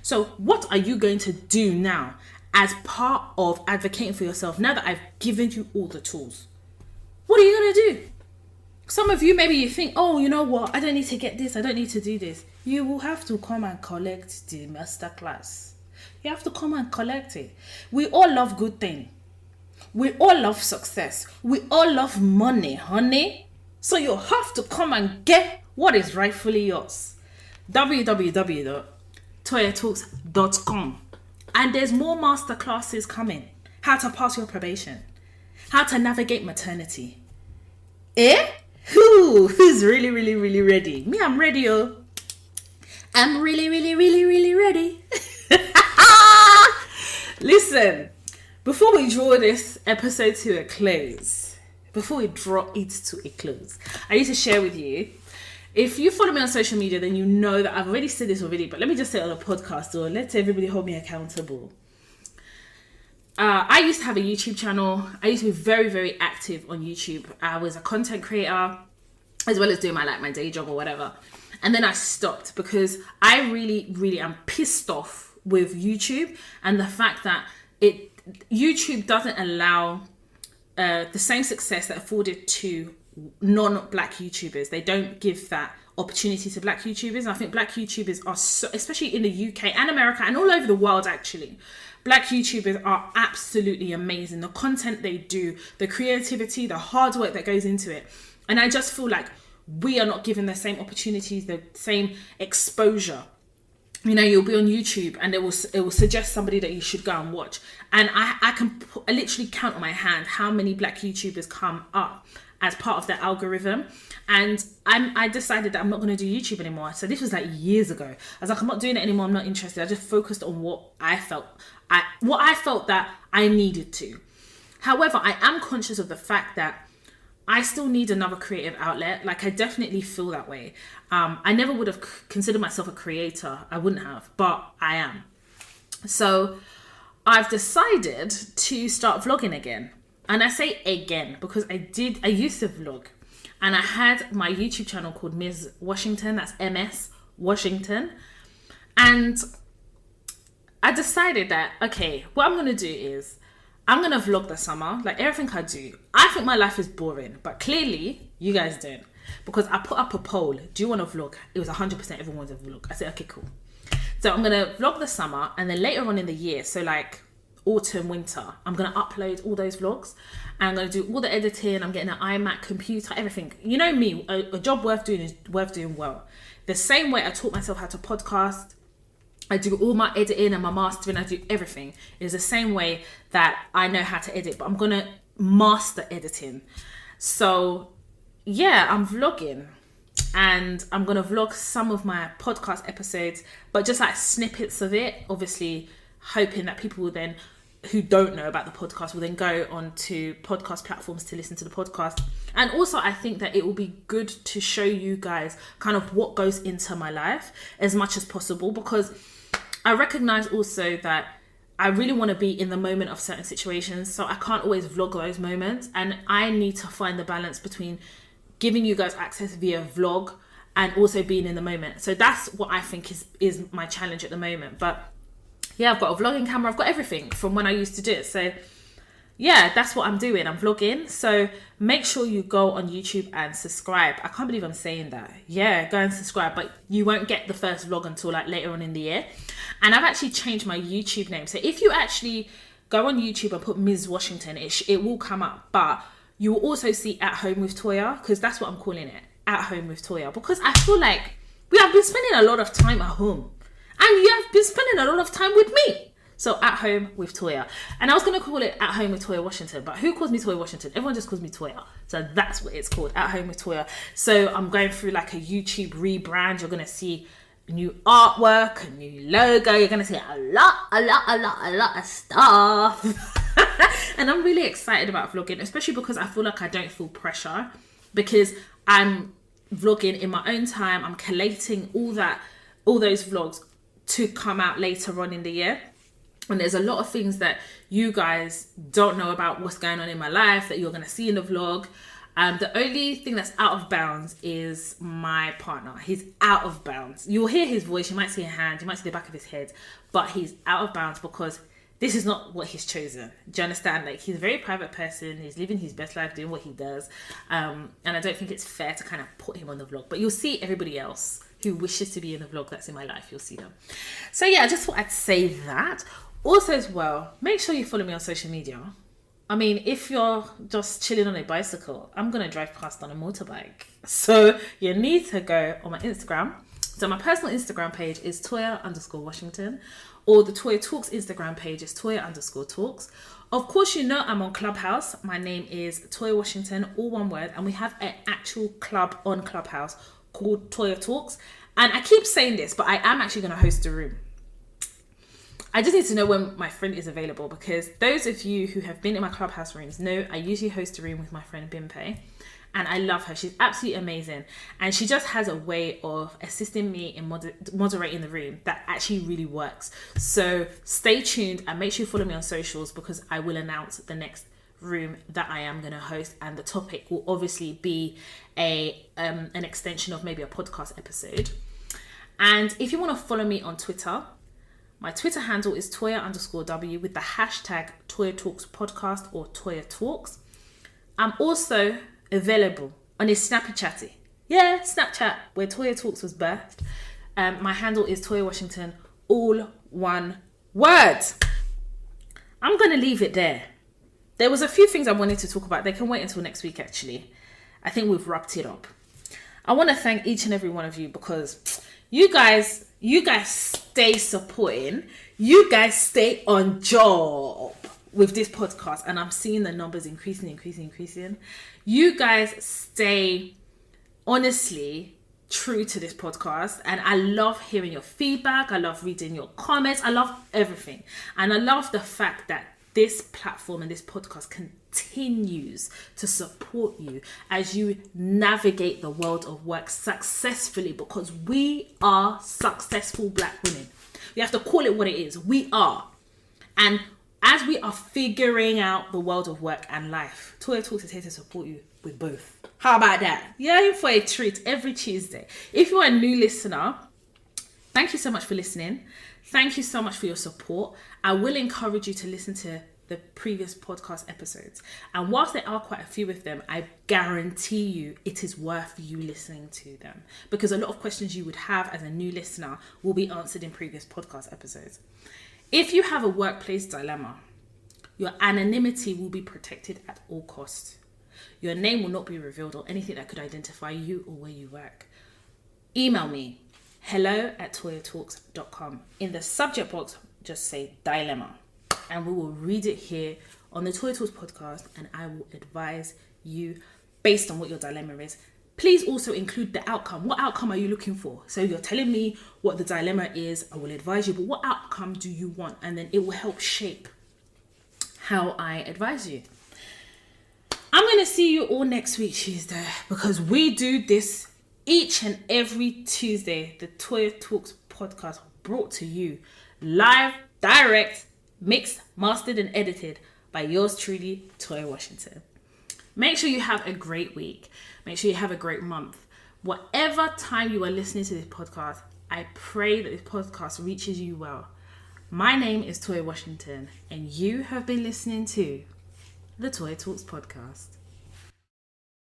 So what are you going to do now as part of advocating for yourself now that I've given you all the tools? What are you going to do? Some of you, maybe you think, oh, you know what? I don't need to get this. I don't need to do this. You will have to come and collect the masterclass. You have to come and collect it. We all love good things. We all love success. We all love money, honey. So you have to come and get what is rightfully yours. www.toyatalks.com. And there's more masterclasses coming. How to pass your probation. How to navigate maternity. Who's really, really, really ready? Me, I'm ready, oh. I'm really, really, really, really ready. Listen. Before we draw this episode to a close, I need to share with you, if you follow me on social media, then you know that I've already said this already, but let me just say it on a podcast or let everybody hold me accountable. I used to have a YouTube channel. I used to be very, very active on YouTube. I was a content creator as well as doing my day job or whatever. And then I stopped because I really, really am pissed off with YouTube and the fact that YouTube doesn't allow the same success that afforded to non-black YouTubers. They don't give that opportunity to black YouTubers. I think black YouTubers are so, especially in the UK and America and all over the world actually, black YouTubers are absolutely amazing. The content they do, the creativity, the hard work that goes into it. And I just feel like we are not given the same opportunities, the same exposure. You know, you'll be on YouTube and it will suggest somebody that you should go and watch. And I literally count on my hand how many black YouTubers come up as part of that algorithm. And I decided that I'm not going to do YouTube anymore. So this was like years ago. I was like, I'm not doing it anymore. I'm not interested. I just focused on what I felt that I needed to. However, I am conscious of the fact that I still need another creative outlet. Like, I definitely feel that way. I never would have considered myself a creator. I wouldn't have, but I am. So I've decided to start vlogging again. And I say again because I used to vlog. And I had my YouTube channel called Ms. Washington. That's MS Washington. And I decided that, okay, what I'm going to do is I'm going to vlog the summer, like everything I do. I think my life is boring, but clearly you guys don't. Because I put up a poll, do you want to vlog? It was 100% everyone wants to vlog. I said, okay, cool. So I'm going to vlog the summer, and then later on in the year, so like autumn, winter, I'm going to upload all those vlogs. And I'm going to do all the editing. I'm getting an iMac computer, everything. You know me, a job worth doing is worth doing well. The same way I taught myself how to podcast, I do all my editing and my mastering, I do everything. It's the same way that I know how to edit, but I'm going to master editing. So yeah, I'm vlogging, and I'm going to vlog some of my podcast episodes, but just like snippets of it, obviously hoping that people will then, who don't know about the podcast, will then go on to podcast platforms to listen to the podcast. And also I think that it will be good to show you guys kind of what goes into my life as much as possible, because I recognize also that I really want to be in the moment of certain situations, so I can't always vlog those moments, and I need to find the balance between giving you guys access via vlog and also being in the moment. So that's what I think is my challenge at the moment. But yeah, I've got a vlogging camera, I've got everything from when I used to do it. So yeah, that's what I'm doing. I'm vlogging. So make sure you go on YouTube and subscribe. I can't believe I'm saying that. Yeah, go and subscribe, but you won't get the first vlog until like later on in the year. And I've actually changed my YouTube name. So if you actually go on YouTube and put Ms. Washington, it will come up. But you will also see At Home with Toya, because that's what I'm calling it. At Home with Toya. Because I feel like we have been spending a lot of time at home. And you have been spending a lot of time with me. So At Home with Toya. And I was going to call it At Home with Toya Washington. But who calls me Toya Washington? Everyone just calls me Toya. So that's what it's called. At Home with Toya. So I'm going through like a YouTube rebrand. You're going to see new artwork, a new logo. You're going to see a lot of stuff. And I'm really excited about vlogging, especially because I feel like I don't feel pressure, because I'm vlogging in my own time. I'm collating all those vlogs to come out later on in the year. And there's a lot of things that you guys don't know about what's going on in my life that you're going to see in the vlog. The only thing that's out of bounds is my partner. He's out of bounds. You'll hear his voice. You might see a hand. You might see the back of his head. But he's out of bounds because this is not what he's chosen. Do you understand? Like, he's a very private person. He's living his best life, doing what he does. And I don't think it's fair to kind of put him on the vlog. But you'll see everybody else who wishes to be in the vlog that's in my life. You'll see them. So yeah, I just thought I'd say that. Also as well, make sure you follow me on social media. I mean, if you're just chilling on a bicycle, I'm going to drive past on a motorbike. So you need to go on my Instagram. So my personal Instagram page is Toya_Washington. Or the Toya Talks Instagram page is Toya_Talks. Of course, you know I'm on Clubhouse. My name is Toya Washington, all one word. And we have an actual club on Clubhouse called Toya Talks. And I keep saying this, but I am actually going to host a room. I just need to know when my friend is available, because those of you who have been in my Clubhouse rooms know I usually host a room with my friend Bimpe. And I love her. She's absolutely amazing. And she just has a way of assisting me in moderating the room that actually really works. So stay tuned and make sure you follow me on socials, because I will announce the next room that I am going to host. And the topic will obviously be an extension of maybe a podcast episode. And if you want to follow me on Twitter, my Twitter handle is Toya_W with the hashtag Toya Talks Podcast or Toya Talks. I'm also available on a Snappy Chatty. Yeah, Snapchat, where Toya Talks was birthed. My handle is Toya Washington, all one word. I'm going to leave it there. There was a few things I wanted to talk about. They can wait until next week, actually. I think we've wrapped it up. I want to thank each and every one of you, because you guys stay supporting. You guys stay on job with this podcast, and I'm seeing the numbers increasing. You guys stay honestly true to this podcast, and I love hearing your feedback. I love reading your comments. I love everything, and I love the fact that this platform and this podcast continues to support you as you navigate the world of work successfully, because we are successful Black women. We have to call it what it is. We are. And as we are figuring out the world of work and life, Toya Talks is here to support you with both. How about that? You're in for a treat every Tuesday. If you're a new listener, Thank you so much for listening. Thank you so much for your support. I will encourage you to listen to the previous podcast episodes. And whilst there are quite a few of them, I guarantee you it is worth you listening to them, because a lot of questions you would have as a new listener will be answered in previous podcast episodes. If you have a workplace dilemma, your anonymity will be protected at all costs. Your name will not be revealed or anything that could identify you or where you work. Email me, hello@toyatalks.com. In the subject box, just say dilemma, and we will read it here on the Toya Talks podcast, and I will advise you based on what your dilemma is. Please also include the outcome. What outcome are you looking for? So you're telling me what the dilemma is, I will advise you, but what outcome do you want? And then it will help shape how I advise you. I'm going to see you all next week, Tuesday, because we do this each and every Tuesday. The Toya Talks podcast brought to you live, direct, mixed, mastered and edited by yours truly, Toya Washington. Make sure you have a great week. Make sure you have a great month. Whatever time you are listening to this podcast, I pray that this podcast reaches you well. My name is Toya Washington, and you have been listening to the Toya Talks podcast.